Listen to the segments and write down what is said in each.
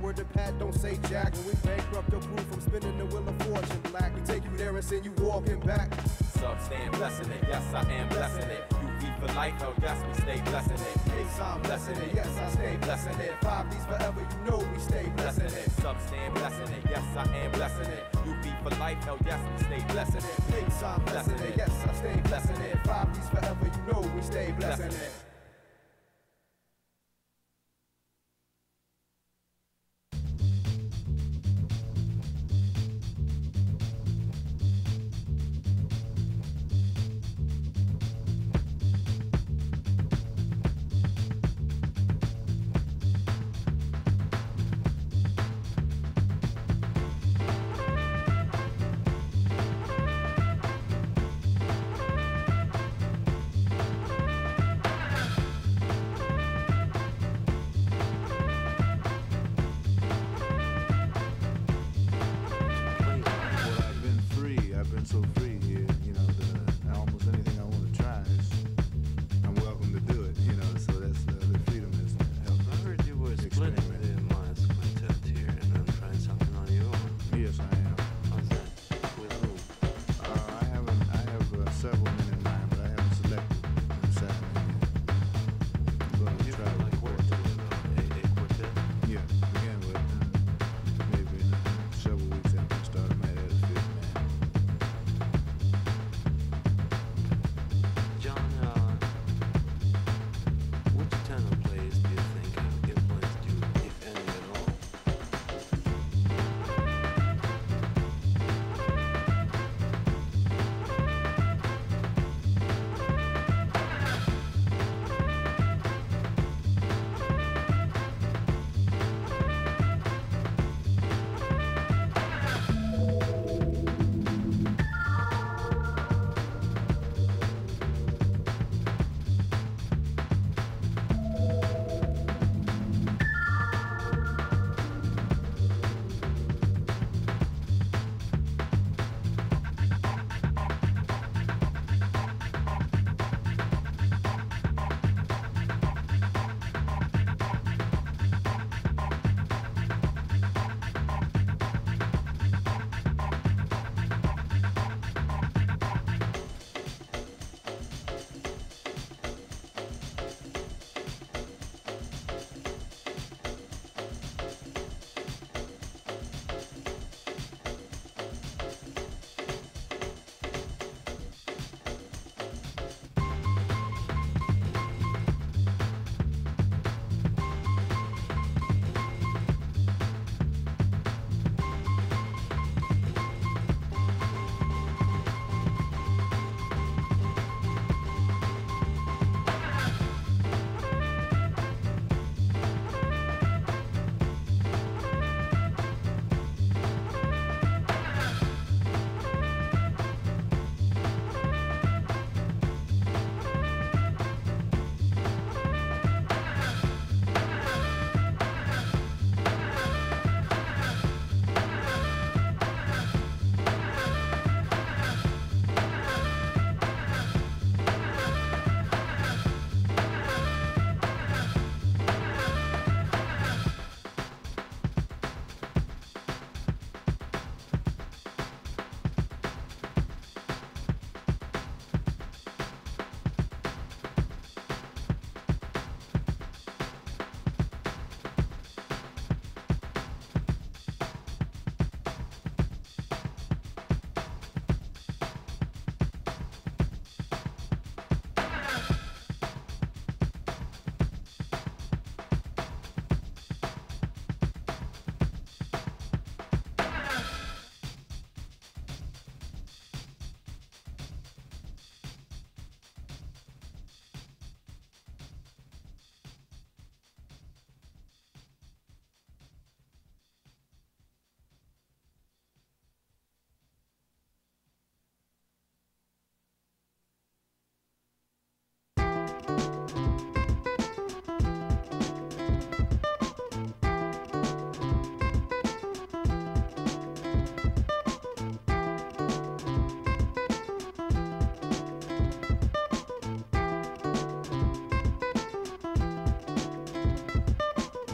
word to Pat, don't say Jack. When we bankrupt your crew from spinning the wheel of fortune black, we take you there and send you walking back. Substand blessing it, yes I am blessing it. You be for life, oh yes we stay blessing it. Yes, I'm blessing it, yes I stay blessing it. 5 D's forever, you know we stay blessing it. Substand blessing it, yes I am blessing it. You be for life, oh yes we stay blessing it. Yes, I'm blessing it, yes I stay blessing it. 5 D's forever, you know we stay blessing it.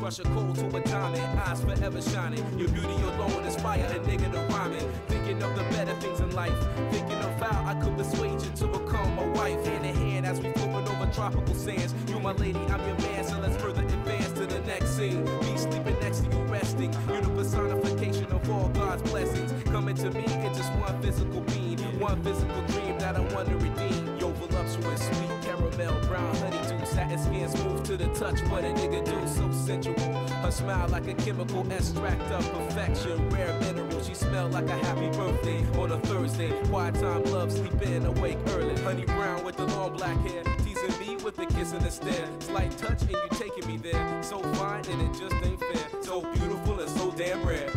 crush a coal to a diamond, eyes forever shining. Your beauty alone inspire a nigga to rhyming. Thinking of the better things in life, thinking of how I could persuade you to become my wife. Hand in hand as we floating over tropical sands. You my lady, I'm your man, so let's further advance to the next scene. Me sleeping next to you resting. You're the personification of all God's blessings. Coming to me in just one physical being, one physical dream that I want to redeem. Yo, voluptuous, sweet caramel, brown honeydew, satin skin smooth to the touch. What a nigga do, so sensual. Her smile like a chemical extract of perfection. Rare mineral, she smell like a happy birthday on a Thursday. Quiet time, love, sleep in, awake early. Honey brown with the long black hair, teasing me with a kiss and a stare. Slight touch and you taking me there. So fine and it just ain't fair. So beautiful and so damn rare.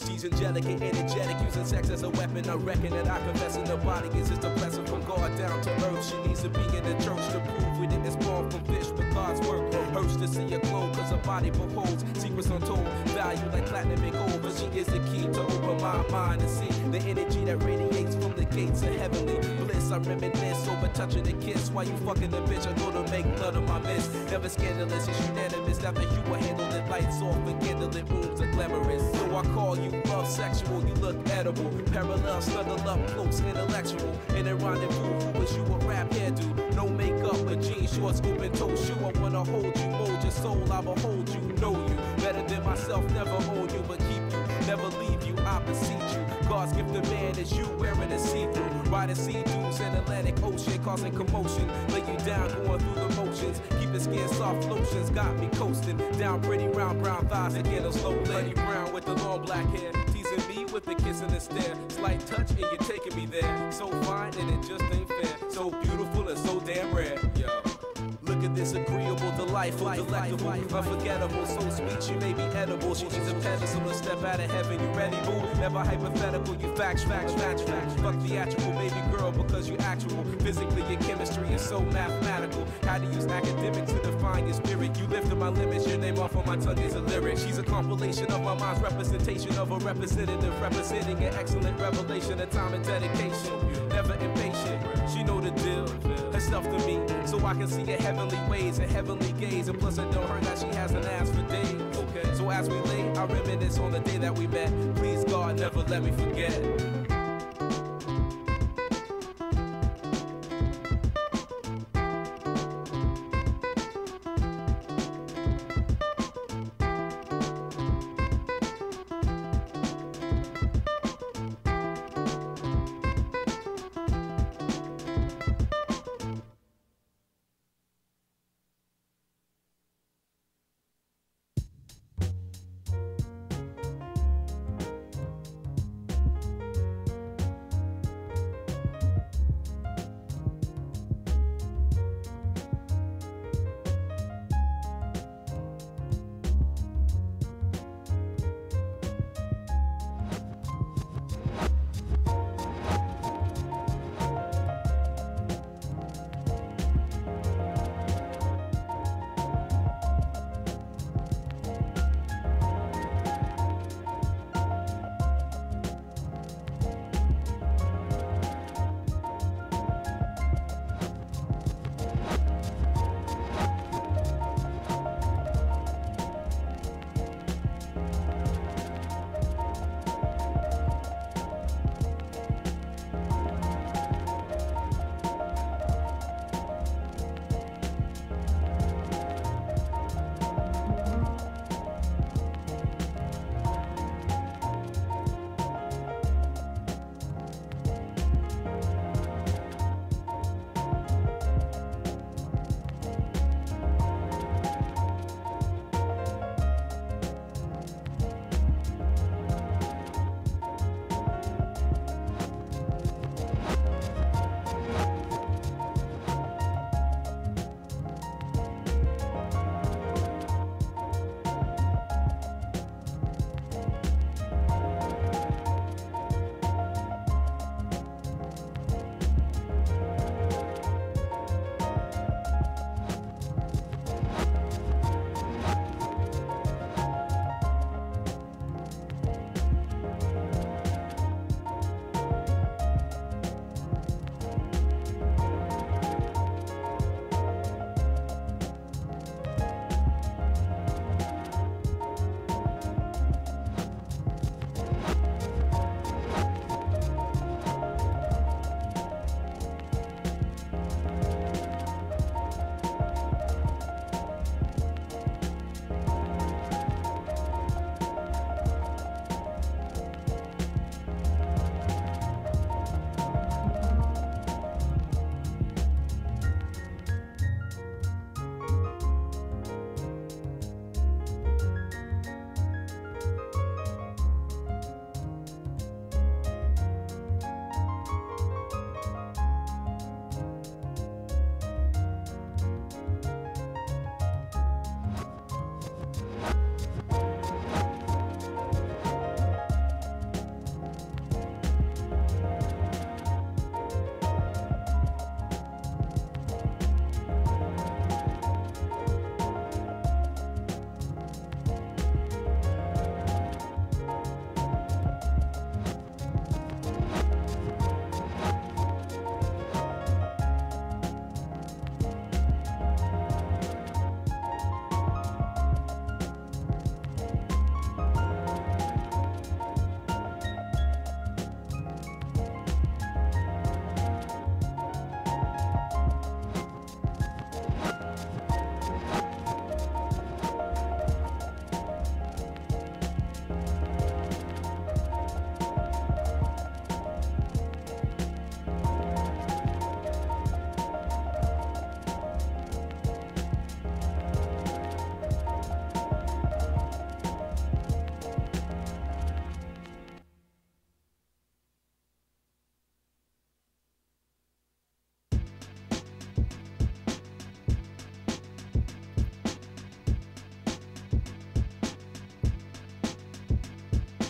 She's angelic and energetic, using sex as a weapon. I reckon that I confess in the body is just a blessing from God down to earth. She needs to be in the church to prove we didn't spawn from fish, but God's work hurts to see her glow, cause her body beholds secrets untold, value like platinum and gold. But she is the key to open my mind and see the energy that radiates from the gates of heavenly bliss. I reminisce over touching a kiss while you fucking the bitch. I go to make blood of my miss. Never scandalous, it's unanimous. After you will handle the lights off and candlelit rooms are glamorous. So I call you love sexual, you look edible. Parallel, snuggle up close, intellectual. In a rendezvous, who wish you a rap hairdo? No makeup, but jeans, shorts, open toe shoe. I wanna hold you, mold your soul, I behold you, know you. Better than myself, never own you, but keep you, never leave you, I beseech you. God's gift to man is you wearing a see-through. Riding sea-dools in Atlantic Ocean, causing commotion. Lay you down, going through the motions. Keep the skin soft, lotions got me coasting. Down pretty round brown thighs again, a slow lady brown with the long black hair. Teasing me with a kiss and a stare. Slight touch and you're taking me there. So fine and it just ain't fair. So beautiful and so damn rare. Yo. Look at this agreeable, delightful, delectable, unforgettable, so sweet she may be edible. She needs a pedestal to step out of heaven. You ready, boo? Never hypothetical, you facts. Fuck theatrical, baby girl, because you actual. Physically, your chemistry is so mathematical. How to use academics to define your spirit. You lifted my limits, your name off on my tongue is a lyric. She's a compilation of my mind's representation of a representative, representing an excellent revelation of time and dedication. Never impatient, she know the deal. Herself to me, so I can see her heavenly ways and heavenly gaze. And plus I know her that she hasn't asked for days. Okay, so as we lay, I reminisce on the day that we met. Please God, never let me forget.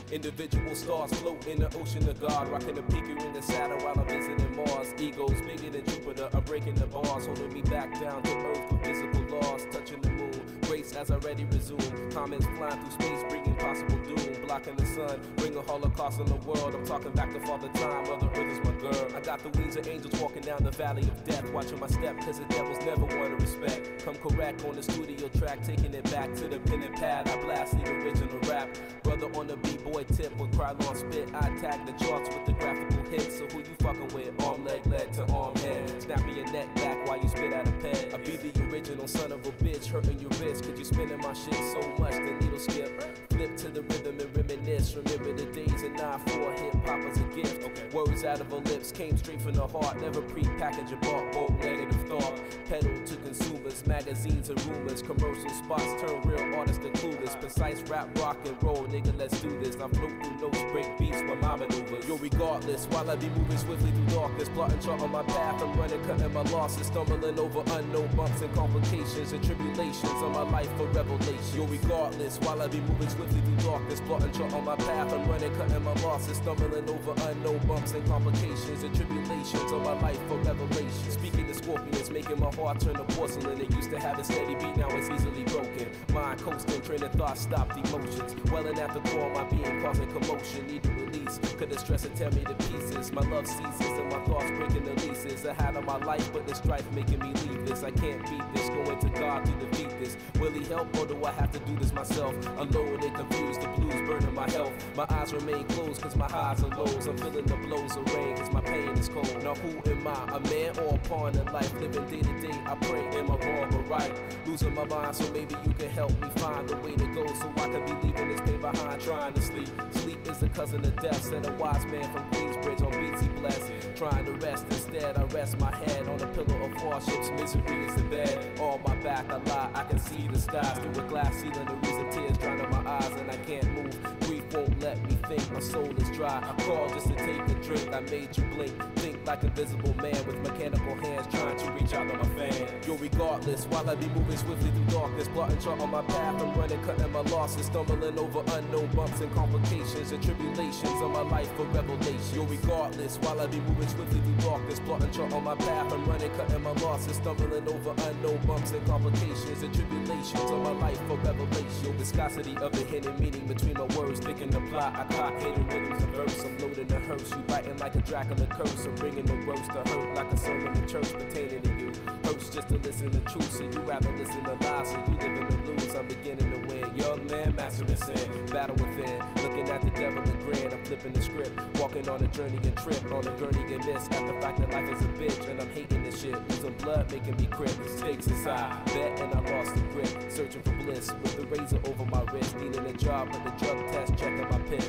Individual stars float in the ocean of God, rocking a peaker in the saddle while I'm visiting Mars. Egos bigger than Jupiter, I'm breaking the bars, holding me back down to earth with physical laws, touching the moon. Grace as I ready resume. Comments flying through space, bringing possible doom. Blocking the sun, bring a holocaust on the world. I'm talking back to Father Time, Mother Earth is my girl. I got the wings of angels walking down the valley of death, watching my step, cause the devils never want to respect. Come correct on the studio track, taking it back to the pen and pad. I blast the original rap. Brother on the b-boy tip with Carlton spit. I tag the charts with the graphical hits. So who you fucking with? Arm, leg to arm, head. Snapping your neck back while you spit out a pen. I be the original son of a bitch, hurting your wrist, cause you spinning my shit so much the needle skip. Flip to the rhythm and reminisce. Remember the days in 9-4, hip-hop as a gift. Words out of her lips came straight from the heart. Never pre-packaged or bought, both negative thought. Pedal to consumers, magazines and rumors. Commercial spots turn real artists to clueless. Precise rap, rock and roll, nigga, let's do this. I float through notes, break beats with my maneuvers. Yo, regardless, while I be moving swiftly through darkness, plotting chart on my path, I'm running, cutting my losses, stumbling over unknown bumps and complications and tribulations of my life for revelation. Yo, regardless, while I be moving swiftly through darkness, plotting chart on my path, I'm running, cutting my losses, stumbling over unknown bumps and complications and tribulations of my life for revelation. Speaking to scorpions, making my heart turn to porcelain. It used to have a steady beat, now it's easily broken. Mind coasting, train of thought, stopped emotions. Welling at the core, my being causing commotion. Need to release, could the stress and tear me to pieces. My love ceases and my thoughts breaking the leases. I had on my life, but the strife making me leave this. I can't beat this, going to God to defeat this. Will he help or do I have to do this myself? Alone and confused, the blues burning my health. My eyes remain closed cause my highs are lows. I'm feeling the blows of rain cause my pain is cold. Now who am I? A man or a pawn in life? Living day to day, I pray, am I wrong or right? Losing my mind, so maybe you can help me find the way to go, so I can be leaving this pain behind, trying to sleep. Sleep is the cousin of death, said a wise man from Queensbridge on BT Blessed. Trying to rest, instead I rest my head on a pillow of hardships. Misery is the bed, on my back I lie, I can see the skies through a glass ceiling. The reason tears drowning my eyes and I can't move. Grief won't let me think, my soul is dry. I called just to take a drink, I made you blink. Think like a visible man with mechanical hands trying to reach out to my fan. Yo, regardless, while I be moving swiftly through darkness, plotting chart on my path, I'm running, cutting my losses, stumbling over unknown bumps and complications and tribulations of my life for revelation. Yo, regardless, while I be moving swiftly through darkness, plotting chart on my path, I'm running, cutting my losses, stumbling over unknown bumps and complications and tribulations of my life for revelation. Yo, viscosity of the hidden meaning between my words, thinking the plot, I caught hidden rhythms of verse, I'm loading the hearse, you biting like a Dracula curse, I'm bringing the roast to hurt like a sermon in church pertaining to you. Hurts just to listen to truth, so you rather listen to lies, so you live in the lose, I'm beginning to win. Young man, mastering sin, battle within, looking at the devil and grin, I'm flipping the script, walking on a journey and trip, on a gurney and miss, at the fact that life is a bitch, and I'm hating this shit, losing blood, making me crip, stakes inside, bet and I lost the grip, searching for bliss, with the razor over my wrist, needing a job, but the drug test, checking my piss,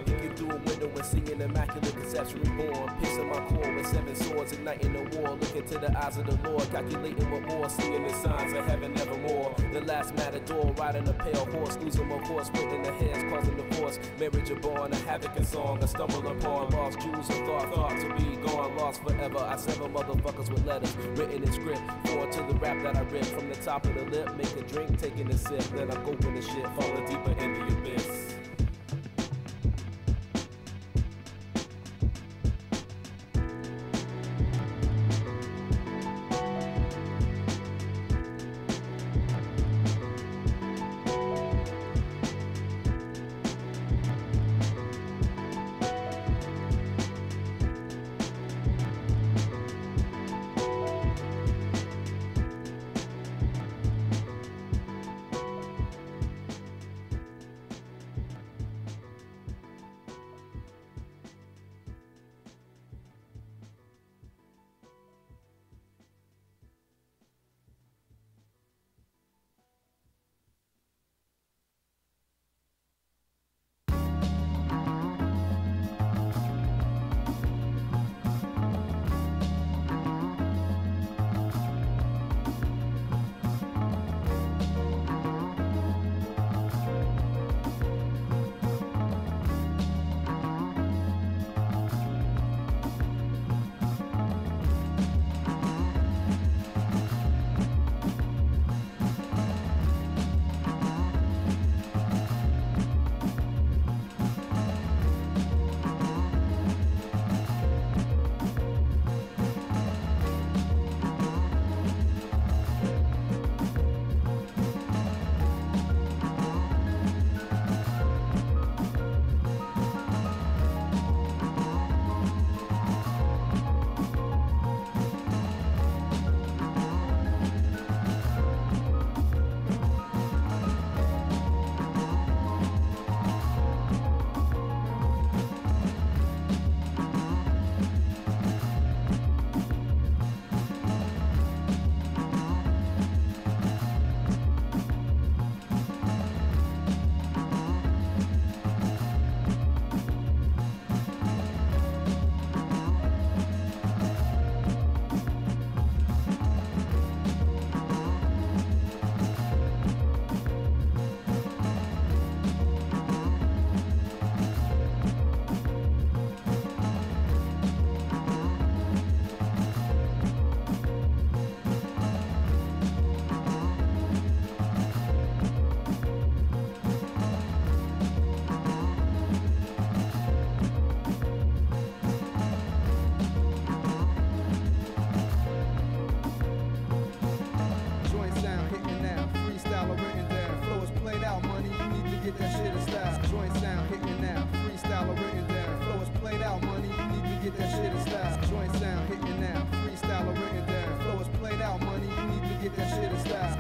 peeking through a window and seeing immaculate conception reborn, piercing my core with 7 swords, igniting the war, looking to the eyes of the Lord, calculating what more, singing the signs of heaven evermore, the last matador, riding a pale horse, losing my horse, splitting the hairs, causing divorce, marriage a born, a havoc and song, I stumble upon lost jewels and thought to be gone, lost forever, I sever motherfuckers with letters, written in script, forward to the rap that I rip, from the top of the lip, make a drink, taking a sip, then I'm gulping the shit, falling deeper into the abyss. get that shit in style. Joint sound hitting now, freestyle or written down. Flow is played out, money, you need to get that shit in style. Joint sound hitting now, freestyle or written down. Flow is played out, money, you need to get that shit in style.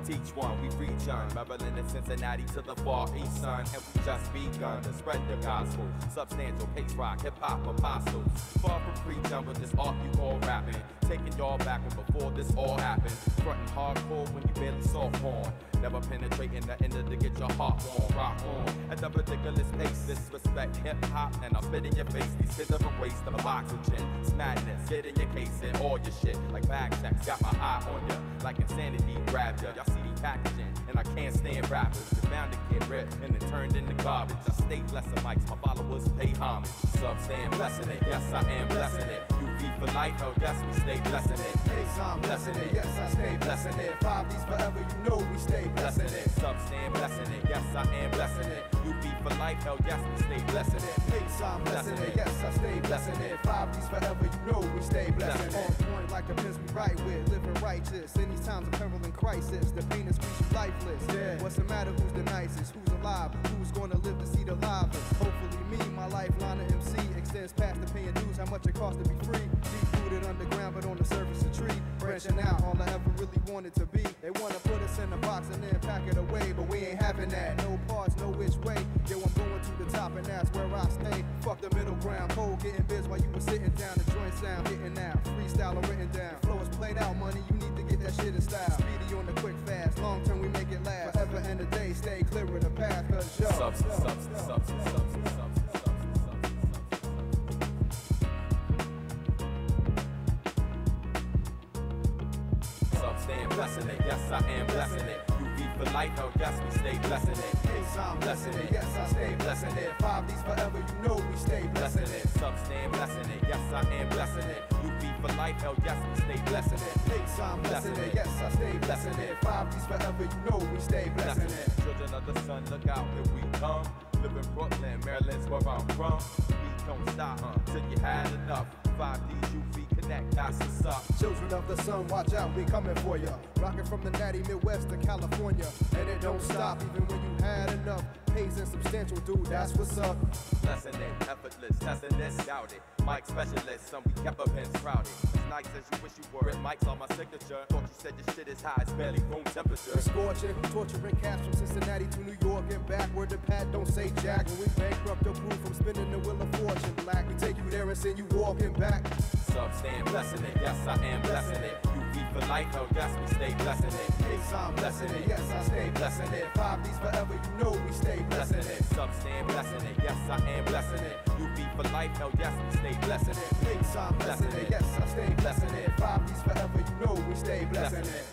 Teach one, we reach on Maryland and Cincinnati to the far east, son. And we just begun to spread the gospel. Substantial pace rock, hip-hop apostles. Far from preaching with this art you call rapping. Taking y'all back when before this all happened. Frontin' hardcore when you barely soft porn. Never penetrating the end to get your heart warm. Rock on at the ridiculous pace. Disrespect hip-hop and I'll spit in your face. These kids are a waste of oxygen. It's madness, get in your case and all your shit. Like bag checks, got my eye on ya. Like insanity grabbed ya. Y'all see the packaging and I can't stand rappers. You found a kid get ripped and then turned into garbage. I stay blessing mics, my followers pay homage. Sub stand blessing it, yes I am blessing it. UV for life, oh yes we stay blessing it. Hey, I'm blessing it, yes I stay blessing it. 5Ds forever, you know we stay blessing it. Sub stand blessing it, yes I am blessing it. UV for life, hell yes we stay blessing it. Hey, I'm blessing it, yes I stay blessing it. 5Ds forever, you know we stay blessing it. On point like the pins we right with, living righteous. In these times of peril and crisis, the pain is squeeze you lifeless. Yeah. What's the matter? Who's the nicest? Who's alive? Who's gonna live to see the livest? Hopefully me, my lifeline of MC extends past the paying dues. How much it costs to be free? Deep rooted underground, but on the surface a tree. Branching out, all I ever really wanted to be. They wanna put us in a box and then pack it away, but we ain't having that. No parts, no which way. Yo, I'm going to the top and that's where I stay. Fuck the middle ground, cold getting biz while you were sitting down. The joint sound hitting now, freestyle or written down. Flow is played out, money, you need to get that shit in style. Speedy on the quick fast, long term we make it last. Forever and a day, stay clear of the path, cause yo. Stand blessing it, yes I am blessing it. UV for life, oh yes we stay blessing it. Hey, I'm blessing it, yes I stay blessing it. 5Ds forever, you know we stay blessing it. Sub stand blessing it, yes I am blessing it. UV for life, hell yes we stay blessing it. Hey, I'm blessing it, yes I stay blessing it. 5Ds forever, you know we stay blessing it. Children of the sun, look out, here we come. Live in Brooklyn, Maryland's where I'm from. We don't stop till you had enough. 5Ds, UV, connect, that's what's up. Children of the sun, watch out, we coming for ya. Rocking from the natty Midwest to California. And it don't stop even when you had enough. Pays and substantial, dude, that's what's up. Blessing it, effortless, testing this, doubt it. Mic specialist, some we kept up and crowded. As nice as you wish you were, mics on my signature. Thought you said your shit is high, it's barely room temperature. Scorching, torturing cats from Cincinnati to New York and back where the pad don't say jack. When we bankrupt the crew from spinning the wheel of fortune black, we take you there and send you walking back. Sub stand blessing it, yes I am blessing it. UV for life, oh yes we stay blessing it. Hey, I'm blessing it, yes I stay blessing it. 5Ds forever, you know we stay blessing it. Sub stand blessing it, yes I am blessing it. UV for life, oh yes we stay blessing it. Hey, I'm blessing it, yes I stay blessing it. 5Ds forever, you know we stay blessing it.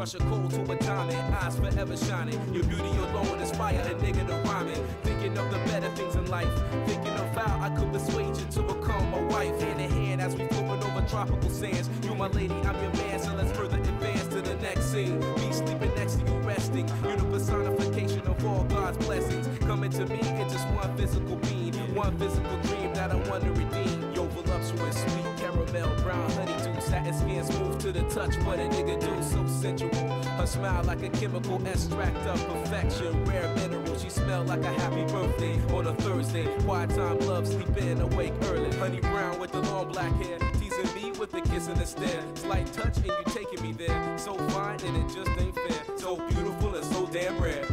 Rush a cold to a diamond, eyes forever shining. Your beauty alone inspire a nigga to rhyming. Thinking of the better things in life. Thinking of how I could persuade you to become my wife. Hand in hand as we floating over tropical sands. You my lady, I'm your man, so let's further advance to the next scene. Me sleeping next to you resting. You're the personification of all God's blessings. Coming to me in just one physical being. One physical dream that I want to redeem. Yo, voluptuous, sweet caramel, brown honeydew. Satin skin smooth to the touch, what a nigga do, so sensual. Her smile like a chemical extract of perfection. Rare mineral, she smell like a happy birthday on a Thursday. Quiet time, love, sleep in, awake early. Honey brown with the long black hair, teasing me with a kiss and a stare. Slight touch and you taking me there. So fine and it just ain't fair. So beautiful and so damn rare.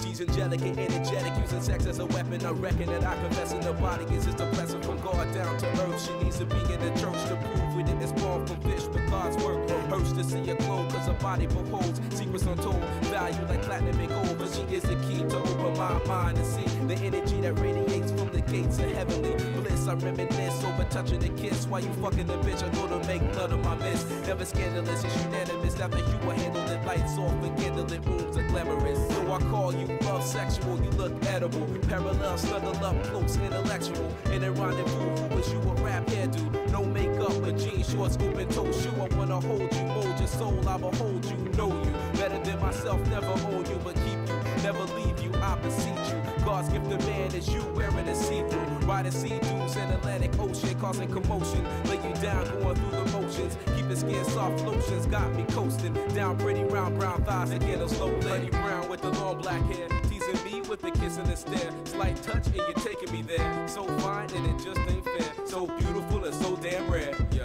She's angelic and energetic, using sex as a weapon. I reckon that I confess in the body is just a blessing from God down to earth. She needs to be in the church to prove we didn't spawn from fish, but God's work hurts to see her glow, cause her body beholds secrets untold, value like platinum and gold. But she is the key to open my mind and see the energy that radiates from the gates of heavenly bliss. I reminisce over touching a kiss while you fucking the bitch. I go to make blood of my miss. Never scandalous, it's unanimous. After you were handled it, lights off and candlelit rooms are glamorous. So I call you love sexual, you look edible. Parallel, snuggle up, close, intellectual. In a rendezvous, who was you a rap hairdo? No makeup, a jeans, shorts, open toe shoe. I wanna hold you, mold your soul, I behold you, know you. Better than myself, never own you, but keep you, never leave you, I beseech you. God's gift to man is you wearing a see-through. Riding sea dunes in Atlantic Ocean, causing commotion. Lay you down, going through the motions. Keep the skin soft lotions, got me coasting. Down pretty round brown thighs, again a slow lady brown with the long black hair. Teasing me with a kiss and a stare. Slight touch and you're taking me there. So fine and it just ain't fair. So beautiful and so damn rare. Yo.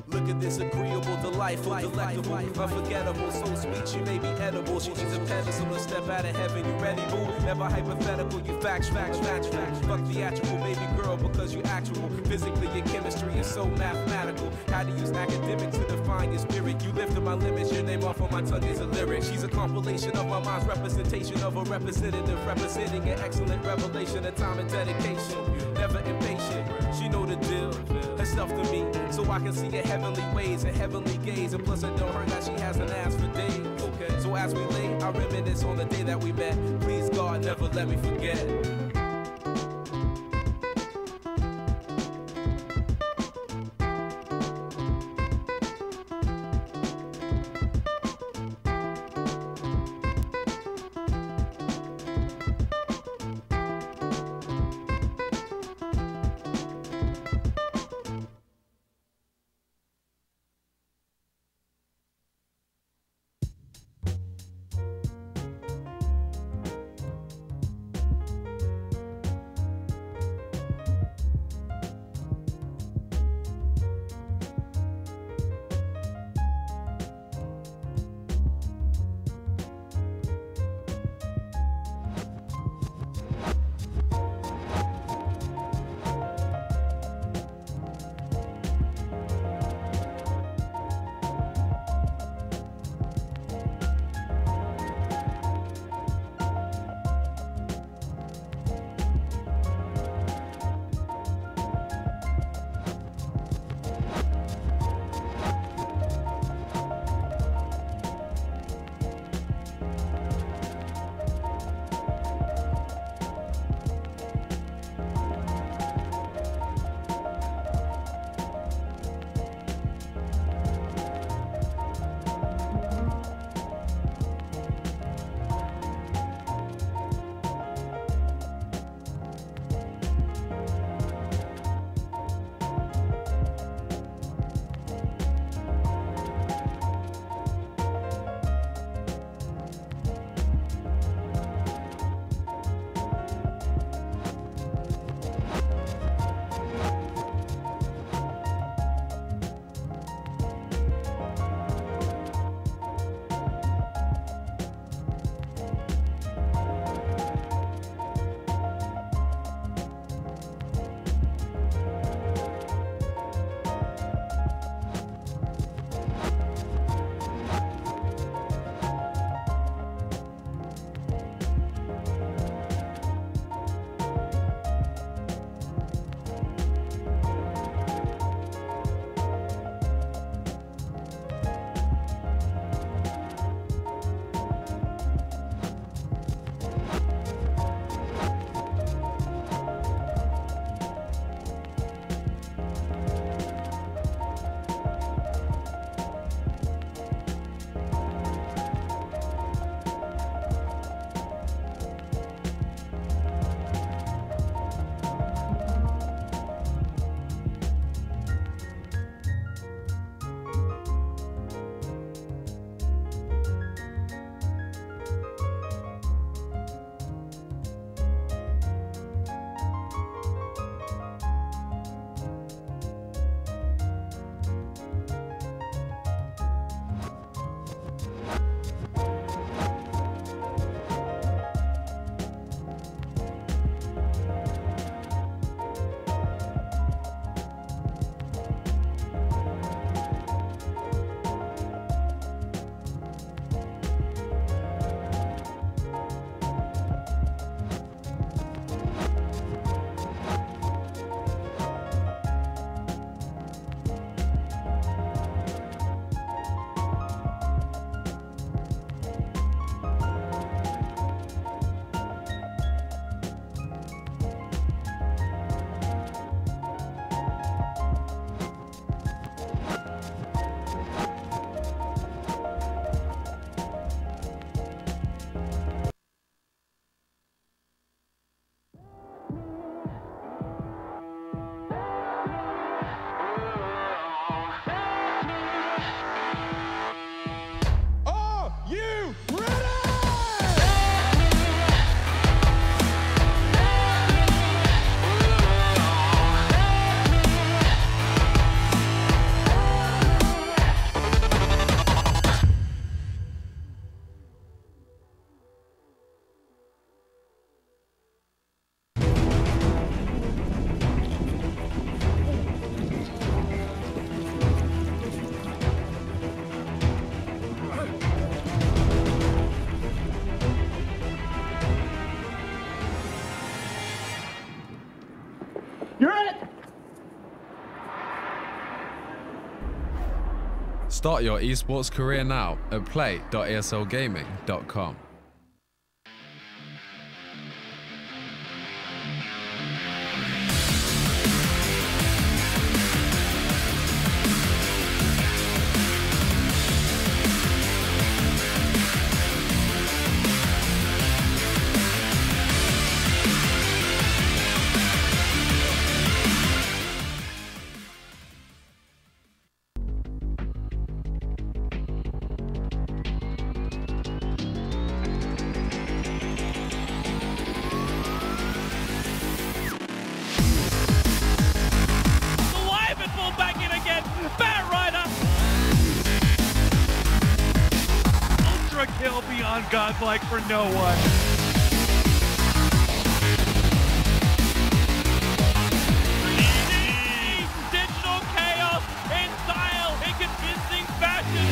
Look at this agreeable, delightful, delectable, unforgettable, so sweet she may be edible. She needs a pedestal to step out of heaven. You ready, boo? Never hypothetical, you facts. Fuck theatrical, baby girl, because you actual. Physically, your chemistry is so mathematical. How to use academics to define your spirit. You lifted my limits, your name off on my tongue is a lyric. She's a compilation of my mind's representation of a representative, representing an excellent revelation of time and dedication. Never impatient, she know the deal. Herself to me, so I can see her heavenly ways and heavenly gaze. And plus, I know her that she hasn't asked for days. Okay, so as we lay, I reminisce on the day that we met. Please, God, never let me forget. Start your esports career now at play.eslgaming.com. Kill beyond godlike for no one. Digital chaos in style in convincing fashion.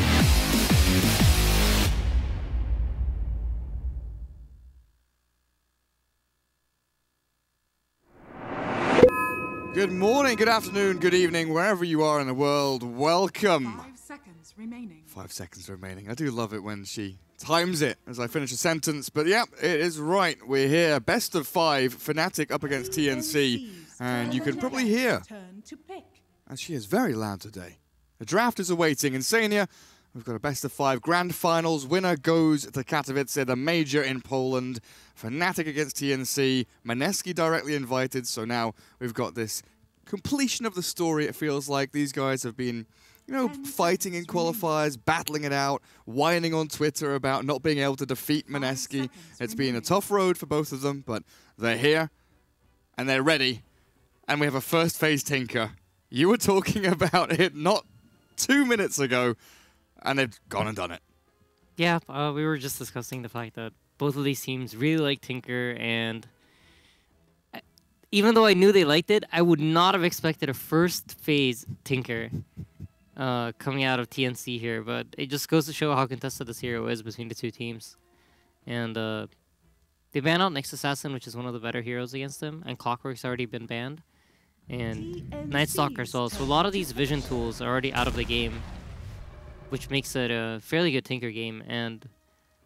Good morning, good afternoon, good evening, wherever you are in the world. Welcome. 5 seconds remaining. 5 seconds remaining. I do love it when she times it as I finish a sentence. But yeah, it is right. We're here. Best of 5. Fnatic up against TNC. And you can probably hear, as she is very loud today. The draft is awaiting. Insania, we've got a best of 5 grand finals. Winner goes to Katowice, the major in Poland. Fnatic against TNC. Maneski directly invited. So now we've got this completion of the story. It feels like these guys have been, you know, fighting in qualifiers, battling it out, whining on Twitter about not being able to defeat Maneski. It's been a tough road for both of them, but they're here, and they're ready, and we have a first phase Tinker. You were talking about it not 2 minutes ago, and they've gone and done it. Yeah, we were just discussing the fact that both of these teams really like Tinker, and even though I knew they liked it, I would not have expected a first phase Tinker coming out of TNC here, but it just goes to show how contested this hero is between the two teams. And they banned out Nyx Assassin, which is one of the better heroes against him, and Clockwork's already been banned, and Night Stalker as well. So a lot of these vision tools are already out of the game, which makes it a fairly good Tinker game. And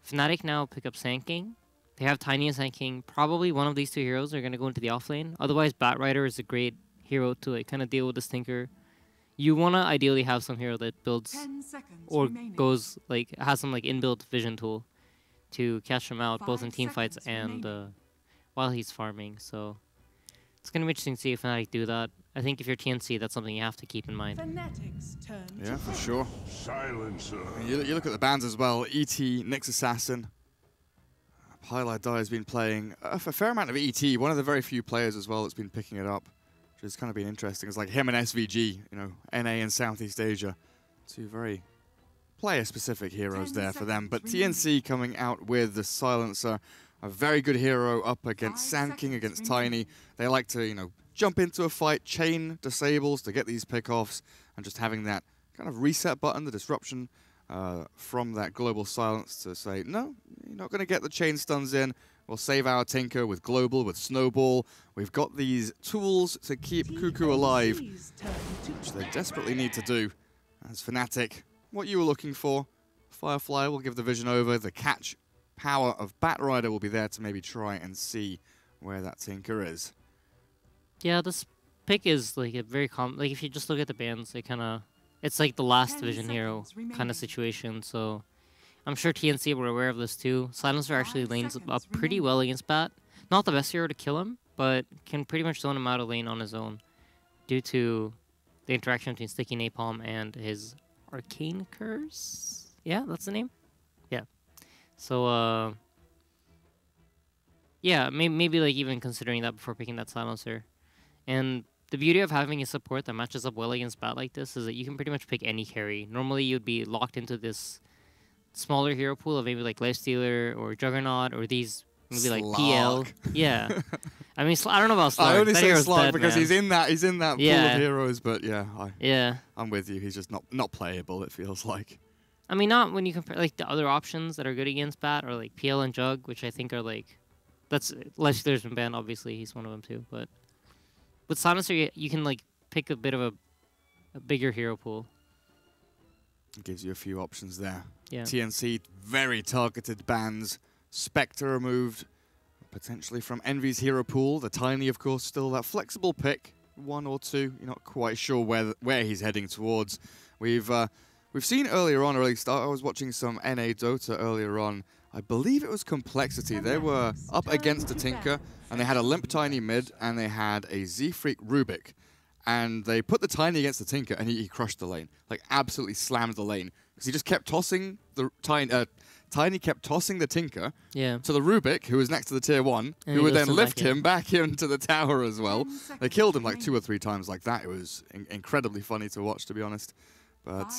Fnatic now pick up Sand King. They have Tiny and Sand King. Probably one of these two heroes are going to go into the offlane. Otherwise, Batrider is a great hero to like kind of deal with this Tinker. You want to ideally have some hero that builds or goes like has some like inbuilt vision tool to catch him out both in team fights and while he's farming. So it's going to be interesting to see if Fnatic do that. I think if you're TNC, that's something you have to keep in mind. Yeah, for sure. Silencer. You look at the bans as well. ET, Nyx Assassin. Highlight Die has been playing a fair amount of ET. One of the very few players as well that's been picking it up, which has kind of been interesting. It's like him and SVG, you know, NA and Southeast Asia. Two very player-specific heroes there for them. But TNC coming out with the Silencer, a very good hero up against Sand King, against Tiny. They like to, you know, jump into a fight, chain disables to get these pickoffs, and just having that kind of reset button, the disruption from that global silence to say, no, you're not going to get the chain stuns in. We'll save our Tinker with Global, with Snowball. We've got these tools to keep Cuckoo alive, which they desperately need to do. As Fnatic, what you were looking for, Firefly will give the vision over. The catch power of Batrider will be there to maybe try and see where that Tinker is. Yeah, this pick is like a very common. Like if you just look at the bans, it's like the last vision hero kind of situation. So I'm sure TNC were aware of this too. Silencer actually lanes up pretty well against Bat. Not the best hero to kill him, but can pretty much zone him out of lane on his own due to the interaction between Sticky Napalm and his Arcane Curse. Yeah, that's the name? Yeah. So, yeah, maybe like even considering that before picking that Silencer. And the beauty of having a support that matches up well against Bat like this is that you can pretty much pick any carry. Normally, you'd be locked into this smaller hero pool of maybe like Lifestealer or Juggernaut or these maybe Slug. like PL. Yeah. I mean, I don't know about Slug. I only that say Slug dead, because man. he's in that pool of heroes, but yeah, I'm with you. He's just not playable, it feels like. I mean, not when you compare like the other options that are good against Bat or like PL and Jug, which I think are like, that's Lifestealer's been banned, obviously, he's one of them too, but with Silencer, you can like pick a bit of a bigger hero pool. It gives you a few options there. Yeah. TNC, very targeted bans. Spectre removed, potentially from Envy's hero pool. The Tiny, of course, still that flexible pick. 1 or 2, you're not quite sure where he's heading towards. We've seen earlier on, or at least I was watching some NA Dota earlier on. I believe it was Complexity. They were up against a Tinker, and they had a Limp Tiny mid, and they had a Z-Freak Rubik. And they put the Tiny against the Tinker, and he crushed the lane. Like, absolutely slammed the lane. Because he just kept tossing the Tiny kept tossing the Tinker to the Rubik, who was next to the tier 1, and who would then lift him back into the tower as well. They killed him like 2 or 3 times like that. It was incredibly funny to watch, to be honest. But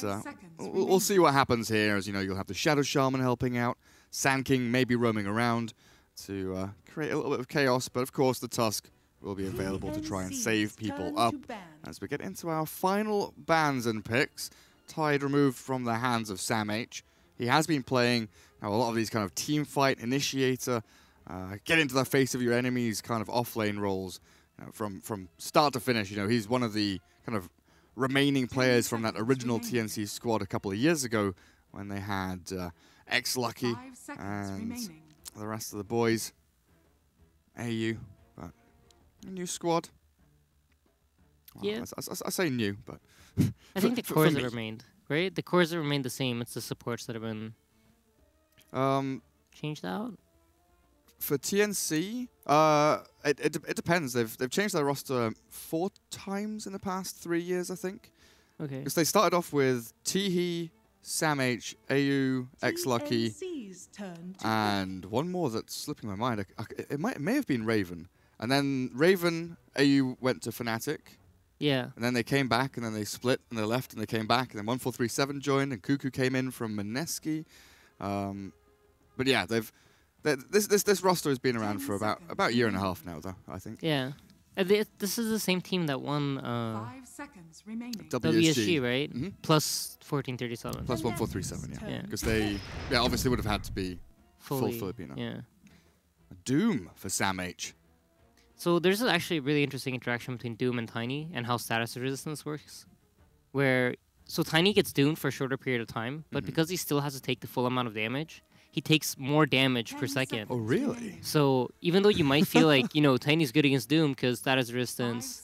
we'll see what happens here. As you know, you'll have the Shadow Shaman helping out, Sand King maybe roaming around to create a little bit of chaos. But of course, the Tusk will be available to try and save people up. As we get into our final bans and picks, Tide removed from the hands of Sam H. He has been playing a lot of these kind of team fight, initiator, get into the face of your enemies kind of off-lane roles from start to finish. You know, he's one of the kind of remaining players from that original TNC squad a couple of years ago when they had X-Lucky and the rest of the boys. AU, but a new squad. Well, Yeah. I say new, but... I think the cores have remained, right? The cores have remained the same. It's the supports that have been changed out. For TNC, it depends. They've changed their roster 4 times in the past 3 years, I think. Okay. Because they started off with Teehee, Sam H, AU, X-Lucky, and one more that's slipping my mind. It may have been Raven. And then Raven, AU went to Fnatic. Yeah. And then they came back, and then they split, and they left, and they came back, and then 1437 joined, and Cuckoo came in from Mineski. But yeah, this roster has been around for about a year and a half now, though, I think. Yeah. This is the same team that won 5 seconds remaining. WSG, right? Mm-hmm. Plus 1437. Plus 1437, Yeah. Because they obviously would have had to be full Filipino. Yeah. Doom for Sam H. So there's actually a really interesting interaction between Doom and Tiny and how status resistance works. So Tiny gets doomed for a shorter period of time, but because he still has to take the full amount of damage, he takes more damage per second. Oh, really? So even though you might feel like, Tiny's good against Doom because status resistance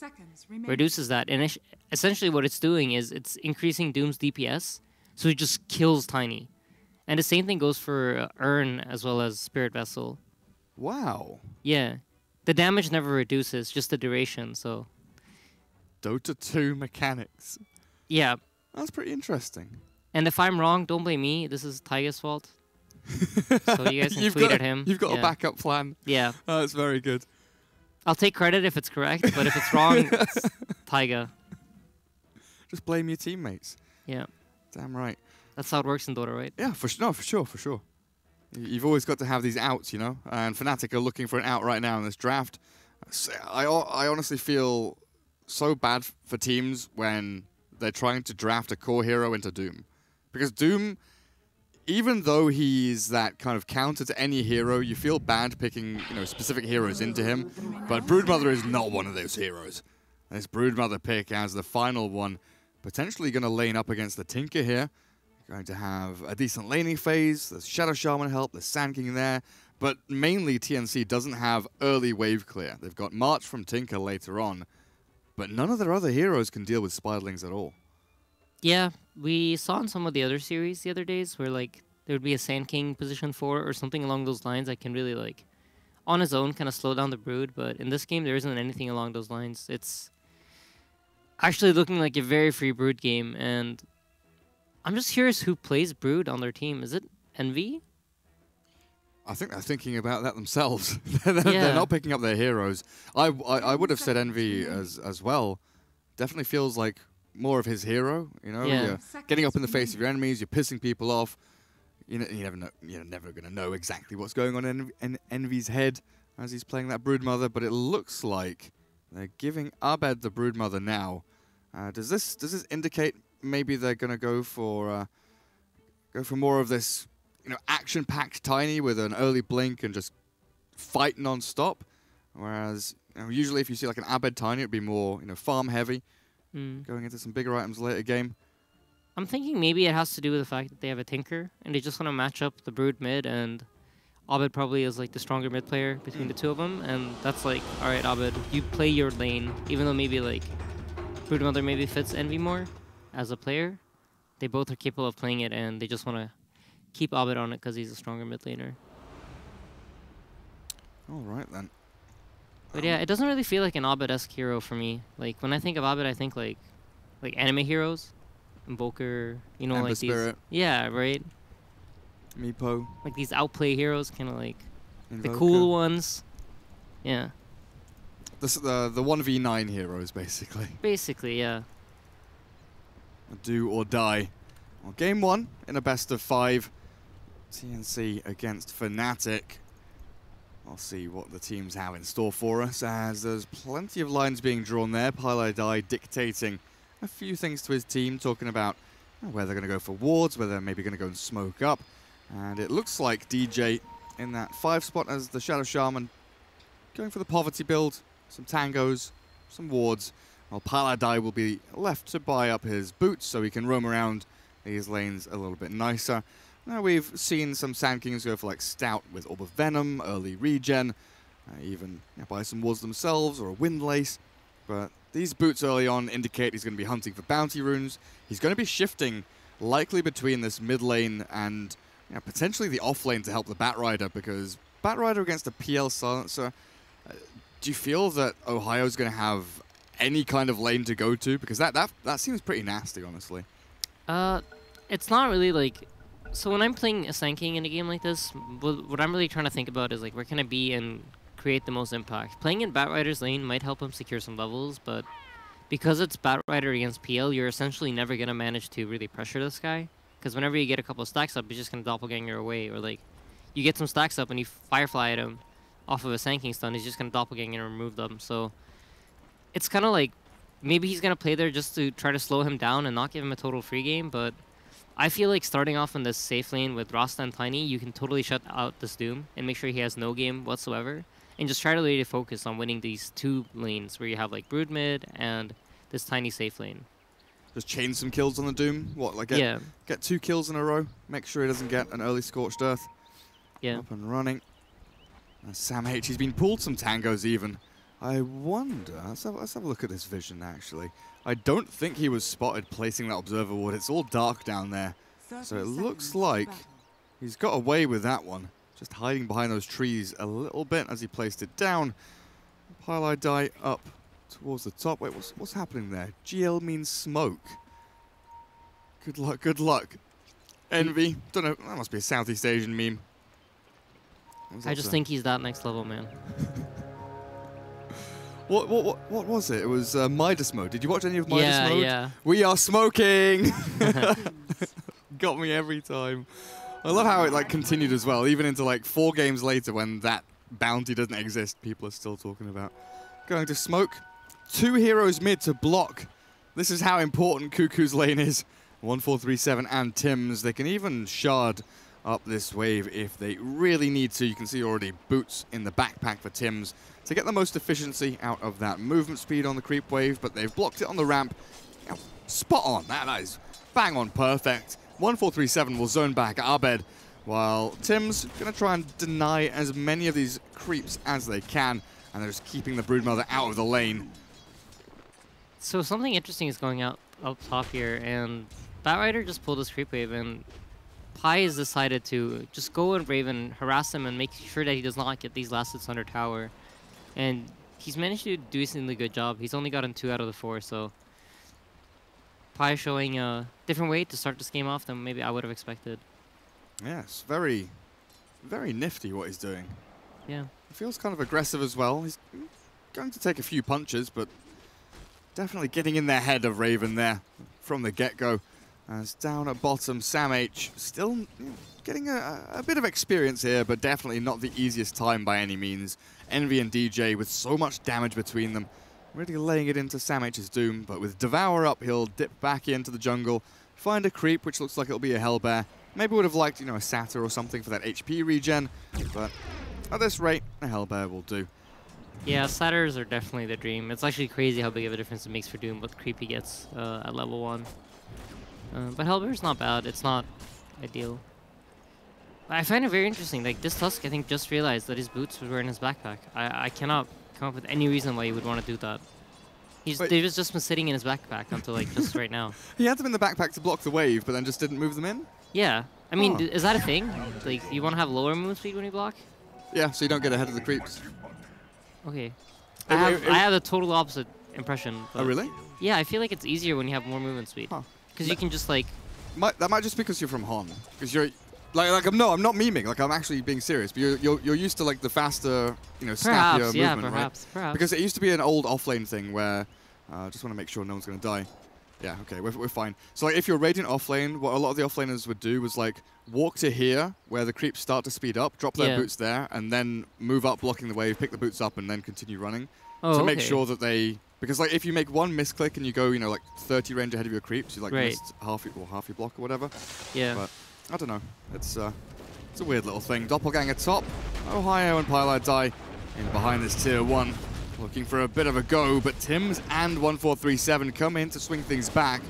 reduces that, and essentially what it's doing is it's increasing Doom's DPS, so he just kills Tiny. And the same thing goes for Urn as well as Spirit Vessel. Wow. Yeah. The damage never reduces, just the duration, so... Dota 2 mechanics. Yeah. That's pretty interesting. And if I'm wrong, don't blame me. This is Taiga's fault. So you guys can tweet at him. You've got a backup plan. Yeah. Oh, that's very good. I'll take credit if it's correct, but if it's wrong, it's Taiga. Just blame your teammates. Yeah. Damn right. That's how it works in Dota, right? Yeah, for sure. You've always got to have these outs, and Fnatic are looking for an out right now in this draft. I honestly feel so bad for teams when they're trying to draft a core hero into Doom. Because Doom, even though he's that kind of counter to any hero, you feel bad picking specific heroes into him. But Broodmother is not one of those heroes. This Broodmother pick as the final one, potentially going to lane up against the Tinker here. Going to have a decent laning phase. There's Shadow Shaman help. There's Sand King there. But mainly TNC doesn't have early wave clear. They've got March from Tinker later on. But none of their other heroes can deal with Spiderlings at all. Yeah, we saw in some of the other series the other days where there would be a Sand King position 4 or something along those lines that can really on his own kind of slow down the Brood. But in this game, there isn't anything along those lines. It's actually looking like a very free Brood game, and I'm just curious who plays Brood on their team. Is it Envy? I think they're thinking about that themselves. They're not picking up their heroes. I would have said Envy as well. Definitely feels like more of his hero. You're getting up in the face of your enemies. You're pissing people off. You never know. You're never going to know exactly what's going on in Envy's head as he's playing that Broodmother. But it looks like they're giving Abed the Broodmother now. Does this indicate maybe they're going to go for more of this, action-packed Tiny with an early blink and just fight non-stop? Whereas usually if you see like an Abed Tiny, it'd be more farm heavy, going into some bigger items later game. I'm thinking maybe it has to do with the fact that they have a Tinker, and they just want to match up the Brood mid, and Abed probably is like the stronger mid player between the two of them, and that's like, all right, Abed, you play your lane, even though maybe like Broodmother maybe fits Envy more as a player. They both are capable of playing it, and they just want to keep Abed on it because he's a stronger mid laner. All right then. But yeah, it doesn't really feel like an Abed-esque hero for me. Like when I think of Abed, I think like anime heroes, Invoker, you know, Ember like Spirit. these. Yeah, right. Meepo. Like these outplay heroes, kind of like Invoker. the cool ones. Yeah. The 1v9 heroes, basically. Basically, yeah. Do or die. Well, game 1 in a best of 5. TNC against Fnatic. I'll see what the teams have in store for us, as there's plenty of lines being drawn there. Pylai dictating a few things to his team, talking about where they're going to go for wards, where they're maybe going to go and smoke up. And it looks like DJ in that 5 spot as the Shadow Shaman, going for the poverty build, some tangos, some wards, while Pylai will be left to buy up his boots so he can roam around these lanes a little bit nicer. Now we've seen some Sand Kings go for like Stout with Orb of Venom, early regen, even buy some wards themselves or a Windlace. But these boots early on indicate he's going to be hunting for bounty runes. He's going to be shifting likely between this mid lane and potentially the off lane to help the Batrider, because Batrider against a PL Silencer, do you feel that Ohio's going to have any kind of lane to go to? Because that seems pretty nasty, honestly. It's not really like... So when I'm playing a Sand King in a game like this, what I'm really trying to think about is like, where can I be and create the most impact? Playing in Batrider's lane might help him secure some levels, but because it's Batrider against PL, you're essentially never going to manage to really pressure this guy. Because whenever you get a couple of stacks up, he's just going to doppelganger away. Or like, you get some stacks up and you Firefly at him off of a Sand King stun, he's just going to doppelganger and remove them. So it's kind of like, maybe he's going to play there just to try to slow him down and not give him a total free game, but I feel like starting off in this safe lane with Rasta and Tiny, you can totally shut out this Doom and make sure he has no game whatsoever, and just try to really focus on winning these 2 lanes where you have like Brood mid and this Tiny safe lane. Just chain some kills on the Doom? What, like get 2 kills in a row? Make sure he doesn't get an early Scorched Earth. Yeah. Up and running. Sam H, he's been pulled some tangos even. I wonder, let's have a look at this vision actually. I don't think he was spotted placing that observer ward. It's all dark down there. So it looks like he's got away with that one. Just hiding behind those trees a little bit as he placed it down. Pylai die up towards the top. Wait, what's happening there? GL means smoke. Good luck, good luck. Envy, don't know, that must be a Southeast Asian meme. I just think he's that next level, man. What was it? It was Midas mode. Did you watch any of Midas mode? Yeah. We are smoking! Got me every time. I love how it like continued as well, even into like 4 games later when that bounty doesn't exist, people are still talking about. Going to smoke. 2 heroes mid to block. This is how important Cuckoo's lane is. 1437 and Tim's. They can even shard up this wave if they really need to. You can see already boots in the backpack for Tim's to get the most efficiency out of that movement speed on the creep wave, but they've blocked it on the ramp. Spot on. That is bang on perfect. 1437 will zone back Abed, while Tim's going to try and deny as many of these creeps as they can, and they're just keeping the Broodmother out of the lane. So something interesting is going out up top here, and Batrider just pulled his creep wave, and Pi has decided to just go and Raven, harass him, and make sure that he does not get these last hits under tower. And he's managed to do a decently good job. He's only gotten 2 out of the 4, so Pi showing a different way to start this game off than maybe I would have expected. Yes, very, very nifty what he's doing. Yeah. He feels kind of aggressive as well. He's going to take a few punches, but definitely getting in their head of Raven there from the get-go. As down at bottom, Sam H still getting a bit of experience here, but definitely not the easiest time by any means. Envy and DJ with so much damage between them, really laying it into Sam H's Doom, but with Devour up, he'll dip back into the jungle, find a creep, which looks like it'll be a Hellbear. Maybe would have liked, a Satyr or something for that HP regen, but at this rate, a Hellbear will do. Yeah, Satyrs are definitely the dream. It's actually crazy how big of a difference it makes for Doom what creep he gets at level 1. But Hellbear's not bad. It's not ideal. I find it very interesting. Like, this Tusk, I think, just realized that his boots were in his backpack. I cannot come up with any reason why he would want to do that. They've just been sitting in his backpack until, like, just right now. He had them in the backpack to block the wave, but then just didn't move them in? Yeah. I mean, is that a thing? Like, you want to have lower move speed when you block? Yeah, so you don't get ahead of the creeps. Okay. I have the total opposite impression. Oh, really? Yeah, I feel like it's easier when you have more movement speed. Because you can just, like... That might just be because you're from Hon. Because you're... Like I'm not memeing. Like, I'm actually being serious. But you're used to, like, the faster, you know, snappier movement, perhaps. Because it used to be an old offlane thing where... just want to make sure no one's going to die. Yeah, okay, we're fine. So, like, if you're Radiant offlane, what a lot of the offlaners would do was, like, walk to here, where the creeps start to speed up, drop their boots there, and then move up, blocking the wave, pick the boots up, and then continue running. To make sure that they... Because, like, if you make one misclick and you go, you know, like, 30 range ahead of your creeps, you, like, missed half your block or whatever. Yeah. But, I don't know. It's a weird little thing. Doppelganger top. Ohio and Pylai die in behind this tier 1. Looking for a bit of a go, but Tims and 1437 come in to swing things back.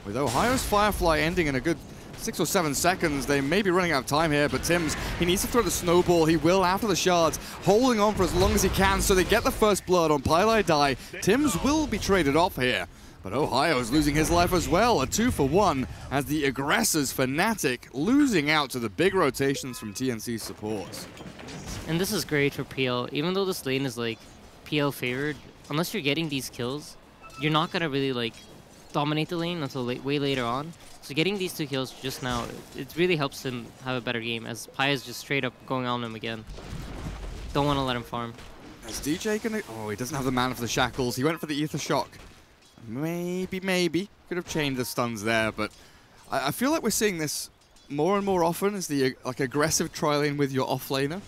With Ohio's Firefly ending in a good 6 or 7 seconds, they may be running out of time here, but Tims, he needs to throw the snowball. He will after the shards, holding on for as long as he can, so they get the first blood on Pylai die. Tims will be traded off here, but Ohio is losing his life as well. A 2-for-1 as the aggressors Fnatic losing out to the big rotations from TNC supports. And this is great for PL, even though this lane is like PL favored, unless you're getting these kills, you're not gonna really like dominate the lane until way later on. So getting these 2 kills just now, it really helps him have a better game, as Pi is just straight up going on him again. Don't want to let him farm. Is DJ gonna... Oh, he doesn't have the mana for the shackles. He went for the Ether Shock. Maybe. Could have chained the stuns there, but I feel like we're seeing this more and more often as the like aggressive tri-lane with your offlaner.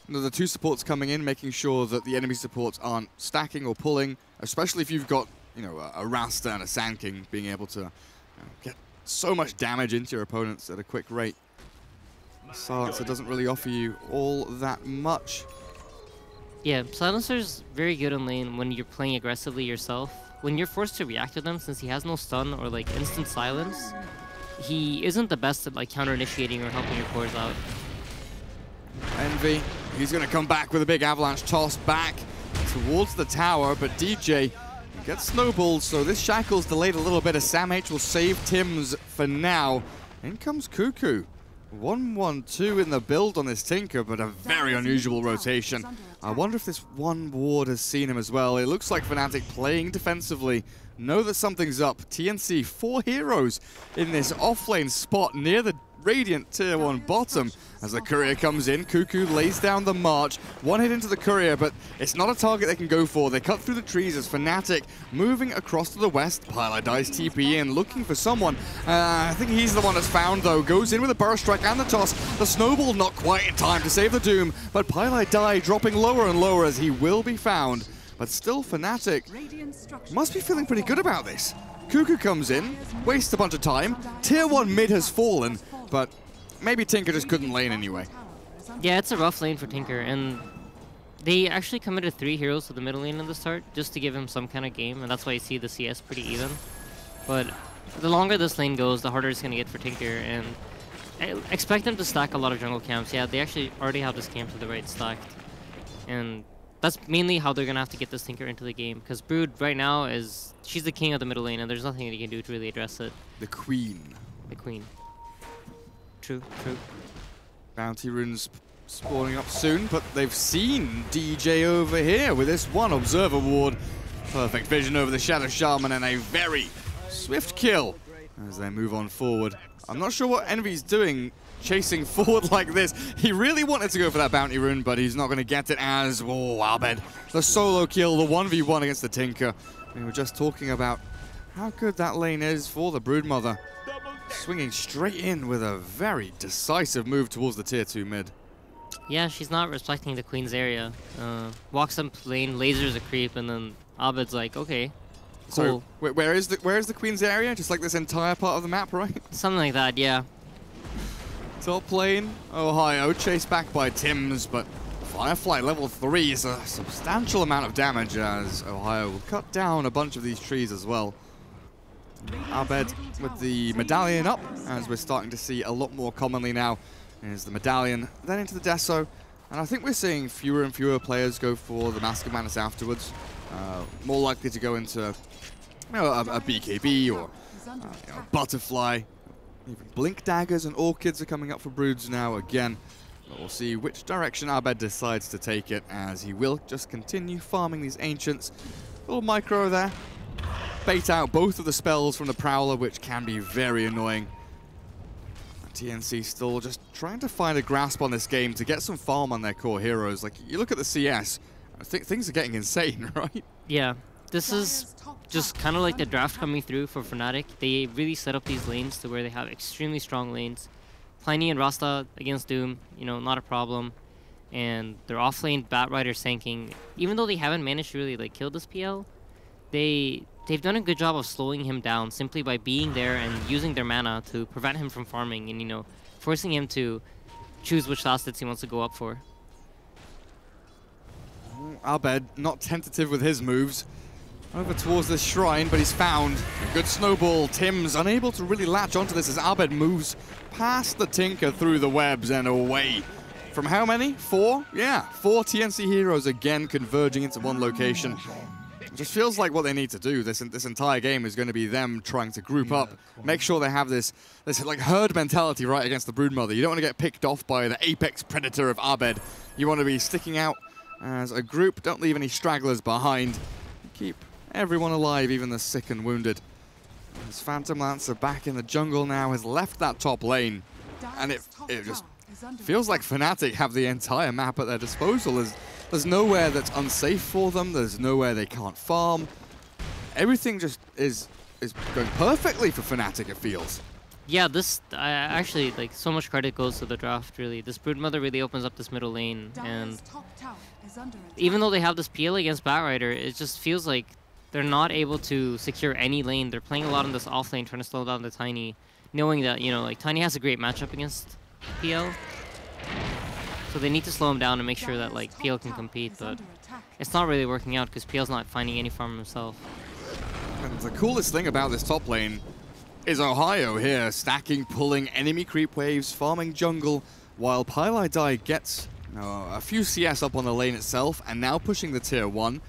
You know, the 2 supports coming in, making sure that the enemy supports aren't stacking or pulling, especially if you've got, you know, a Rasta and a Sand King being able to get so much damage into your opponents at a quick rate. Silencer doesn't really offer you all that much. Yeah, Silencer's very good in lane when you're playing aggressively yourself. When you're forced to react to them, since he has no stun or like instant silence, he isn't the best at like counter-initiating or helping your cores out. Envy, he's going to come back with a big avalanche toss back towards the tower, but DJ gets snowballed, so this shackle's delayed a little bit as Sam H will save Tims for now. In comes Cuckoo. 1-1-2 in the build on this Tinker, but a very unusual rotation. I wonder if this one ward has seen him as well. It looks like Fnatic playing defensively. Know that something's up. TNC, 4 heroes in this offlane spot near the Radiant tier 1 bottom. As the courier comes in, Cuckoo lays down the march. One hit into the courier, but it's not a target they can go for. They cut through the trees as Fnatic moving across to the west. Pylai dies TP in, looking for someone. I think he's the one that's found, though. Goes in with a burst strike and the toss. The snowball not quite in time to save the Doom, but Pylai die dropping lower and lower as he will be found. But still, Fnatic must be feeling pretty good about this. Cuckoo comes in, wastes a bunch of time. Tier 1 mid has fallen, but maybe Tinker just couldn't lane anyway. Yeah, it's a rough lane for Tinker, and they actually committed 3 heroes to the middle lane in the start just to give him some kind of game, and that's why you see the CS pretty even. But the longer this lane goes, the harder it's going to get for Tinker, and I expect them to stack a lot of jungle camps. Yeah, they actually already have this camp to the right stacked, and that's mainly how they're going to have to get this Tinker into the game, because Brood right now is... She's the king of the middle lane, and there's nothing they can do to really address it. The queen. The queen. True. Bounty runes spawning up soon, but they've seen DJ over here with this one Observer ward. Perfect vision over the Shadow Shaman and a very swift kill as they move on forward. I'm not sure what Envy's doing chasing forward like this. He really wanted to go for that bounty rune, but he's not going to get it as... Oh, Abed. The solo kill, the 1v1 against the Tinker. We were just talking about how good that lane is for the Broodmother. Swinging straight in with a very decisive move towards the tier 2 mid. Yeah, she's not respecting the queen's area. Walks up lane, lasers a creep, and then Abed's like, okay, cool. So, where is the queen's area? Just like this entire part of the map, right? Something like that, yeah. Top lane, Ohio, chased back by Tims, but Firefly level 3 is a substantial amount of damage as Ohio will cut down a bunch of these trees as well. Abed with the medallion up, as we're starting to see a lot more commonly now, is the medallion, then into the Deso. And I think we're seeing fewer and fewer players go for the Mask of Madness afterwards. More likely to go into a BKB or Butterfly. Even Blink Daggers and Orchids are coming up for Broods now again. But we'll see which direction Abed decides to take it, as he will just continue farming these Ancients. Little micro there. Bait out both of the spells from the Prowler, which can be very annoying. TNC still just trying to find a grasp on this game to get some farm on their core heroes. Like, you look at the CS, I think things are getting insane, right? Yeah, this is just kind of like the draft coming through for Fnatic. They really set up these lanes to where they have extremely strong lanes. Pliny and Rasta against Doom, you know, not a problem. And their off-lane Batrider sinking. Even though they haven't managed to really like kill this PL, they've done a good job of slowing him down simply by being there and using their mana to prevent him from farming and, you know, forcing him to choose which assets he wants to go up for. Abed not tentative with his moves. Over towards this shrine, but he's found a good snowball. Tim's unable to really latch onto this as Abed moves past the Tinker through the webs and away. From how many? 4? Yeah, 4 TNC heroes again converging into one location. It just feels like what they need to do. This entire game is going to be them trying to group up, make sure they have this like herd mentality right against the Broodmother. You don't want to get picked off by the apex predator of Abed. You want to be sticking out as a group. Don't leave any stragglers behind. Keep everyone alive, even the sick and wounded. As Phantom Lancer back in the jungle now has left that top lane, and it just feels like Fnatic have the entire map at their disposal. There's nowhere that's unsafe for them. There's nowhere they can't farm. Everything just is going perfectly for Fnatic, it feels. Yeah, this actually, like, so much credit goes to the draft, really. This Broodmother really opens up this middle lane, and even though they have this PL against Batrider, it just feels like they're not able to secure any lane. They're playing a lot on this off lane, trying to slow down the Tiny, knowing that, you know, like, Tiny has a great matchup against PL. So they need to slow him down and make sure that, like, PL can compete, but it's not really working out because PL's not finding any farm himself. And the coolest thing about this top lane is Ohio here, stacking, pulling enemy creep waves, farming jungle, while Pylai Dai gets a few CS up on the lane itself, and now pushing the tier 1.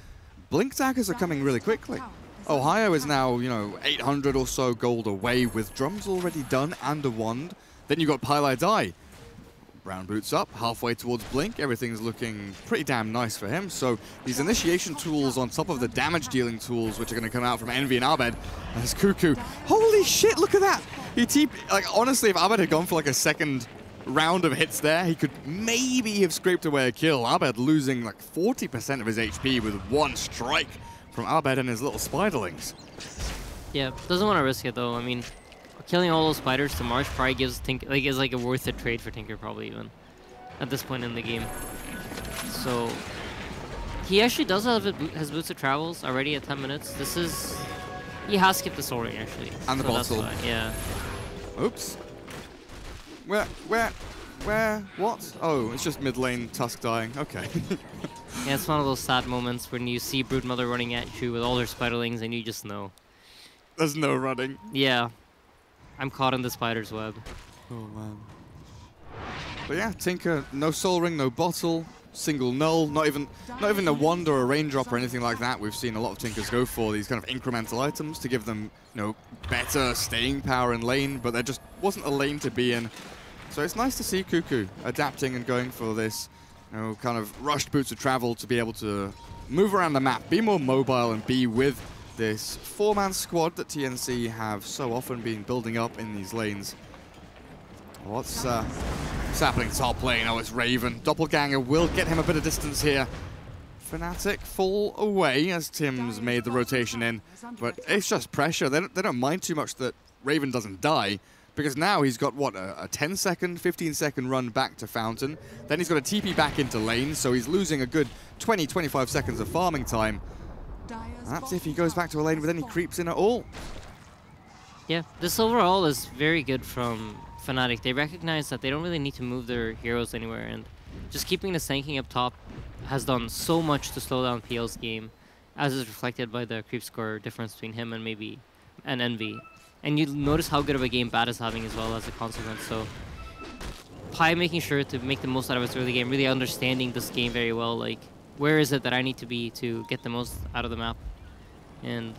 Blink Daggers are coming really quickly. Ohio is now, you know, 800 or so gold away with drums already done and a wand. Then you've got Pylai Dai. Brown boots up, halfway towards Blink. Everything's looking pretty damn nice for him. So these initiation tools on top of the damage dealing tools, which are going to come out from Envy and Abed, as Cuckoo. Holy shit, look at that! Like, honestly, if Abed had gone for like a second round of hits there, he could maybe have scraped away a kill. Abed losing like 40% of his HP with one strike from Abed and his little spiderlings. Yeah, doesn't want to risk it though. I mean, killing all those spiders to Marsh probably gives Tinker, like, is like a worth it trade for Tinker probably even at this point in the game. So he actually does have his boots of travels already at 10 minutes. He has skipped the soaring actually. And the bottle. Yeah. Oops. Where? What? Oh, it's just mid lane Tusk dying. Okay. Yeah, it's one of those sad moments when you see Broodmother running at you with all her spiderlings and you just know. There's no running. Yeah. I'm caught in the spider's web. Oh man. But yeah, Tinker, no soul ring, no bottle, single null, not even a wand or a raindrop or anything like that. We've seen a lot of Tinkers go for these kind of incremental items to give them, you know, better staying power in lane, but there just wasn't a lane to be in. So it's nice to see Cuckoo adapting and going for this, you know, kind of rushed boots of travel to be able to move around the map, be more mobile and be with this 4-man squad that TNC have so often been building up in these lanes. What's happening top lane? Oh, it's Raven. Doppelganger will get him a bit of distance here. Fnatic fall away as Tim's made the rotation in, but it's just pressure. They don't mind too much that Raven doesn't die, because now he's got, what, a 10-second, 15-second run back to Fountain. Then he's got a TP back into lane, so he's losing a good 20, 25 seconds of farming time. That's if he goes back to a lane with any creeps in at all. Yeah, this overall is very good from Fnatic. They recognize that they don't really need to move their heroes anywhere, and just keeping the tanking up top has done so much to slow down PL's game, as is reflected by the creep score difference between him and maybe and Envy. And you notice how good of a game Bad is having as well as a consequence. So Pi making sure to make the most out of his early game, really understanding this game very well. Like, where is it that I need to be to get the most out of the map? And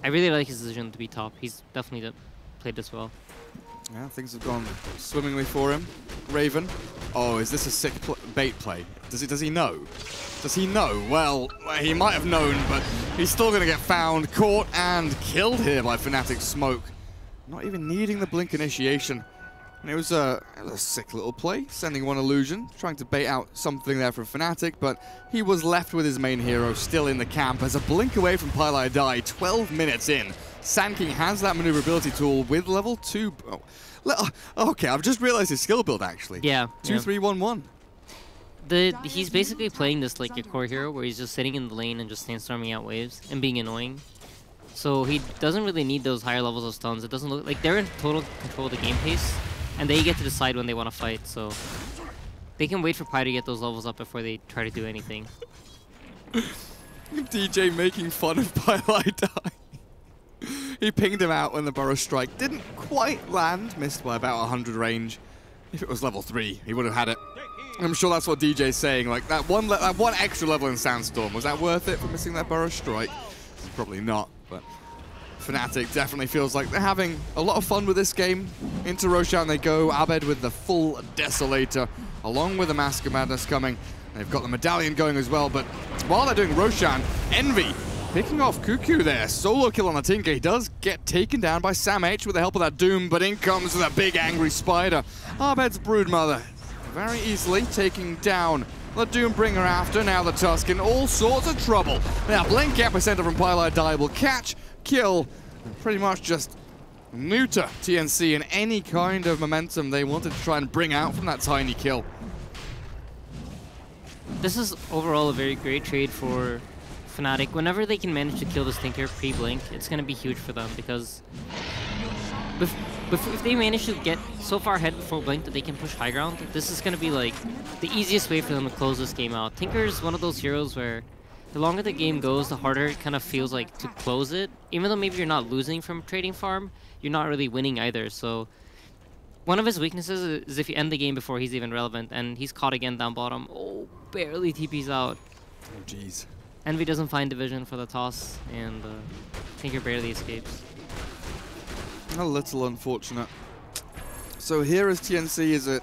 I really like his decision to be top. He's definitely played this well. Yeah, things have gone swimmingly for him. Raven. Oh, is this a sick bait play? Does he know? Does he know? Well, he might have known, but he's still going to get found, caught, and killed here by Fnatic's smoke. Not even needing the blink initiation. And it was a sick little play, sending one illusion, trying to bait out something there from Fnatic, but he was left with his main hero still in the camp as a blink away from Pylai 12 minutes in. Sandking has that maneuverability tool with level 2. Oh, okay, I've just realized his skill build actually. Yeah. 2-3-1-1. He's basically playing this like your core hero, where he's just sitting in the lane and just sandstorming out waves and being annoying. So he doesn't really need those higher levels of stuns. It doesn't look like they're in total control of the game pace, and they get to decide when they want to fight. So they can wait for Pi to get those levels up before they try to do anything. DJ making fun of Pylai. He pinged him out when the Burrow Strike didn't quite land, missed by about 100 range. If it was level 3, he would have had it. I'm sure that's what DJ's saying. Like that one extra level in Sandstorm, was that worth it for missing that Burrow Strike? Probably not, but Fnatic definitely feels like they're having a lot of fun with this game. Into Roshan they go, Abed with the full Desolator, along with the Mask of Madness coming. They've got the Medallion going as well, but while they're doing Roshan, Envy picking off Cuckoo there. Solo kill on the Tinker. He does get taken down by Sam H with the help of that Doom, but in comes with a big angry spider. Abed's Broodmother very easily taking down the Doombringer after. Now the Tusk in all sorts of trouble. Now Blink Epicenter from Pylai will catch, kill, and pretty much just neuter TNC in any kind of momentum they wanted to try and bring out from that tiny kill. This is overall a very great trade for Fnatic. Whenever they can manage to kill this Tinker pre-Blink, it's going to be huge for them, because if they manage to get so far ahead before Blink that they can push high ground, this is going to be like the easiest way for them to close this game out. Tinker is one of those heroes where the longer the game goes, the harder it kind of feels like to close it. Even though maybe you're not losing from trading farm, you're not really winning either. So one of his weaknesses is if you end the game before he's even relevant, and he's caught again down bottom. Oh, barely TP's out. Oh, jeez. Envy doesn't find division for the toss, and Tinker barely escapes. A little unfortunate. So here is TNC, is it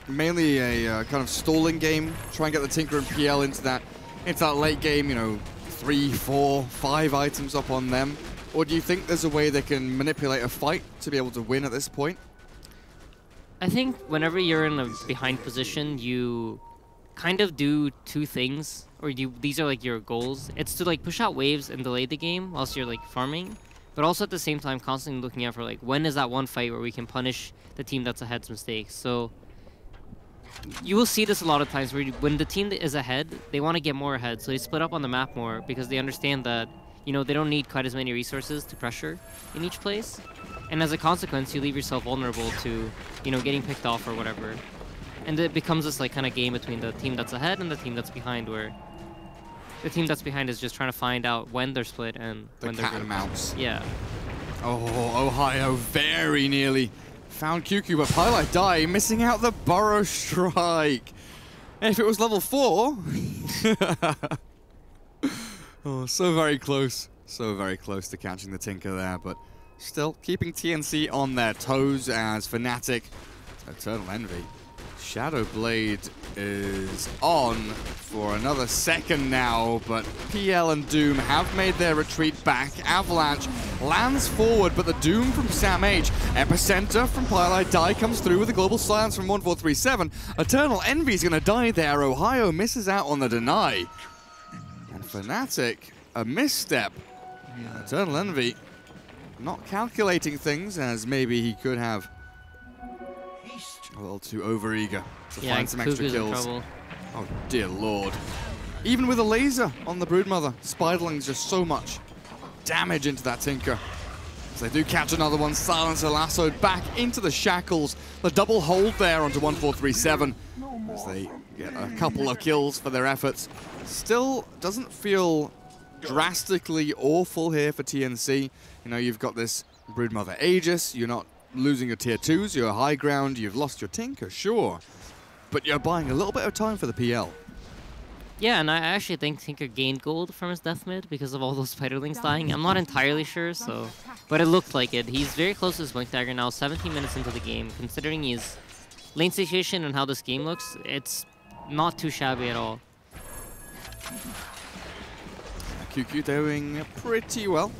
mainly a kind of stalling game? Try and get the Tinker and PL into that late game, you know, 3, 4, 5 items up on them? Or do you think there's a way they can manipulate a fight to be able to win at this point? I think whenever you're in a behind position, you kind of do two things, or these are like your goals. It's to like push out waves and delay the game whilst you're like farming, but also at the same time constantly looking out for like when is that one fight where we can punish the team that's ahead's mistakes. So you will see this a lot of times where when the team that is ahead, they want to get more ahead, so they split up on the map more because they understand that, you know, they don't need quite as many resources to pressure in each place. And as a consequence, you leave yourself vulnerable to, you know, getting picked off or whatever. And it becomes this like kind of game between the team that's ahead and the team that's behind, where the team that's behind is just trying to find out when they're split and when they're cat and mouse. Yeah. Oh, Ohio very nearly found QQ, but Pylai missing out the Burrow Strike. And if it was level 4, oh, so very close to catching the Tinker there, but still keeping TNC on their toes as Fnatic, Eternal Envy. Shadow Blade is on for another second now, but PL and Doom have made their retreat back. Avalanche lands forward, but the Doom from Sam H, Epicenter from Pylai comes through with a global silence from 1437. Eternal Envy's gonna die there. Ohio misses out on the deny. And Fnatic, a misstep. Eternal Envy not calculating things as maybe he could have. A little too overeager to find some extra kills. Oh dear lord. Even with a laser on the Broodmother, Spiderling's just so much damage into that Tinker. So they do catch another one, Silencer lassoed back into the shackles. The double hold there onto 1437 as they get a couple of kills for their efforts. Still doesn't feel drastically awful here for TNC. You know, you've got this Broodmother Aegis, you're not losing your tier 2s, you're high ground, you've lost your Tinker, sure. But you're buying a little bit of time for the PL. Yeah, and I actually think Tinker gained gold from his death mid because of all those Spiderlings dying. I'm not entirely sure, but it looked like it. He's very close to his Blink Dagger now, 17 minutes into the game. Considering his lane situation and how this game looks, it's not too shabby at all. QQ doing pretty well.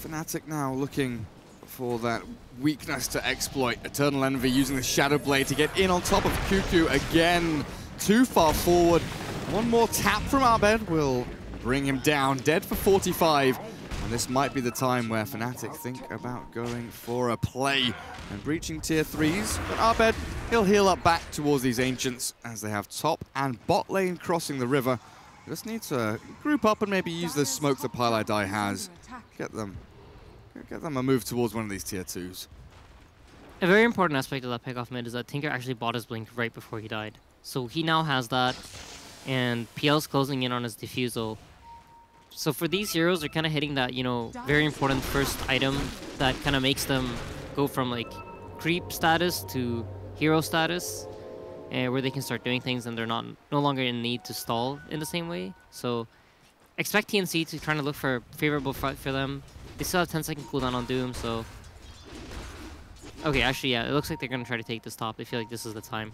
Fnatic now looking for that weakness to exploit. Eternal Envy using the Shadow Blade to get in on top of QQ again. Too far forward. One more tap from Abed will bring him down, dead for 45. And this might be the time where Fnatic think about going for a play and breaching tier 3s. But Abed, he'll heal up back towards these Ancients as they have top and bot lane crossing the river. Just need to group up and maybe use the smoke that Pieliedie has. Get them a move towards one of these tier 2s. A very important aspect of that pick off mid is that Tinker actually bought his Blink right before he died. So he now has that, and PL's closing in on his Diffusal. So for these heroes, they're kind of hitting that, you know, very important first item that kind of makes them go from like creep status to hero status, and where they can start doing things and they're no longer in need to stall in the same way. So expect TNC to try to look for a favorable fight for them. They still have 10-second cooldown on Doom, so... Okay, actually, yeah, it looks like they're going to try to take this top. They feel like this is the time.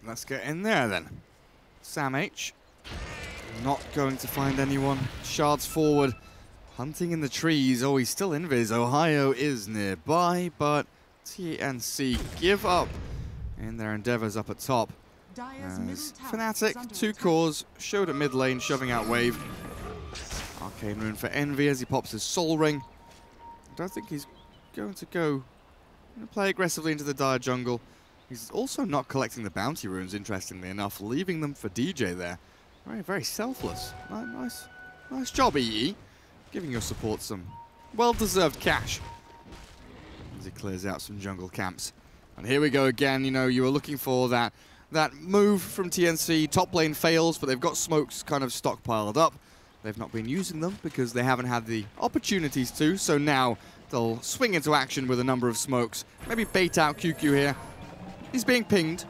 Let's get in there then. Sam H. Not going to find anyone. Shards forward. Hunting in the trees. Oh, he's still invis. Ohio is nearby, but TNC give up in their endeavors up at top. As Fnatic, 2 cores, showed at mid lane, shoving out wave. Arcane Rune for Envy as he pops his Soul Ring. I don't think he's going to play aggressively into the Dire jungle. He's also not collecting the bounty runes, interestingly enough, leaving them for DJ there. Very, very selfless. Nice job, EE. Giving your support some well-deserved cash as he clears out some jungle camps. And here we go again. You know, you were looking for that move from TNC. Top lane fails, but they've got smokes kind of stockpiled up. They've not been using them because they haven't had the opportunities to. So now they'll swing into action with a number of smokes. Maybe bait out QQ here. He's being pinged.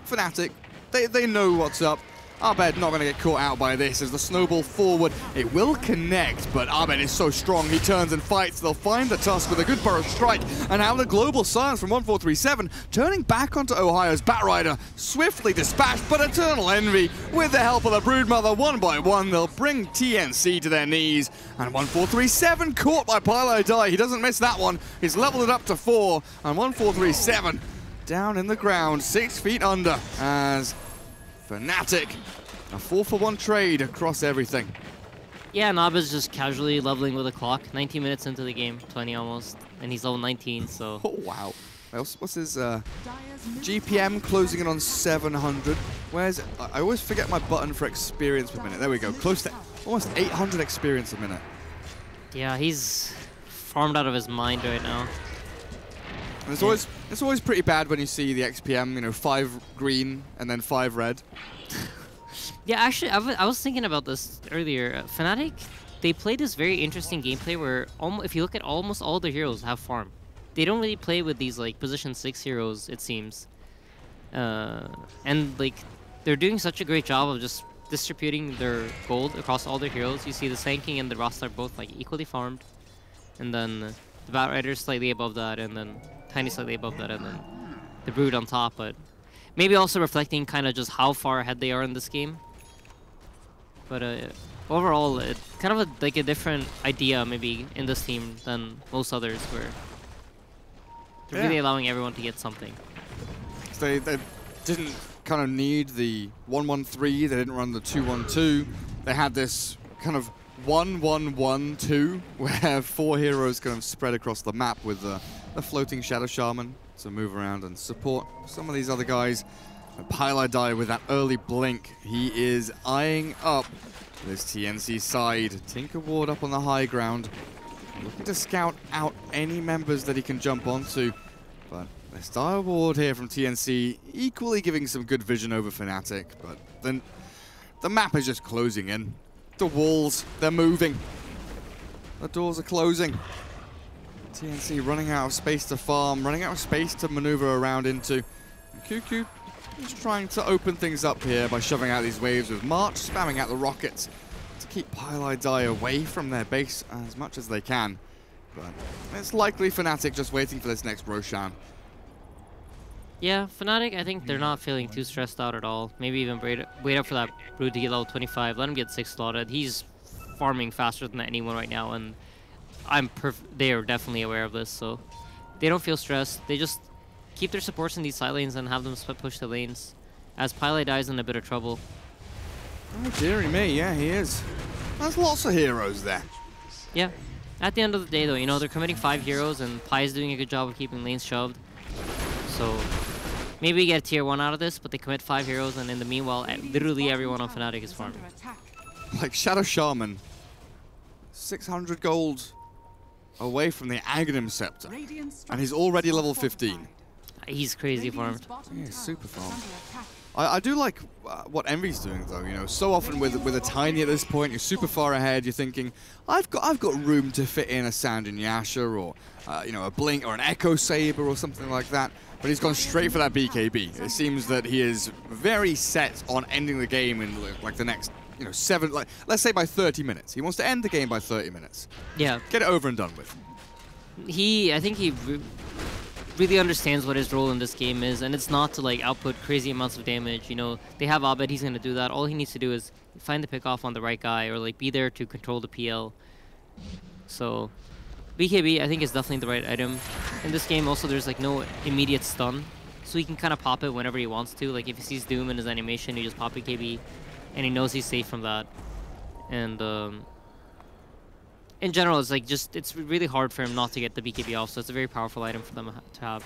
Fnatic, they know what's up. Abed not going to get caught out by this as the snowball forward. It will connect, but Abed is so strong. He turns and fights. They'll find the Tusk with a good burrow strike. And now the global silence from 1437, turning back onto Ohio's Batrider. Swiftly dispatched, but Eternal Envy, with the help of the Broodmother, one by one, they'll bring TNC to their knees. And 1437 caught by Pieliedie. He doesn't miss that one. He's leveled it up to 4. And 1437 down in the ground, 6 feet under, as Fnatic, a 4-for-1 trade across everything. Yeah, Naba's just casually leveling with a clock. 19 minutes into the game, 20 almost, and he's level 19, so... Oh, wow. What's his GPM closing in on 700? Where's... I always forget my button for experience per minute. There we go, close to almost 800 experience a minute. Yeah, he's farmed out of his mind right now. And it's always pretty bad when you see the XPM, you know, 5 green and then 5 red. Yeah, actually, I was thinking about this earlier. Fnatic, they play this very interesting gameplay where if you look at almost all their heroes have farm. They don't really play with these like position 6 heroes, it seems. And like they're doing such a great job of just distributing their gold across all their heroes. You see the Sand King and the Rasta are both like equally farmed, and then the Batrider slightly above that, and then Tiny slightly above that, and then the Brood on top. But maybe also reflecting kind of just how far ahead they are in this game. But overall, it's kind of like a different idea maybe in this team than most others, where they're really allowing everyone to get something. So they didn't kind of need the 1-1-3, they didn't run the 2-1-2. They had this kind of 1-1-1-2, where 4 heroes kind of spread across the map with the floating Shadow Shaman to move around and support some of these other guys. Pieliedie with that early blink, he is eyeing up this TNC side. Tinker Ward up on the high ground, looking to scout out any members that he can jump onto. But the Star Ward here from TNC equally giving some good vision over Fnatic, but then the map is just closing in. the walls. They're moving. The doors are closing. TNC running out of space to farm, running out of space to maneuver around into. And Cuckoo is trying to open things up here by shoving out these waves with March, spamming out the rockets to keep Pile away from their base as much as they can. But it's likely Fnatic just waiting for this next Roshan. Yeah, Fnatic, I think they're not feeling too stressed out at all. Maybe even wait up for that Brood to get level 25. Let him get 6 slotted. He's farming faster than anyone right now, and they are definitely aware of this, so they don't feel stressed. They just keep their supports in these side lanes and have them split push the lanes, as Pile dies in a bit of trouble. Oh dearie me, yeah, he is. There's lots of heroes there. Yeah. At the end of the day, though, you know, they're committing 5 heroes, and Pie's doing a good job of keeping lanes shoved. So maybe we get tier 1 out of this, but they commit 5 heroes, and in the meanwhile, literally everyone on Fnatic is farming. Like Shadow Shaman, 600 gold away from the Aghanim Scepter, and he's already level 15. He's crazy farmed. Yeah, super farmed. I do like what Envy's doing, though. You know, so often with a Tiny at this point, you're super far ahead. You're thinking, I've got room to fit in a Sand and Yasha, or you know, a Blink or an Echo Saber or something like that. But he's gone straight for that BKB. It seems that he is very set on ending the game in like the next, you know, let's say by 30 minutes. He wants to end the game by 30 minutes. Yeah. Get it over and done with. I think he really understands what his role in this game is, and it's not to like output crazy amounts of damage. You know, they have Abed, he's going to do that. All he needs to do is find the pick off on the right guy, or like be there to control the PL. So BKB, I think, is definitely the right item. In this game also, there's like no immediate stun, so he can kind of pop it whenever he wants to. Like if he sees Doom in his animation, he just pop BKB, and he knows he's safe from that. And in general, it's like it's really hard for him not to get the BKB off, so it's a very powerful item for them to have,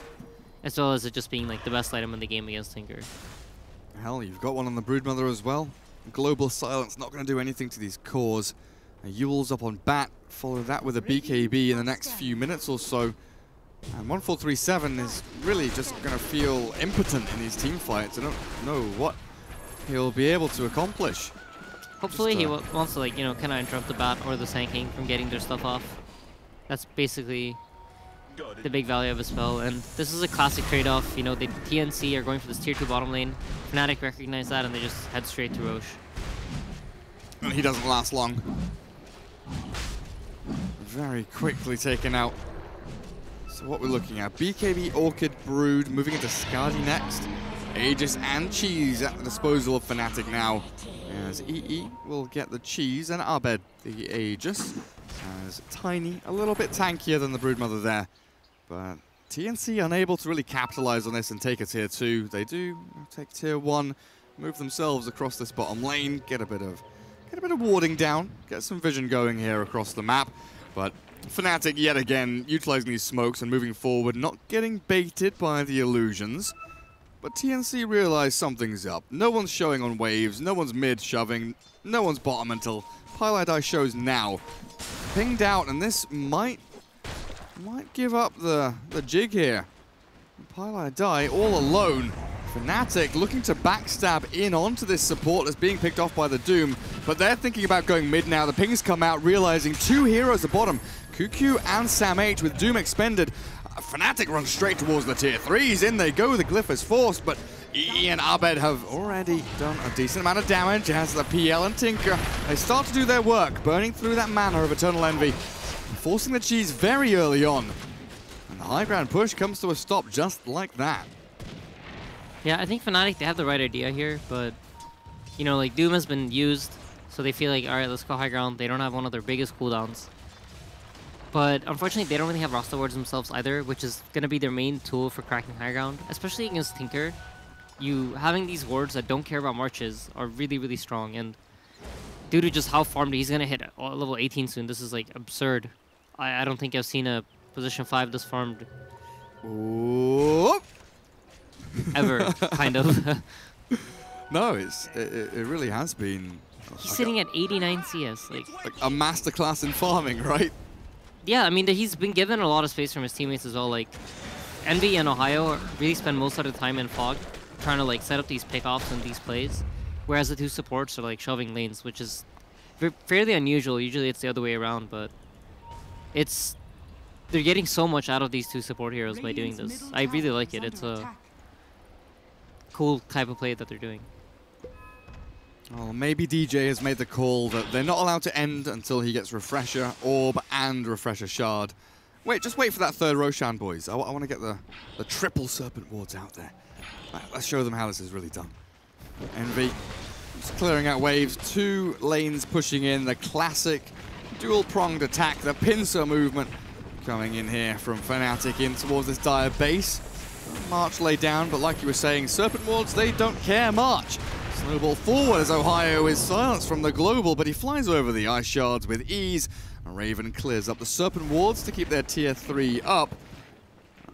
as well as it just being like the best item in the game against Tinker. Hell, you've got one on the Broodmother as well. Global Silence not going to do anything to these cores. Yule's up on Bat, follow that with a BKB in the next few minutes or so. And 1437 is really just going to feel impotent in these team fights. I don't know what he'll be able to accomplish. Hopefully he wants to, like, you know, kind of interrupt the Bat or the Sand King from getting their stuff off. That's basically the big value of a spell. And this is a classic trade-off. You know, the TNC are going for this tier 2 bottom lane. Fnatic recognize that, and they just head straight to Roche. And he doesn't last long. Very quickly taken out. So what we're looking at, BKB, Orchid, Brood, moving into Skadi next. Aegis and Cheese at the disposal of Fnatic now. As EE will get the Cheese and Abed the Aegis. As Tiny, a little bit tankier than the Broodmother there. But TNC unable to really capitalize on this and take a tier 2. They do take tier 1, move themselves across this bottom lane, get a bit of warding down, get some vision going here across the map. But Fnatic yet again utilizing these smokes and moving forward, not getting baited by the illusions. But TNC realize something's up. No one's showing on waves, no one's mid shoving, no one's bottom until Pile shows now. Pinged out, and this might give up the jig here. Pile all alone. Fnatic looking to backstab in onto this support that's being picked off by the Doom, but they're thinking about going mid now. The pings come out, realizing 2 heroes at bottom, Cuckoo and Sam H with Doom expended. Fnatic run straight towards the tier 3s. In they go, the glyph is forced, but EE and Abed have already done a decent amount of damage as the PL and Tinker, they start to do their work, burning through that mana of Eternal Envy, forcing the Cheese very early on. And the high ground push comes to a stop just like that. Yeah, I think Fnatic, they have the right idea here, but, you know, like, Doom has been used, so they feel like, alright, let's go high ground. They don't have one of their biggest cooldowns. But, unfortunately, they don't really have roster wards themselves either, which is going to be their main tool for cracking high ground, especially against Tinker. Having these wards that don't care about marches are really, really strong, and due to just how farmed he's going to hit level 18 soon, this is, like, absurd. I don't think I've seen a position 5 this farmed. Ooh. Ever, kind of. No, it really has been. He's sitting at 89 CS, like a masterclass in farming, right? Yeah, I mean, he's been given a lot of space from his teammates as well. Like, Envy and Ohio really spend most of the time in Fog, trying to like set up these pickoffs and these plays, whereas the 2 supports are like shoving lanes, which is fairly unusual. Usually it's the other way around, but they're getting so much out of these two support heroes by doing this. I really like it. It's a cool type of play that they're doing. Well, maybe DJ has made the call that they're not allowed to end until he gets Refresher, Orb, and Refresher Shard. Just wait for that third Roshan, boys. I want to get the triple Serpent Wards out there. Let's show them how this is really done. Envy just clearing out waves. 2 lanes pushing in. The classic dual-pronged attack. The pincer movement coming in here from Fnatic in towards this dire base. March laid down, but like you were saying, Serpent Wards, they don't care much. Snowball forward as Ohio is silenced from the global, but he flies over the ice shards with ease. Raven clears up the Serpent Wards to keep their tier 3 up.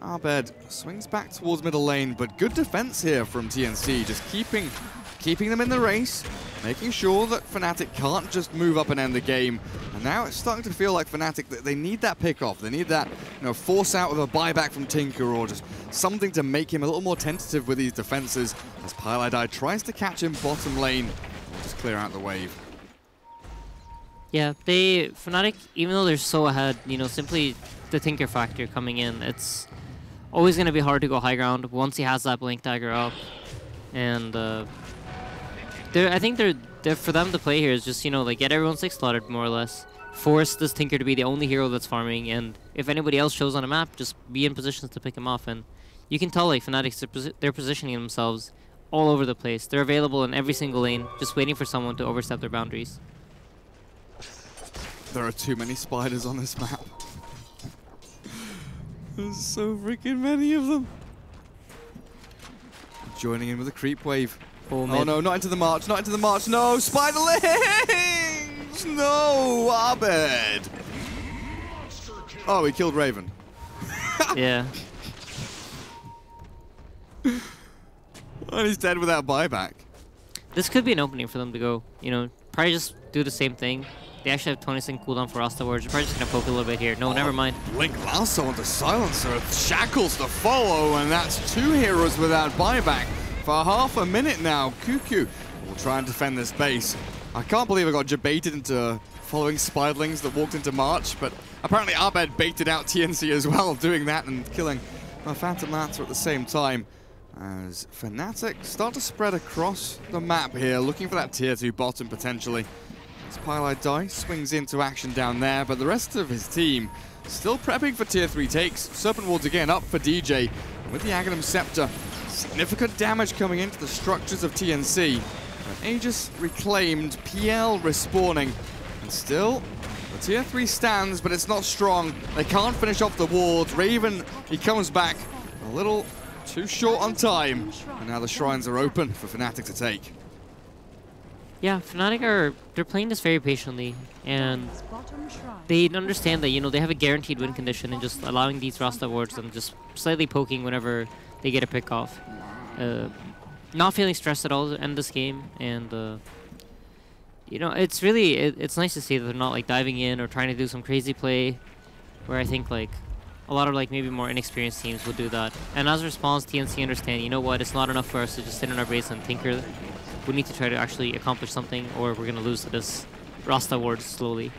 Abed swings back towards middle lane, but good defense here from TNC, just keeping them in the race, making sure that Fnatic can't just move up and end the game. And now it's starting to feel like Fnatic, they need that pick-off. They need that, force out with a buyback from Tinker or just something to make him a little more tentative with these defenses as Pylai tries to catch him bottom lane and just clear out the wave. Yeah, Fnatic, even though they're so ahead, simply the Tinker factor coming in, it's always going to be hard to go high ground once he has that Blink Dagger up. And I think for them to play here is just, get everyone 6-slotted more or less. Force this Tinker to be the only hero that's farming, and if anybody else shows on a map, just be in positions to pick him off. And you can tell, Fnatic, they're positioning themselves all over the place. They're available in every single lane, just waiting for someone to overstep their boundaries. There are too many spiders on this map. There's so freaking many of them. Joining in with a creep wave. Oh no, not into the march, not into the march. No, Spiderlings! No, Abed. Oh, he killed Raven. Yeah. And he's dead without buyback. This could be an opening for them to go, probably just do the same thing. They actually have 20-second cooldown for Rasta Wards. They're probably just going to poke a little bit here. No, never mind. Blink Lasso onto Silencer. Shackles to follow, and that's 2 heroes without buyback for half a minute now. Cuckoo will try and defend this base. I can't believe I got baited into following Spiderlings that walked into March, but apparently Abed baited out TNC as well, doing that and killing a Phantom Lancer at the same time. As Fnatic start to spread across the map here, looking for that tier 2 bottom potentially. As Pylai swings into action down there, but the rest of his team still prepping for tier 3 takes. Serpent Wards again up for DJ. And with the Aghanim Scepter, significant damage coming into the structures of TNC. But Aegis reclaimed, PL respawning, and still the tier 3 stands, but it's not strong. They can't finish off the wards. Raven, he comes back a little too short on time, and now the shrines are open for Fnatic to take. Yeah, Fnatic they're playing this very patiently, and they understand that, they have a guaranteed win condition, and just allowing these Rasta Wards and just slightly poking whenever they get a pick off. Not feeling stressed at all to end this game, and it's really, it's nice to see that they're not diving in or trying to do some crazy play, where I think a lot of maybe more inexperienced teams would do that. And as a response, TNC understand, it's not enough for us to just sit in our base and tinker. We need to try to actually accomplish something, or we're going to lose to this Rasta Ward slowly.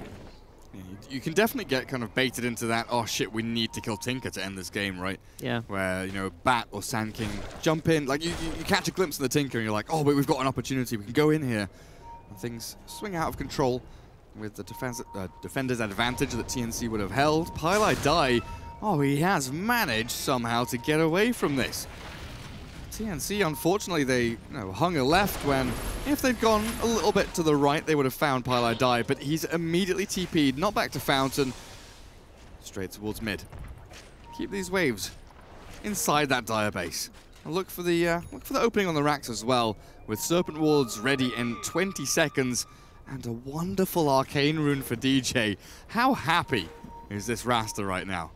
Yeah, you can definitely get kind of baited into that, oh shit, we need to kill Tinker to end this game, right? Yeah. Where, Bat or Sand King jump in, you catch a glimpse of the Tinker and you're like, oh, wait, we've got an opportunity, we can go in here. And things swing out of control with the defender's advantage that TNC would have held. Pylai, he has managed somehow to get away from this. TNC, unfortunately, they hung a left when, if they'd gone a little bit to the right, they would have found Pylai, but he's immediately TP'd, not back to Fountain, straight towards mid. Keep these waves inside that dire base. And look for the opening on the racks as well, with Serpent Wards ready in 20 seconds, and a wonderful arcane rune for DJ. How happy is this Rasta right now?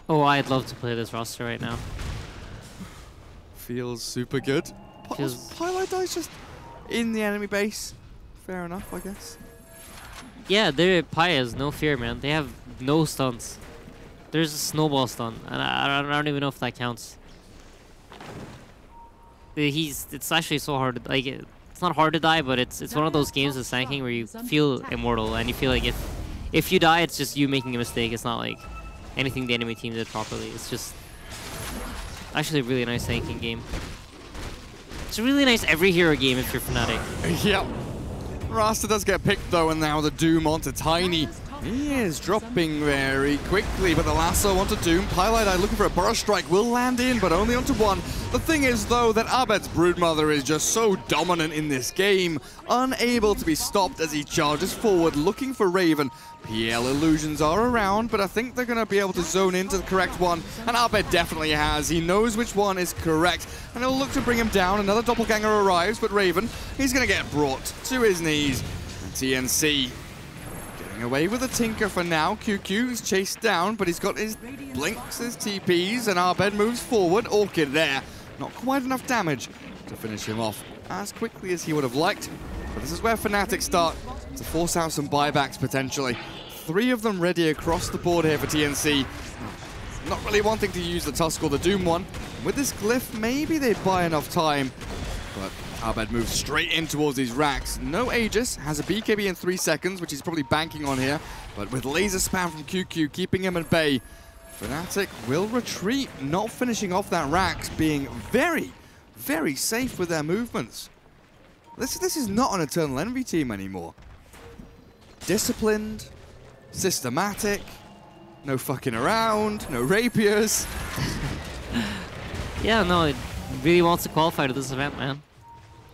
Oh, I'd love to play this roster right now. Feels super good. Pylai just in the enemy base. Fair enough, I guess. Yeah, Pyas, no fear, man. They have no stunts. There's a snowball stun, and I don't even know if that counts. It's actually so hard. it's not hard to die, but it's one of those games with Sand King where you feel immortal, and you feel like if you die, it's just you making a mistake. It's not like anything the enemy team did properly. It's just actually a really nice Sand King game. It's a really nice every hero game if you're Fnatic. Yep. Rasta does get picked though, and now the Doom onto Tiny. He is dropping very quickly, but the lasso onto Doom. Pylite looking for a burst strike, will land in, but only onto one. The thing is, though, that Abed's Broodmother is just so dominant in this game, unable to be stopped as he charges forward, looking for Raven. PL illusions are around, but I think they're going to be able to zone into the correct one, and Abed definitely has. He knows which one is correct, and he'll look to bring him down. Another doppelganger arrives, but Raven, he's going to get brought to his knees. And TNC away with a Tinker for now. QQ is chased down, but he's got his blinks, his TPs, and Abed moves forward. Orchid there. Not quite enough damage to finish him off as quickly as he would have liked. But this is where Fnatic start to force out some buybacks potentially. 3 of them ready across the board here for TNC. Not really wanting to use the Tusk or the Doom one. With this Glyph, maybe they buy enough time. But Abed moves straight in towards these racks. No Aegis, has a BKB in 3 seconds, which he's probably banking on here. But with laser spam from QQ, keeping him at bay, Fnatic will retreat, not finishing off that racks, being very, very safe with their movements. This is not an Eternal Envy team anymore. Disciplined, systematic, no fucking around, no rapiers. Yeah, no, it really wants to qualify to this event, man.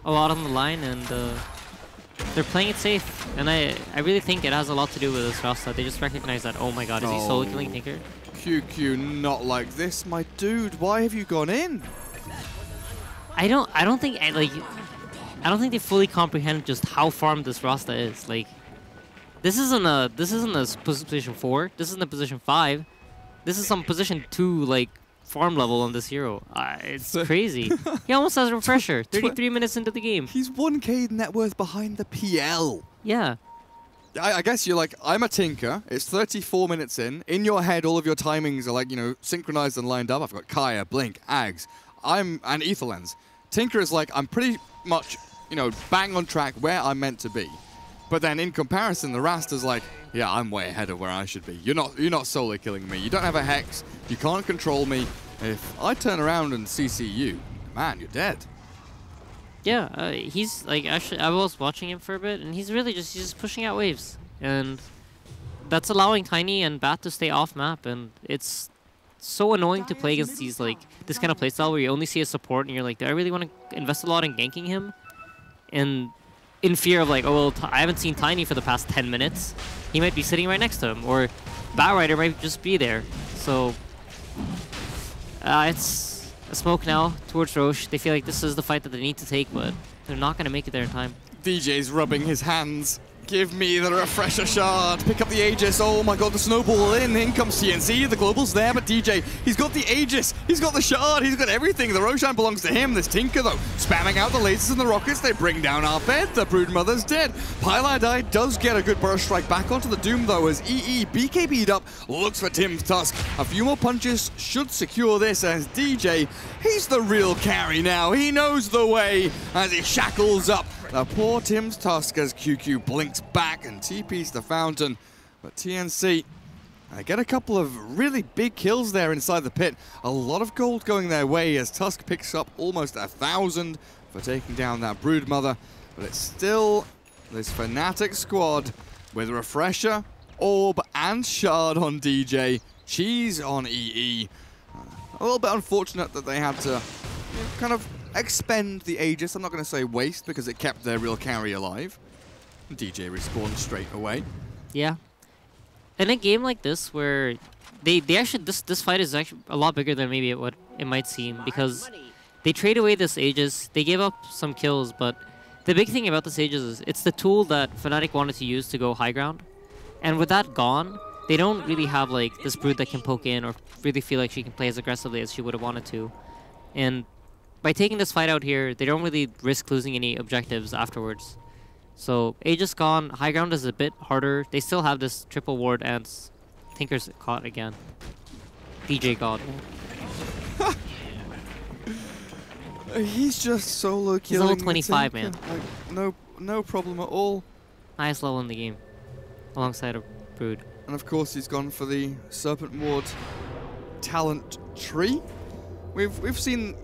A lot on the line, and they're playing it safe. And I really think it has a lot to do with this Rasta. They just recognize that, oh my god, is he solo killing Tinker? QQ, not like this, my dude. Why have you gone in? I don't think they fully comprehend just how farmed this Rasta is. Like, this isn't a position 4. This isn't a position 5. This is some position 2 like farm level on this hero. It's crazy. He almost has a refresher. 33 minutes into the game. He's 1k net worth behind the PL. Yeah. I guess you're like, I'm a Tinker. It's 34 minutes in. In your head, all of your timings are like, you know, synchronized and lined up. I've got Kaya, Blink, Ags, and Aetherlens. Tinker is like, I'm pretty much, you know, bang on track where I'm meant to be. But then in comparison, the Rasta's like, yeah, I'm way ahead of where I should be. You're not solo killing me. You don't have a Hex. You can't control me. If I turn around and CC you, man, you're dead. Yeah, he's like, actually, I was watching him for a bit, and he's just pushing out waves, and that's allowing Tiny and Bat to stay off map, and it's so annoying to play against these this kind of playstyle where you only see a support, and you're like, do I really want to invest a lot in ganking him? And in fear of like, oh well, I haven't seen Tiny for the past 10 minutes. He might be sitting right next to him, or Batrider might just be there. So it's a smoke now towards Roche. They feel like this is the fight that they need to take, but they're not going to make it there in time. DJ's rubbing his hands. Give me the refresher shard. Pick up the Aegis. Oh my god, the snowball in comes TNC. The global's there, but DJ, he's got the Aegis. He's got the shard. He's got everything. The Roshan belongs to him. There's Tinker, though, spamming out the lasers and the rockets. They bring down our bed. The Broodmother's dead. Pylite does get a good burst strike back onto the Doom, though, as EE BKB'd up. Looks for Tim's Tusk. A few more punches should secure this, as DJ, he's the real carry now. He knows the way as he shackles up the poor Tim's Tusk as QQ blinks back and TP's the fountain. But TNC, get a couple of really big kills there inside the pit. A lot of gold going their way as Tusk picks up almost 1,000 for taking down that Broodmother. But it's still this Fnatic squad with Refresher, Orb, and Shard on DJ. Cheese on EE. A little bit unfortunate that they had to kind of expend the Aegis. I'm not going to say waste because it kept their real carry alive. DJ respawned straight away. Yeah. In a game like this where they actually, this fight is actually a lot bigger than maybe what it might seem, because they trade away this Aegis. They gave up some kills, but the big thing about this Aegis is it's the tool that Fnatic wanted to use to go high ground. And with that gone, they don't really have like this Brood that can poke in or really feel like she can play as aggressively as she would have wanted to. And by taking this fight out here, they don't really risk losing any objectives afterwards. So Aegis gone, high ground is a bit harder. They still have this triple ward, and Tinker's caught again. DJ God. He's just solo He's killing. level 25, man. Like, no problem at all. Highest level in the game, alongside of Brood. And of course, he's gone for the Serpent Ward talent tree. We've seen.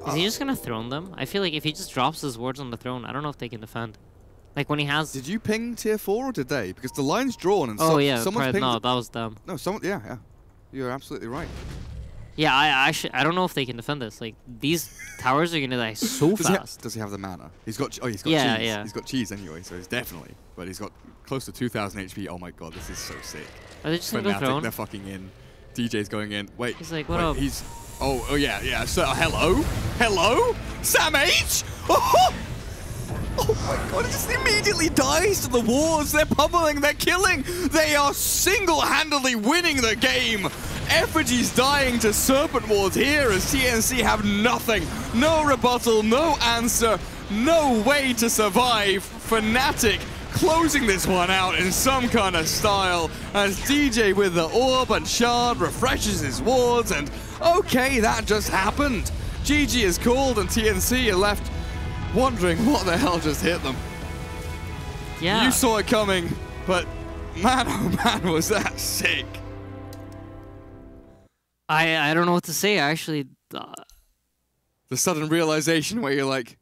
Is he just gonna throne them? I feel like if he just drops his wards on the throne, I don't know if they can defend. Like when he has. Did you ping tier 4 or did they? Because the line's drawn and someone's pinged. No, that was them. No, someone. Yeah. You're absolutely right. Yeah, I don't know if they can defend this. Like these towers are gonna die so fast. Does he have the mana? He's got. Oh, he's got yeah, cheese. Yeah. He's got cheese anyway, so he's definitely. But he's got close to 2,000 HP. Oh my god, this is so sick. Are they just gonna go throne? They're fucking in. DJ's going in. Wait. He's like, what up? He's. Oh yeah. So hello, Sam H. Oh my god, he just immediately dies to the wards. They're pummeling, they're killing. They are single-handedly winning the game. Effigy's dying to Serpent Wards here as TNC have nothing. No rebuttal, no answer, no way to survive. Fnatic closing this one out in some kind of style as DJ with the orb and shard refreshes his wards, and okay, that just happened. GG is called and TNC are left wondering what the hell just hit them. Yeah. You saw it coming, but man, oh man, was that sick. I don't know what to say, actually. The sudden realization where you're like,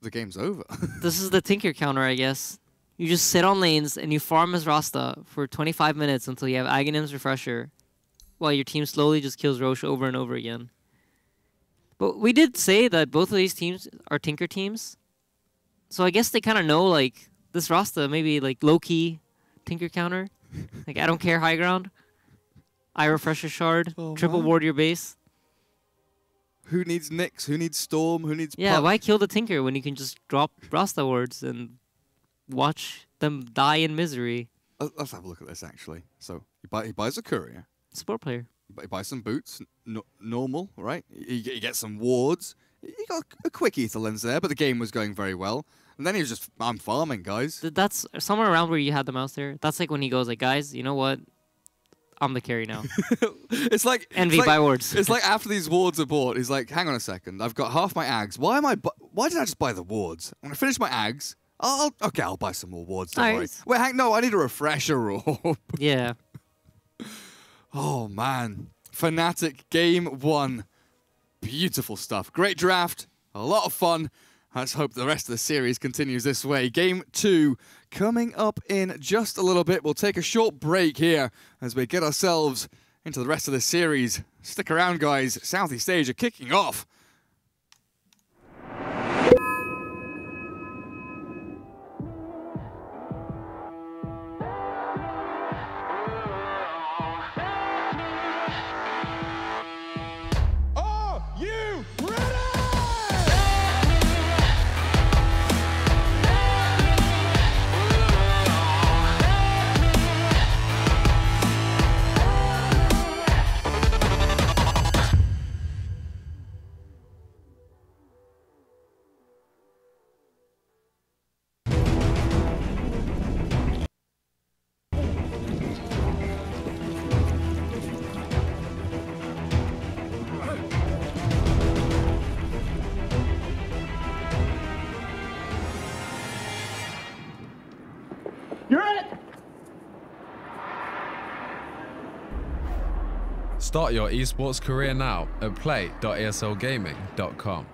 the game's over. This is the Tinker counter, I guess. You just sit on lanes and you farm as Rasta for 25 minutes until you have Aghanim's Refresher, while your team slowly just kills Roche over and over again. But we did say that both of these teams are Tinker teams. So I guess they kind of know, like, this Rasta, maybe, like, low-key Tinker counter. Like, I don't care high ground. I refresher shard. Triple ward your base. Who needs Nyx? Who needs Storm? Who needs Yeah, Puck? why kill the Tinker when you can just drop Rasta wards and watch them die in misery? Let's have a look at this, actually. So, he buys a courier. Support player. He buys some boots, normal, right? He gets some wards. He got a quick ether lens there, but the game was going very well. And then he was just, I'm farming, guys. That's somewhere around where you had the mouse there. That's like when he goes like, guys, you know what? I'm the carry now. It's like envy by wards. It's like after these wards are bought, he's like, hang on a second, I've got half my ags. Why did I just buy the wards? When I finish my ags, I'll buy some more wards. Don't worry. Wait, no, I need a refresher orb. Yeah. Oh man, Fnatic game 1. Beautiful stuff. Great draft, a lot of fun. Let's hope the rest of the series continues this way. Game 2 coming up in just a little bit. We'll take a short break here as we get ourselves into the rest of the series. Stick around, guys. Southeast Asia kicking off. Start your esports career now at play.eslgaming.com.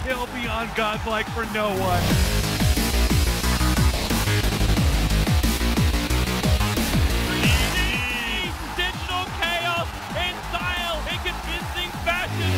Kill beyond godlike for no one. Digital chaos in style in convincing fashion.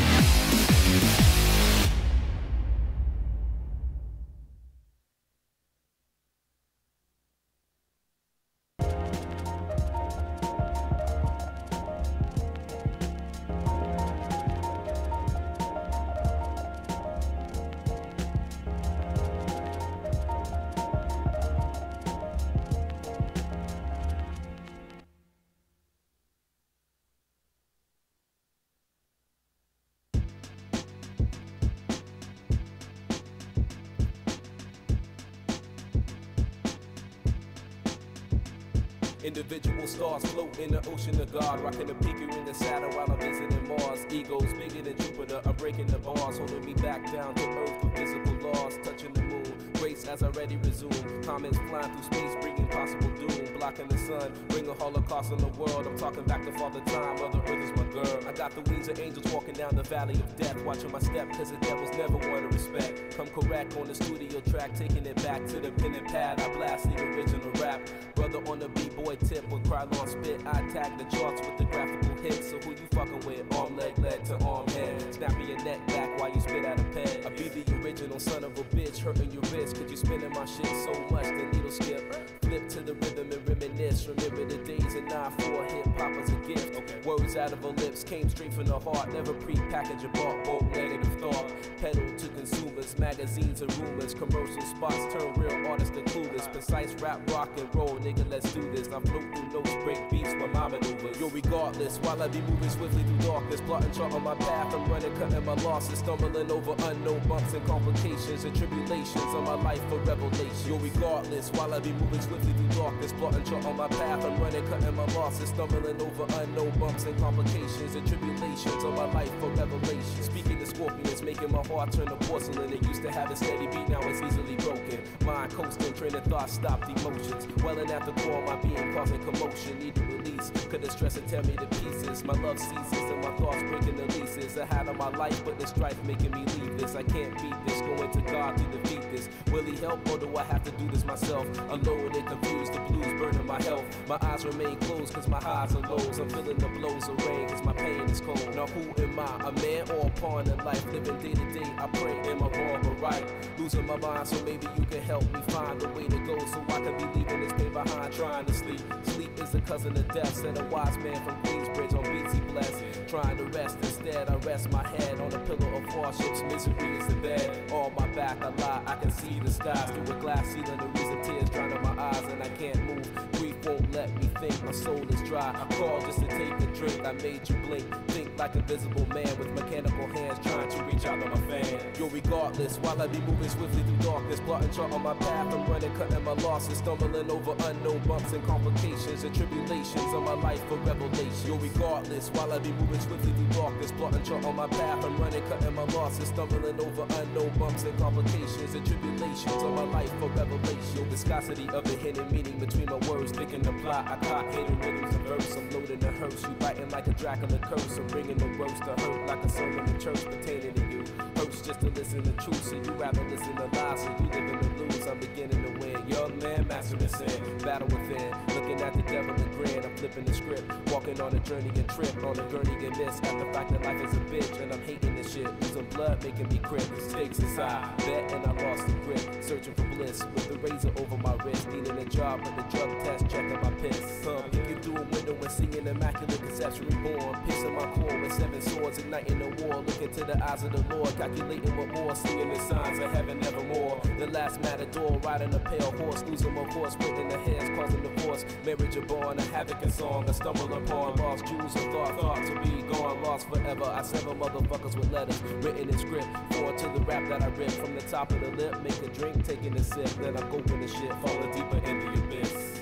Individual stars float in the ocean of God, rocking the peaker in the Saturn while I'm visiting Mars. Egos bigger than Jupiter, I'm breaking the bars, holding me back down to earth with physical laws, touching the moon. Race as I ready resume. Comments flying through space, bringing possible doom. Blocking the sun, bring a holocaust on the world. I'm talking back to Father Time, Mother Earth is my girl. I got the wings of angels walking down the valley of death, watching my step, cause the devils never want to respect. Come correct on the studio track, taking it back to the pen and pad. I blast the original rap. Brother on the b-boy tip with Carlton spit. I tag the charts with the graphical hits. So who you fucking with? Arm, leg to arm, head. Snapping your neck back while you spit out a pen. I be the original son of a bitch, hurting your wrist. Cause you spinning my shit so much the needle skip. Flip to the rhythm and reminisce. Remember the days in 9-4 hip-hop as a gift. Words out of her lips came straight from the heart. Never pre-packaged or bought woke negative thought. Pedal to consumers, magazines and rumors. Commercial spots turn real artists to clueless. Precise rap, rock and roll, nigga, let's do this. I float through notes, break beats with my maneuvers. Yo, regardless, while I be moving swiftly through darkness, plotting chart on my path, I'm running, cutting my losses, stumbling over unknown bumps and complications and tribulations on my life for revelation. Yo, regardless, while I be moving swiftly through darkness, plotting chart on my path, I'm running, cutting my losses, stumbling over unknown bumps and complications and tribulations on my life for revelation. Speaking to scorpions, making my heart turn to porcelain. It used to have a steady beat, now it's easily broken. Mind coasting, train of thought, stopped emotions. Welling at the core, my being causing commotion, need to release. Could the stress and tear me to pieces. My love ceases and my thoughts breaking the leases. I had on my life, but the strife making me leave this. I can't beat this, going to God to defeat this. Will he help or do I have to do this myself? Alone and confused, the blues burning my health. My eyes remain closed cause my highs are lows. I'm feeling the blows of rain cause my pain is cold. Now who am I? A man or a pawn in life? Living day to day, I pray, am I wrong or right? Losing my mind, so maybe you can help me find a way to go so I can be leaving this pain behind, trying to sleep. Sleep is the cousin of death, said a wise man from Queensbridge on beats he blessed. Trying to rest instead, I rest my head on a pillow of hardships. Misery is the bed. On my back, I lie, I can see the skies through a glass ceiling. The reason tears drowning my eyes and I can't move. Grief won't let me think, my soul is dry. I called just to take a drink, I made you blink. Think like a visible man with mechanical hands trying to reach out to my fan. Yo, regardless, while I be moving swiftly through darkness, plotting chart on my path, I'm running, cutting my losses, stumbling over unknown bumps and complications and tribulations on my life for revelation. Yo, regardless, while I be moving swiftly through darkness, plotting chart on my path, I'm running, cutting my losses, stumbling over unknown bumps and complications and tribulations on my life for revelation. Yo, viscosity of the hidden meaning between my words, thinking the plot, I caught hidden rhythms of verse, I'm loading the hearse, you biting like a Dracula curse, I'm bringing the roast to hurt like a sermon in church pertaining to you. Hurts just to listen to truth, so you rather listen to lies, so you live in the lose, I'm beginning to win. Young man, mastering sin, battle within, looking at the devil and grin, I'm flipping the script, walking on a journey and trip, on a gurney and miss, at the fact that life is a bitch, and I'm hating this shit, losing blood making me crip, stakes inside, bet and I lost the grip, searching for bliss, with the razor over my wrist, needing a job, but the drug test, checking my piss, peeking through a window and seeing immaculate conception reborn, piercing my core with 7 swords, igniting the war, looking to the eyes of the Lord, calculating what more, singing the signs of heaven evermore, the last matador, riding a pale horse, losing my horse, splitting the heads, causing divorce, marriage are born, a havoc and song, I stumble upon lost jewels and thought to be gone, lost forever, I sever motherfuckers with letters, written in script, forward to the rap that I rip, from the top of the lip, make a drink, taking a sip, then I go in the shit, falling deeper in the abyss.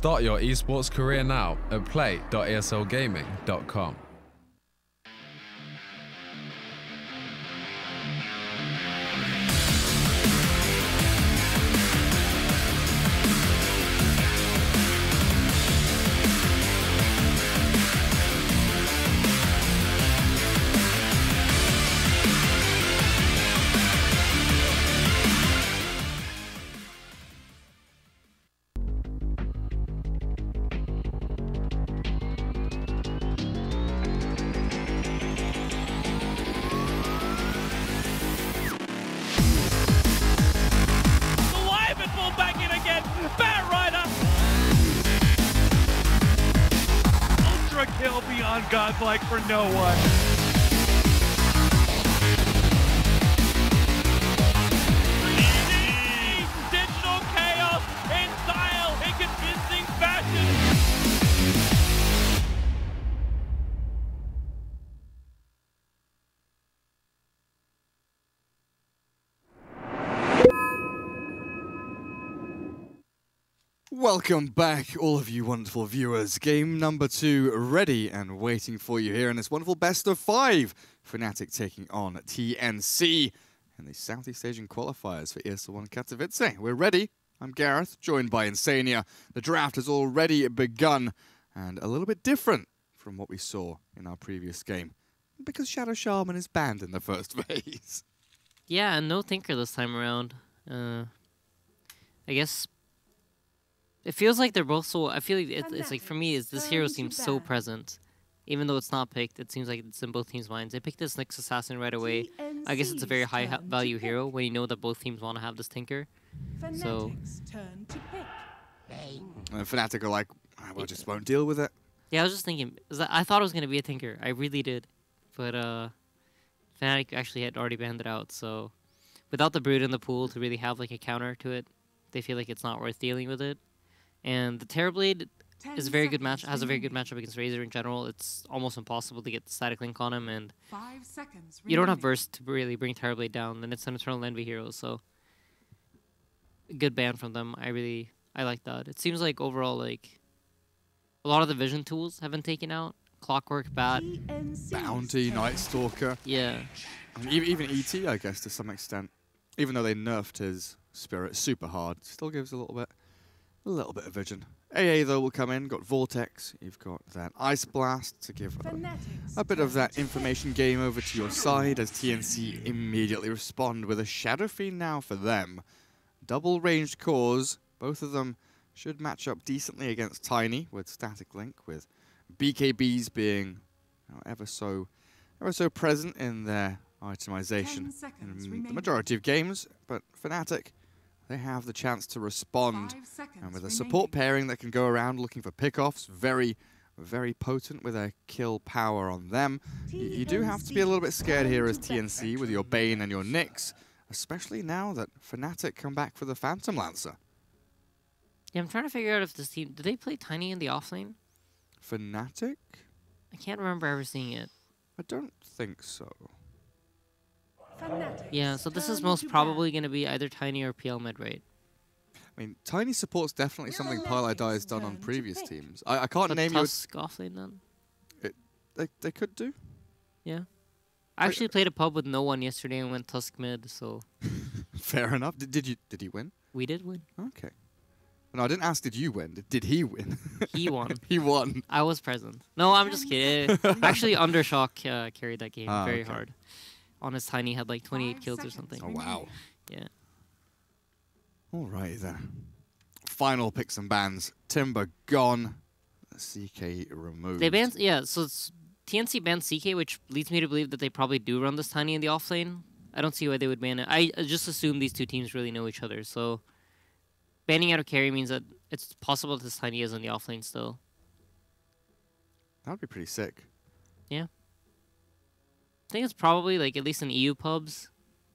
Start your esports career now at play.eslgaming.com. Kill beyond godlike for no one. Digital chaos in style in convincing fashion. Welcome back, all of you wonderful viewers. Game number 2 ready and waiting for you here in this wonderful best of 5. Fnatic taking on TNC in the Southeast Asian qualifiers for ESL 1 Katowice. We're ready. I'm Gareth, joined by Insania. The draft has already begun and a little bit different from what we saw in our previous game because Shadow Shaman is banned in the first phase. Yeah, and no Thinker this time around. I guess it feels like they're both so. I feel like it's like for me, this hero seems so present, even though it's not picked. It seems like it's in both teams' minds. They picked this Nyx Assassin right away. I guess it's a very high value hero when you know that both teams want to have this Tinker. So and Fnatic are like, well, just won't deal with it. Yeah, I was just thinking. I thought it was gonna be a Tinker. I really did, but Fnatic actually had already banned it out. So without the Brood in the pool to really have like a counter to it, they feel like it's not worth dealing with it. And the Terrorblade is a very good match. Has a very good matchup against Razor in general. It's almost impossible to get the static link on him, and 5 seconds you don't have burst to really bring Terrorblade down. Then it's an Eternal Envy hero, so a good ban from them. I like that. It seems like overall, like a lot of the vision tools have been taken out. Clockwork, Bat, Bounty, Night Stalker. Yeah. I mean, even ET, I guess, to some extent. Even though they nerfed his Spirit super hard, still gives a little bit of vision. AA, though, will come in. Got Vortex. You've got that Ice Blast to give a bit of that information game over to your side as TNC immediately respond with a Shadow Fiend now for them. Double ranged cores. Both of them should match up decently against Tiny with Static Link, with BKBs being ever so present in their itemization in the majority of games. But Fnatic, they have the chance to respond, and with a support pairing that can go around looking for pickoffs, very, very potent with a kill power on them. You do have to be a little bit scared here as TNC with your Bane and your Nyx, especially now that Fnatic come back for the Phantom Lancer. Yeah, I'm trying to figure out if this team... Did they play Tiny in the offlane? Fnatic? I can't remember ever seeing it. I don't think so. Yeah, so this is most probably going to be either Tiny or PL mid, right? I mean, Tiny support's definitely something Pylai has done on previous teams. I can't name you... Tusk offlane then? They could do. Yeah. I actually played a pub with no one yesterday and went Tusk mid, so... Fair enough. Did he win? We did win. Okay. No, I didn't ask did you win. Did he win? He won. He won. I was present. No, I'm just kidding. Actually, Undershock carried that game very hard. On his Tiny had like 28 kills or something. Oh, wow. Yeah. All right, then. Final picks and bans. Timber gone. CK removed. They banned... Yeah, so it's TNC banned CK, which leads me to believe that they probably do run this Tiny in the offlane. I don't see why they would ban it. I just assume these two teams really know each other, so... Banning out of carry means that it's possible that this Tiny is in the offlane still. That would be pretty sick. Yeah. I think it's probably, like, at least in EU pubs,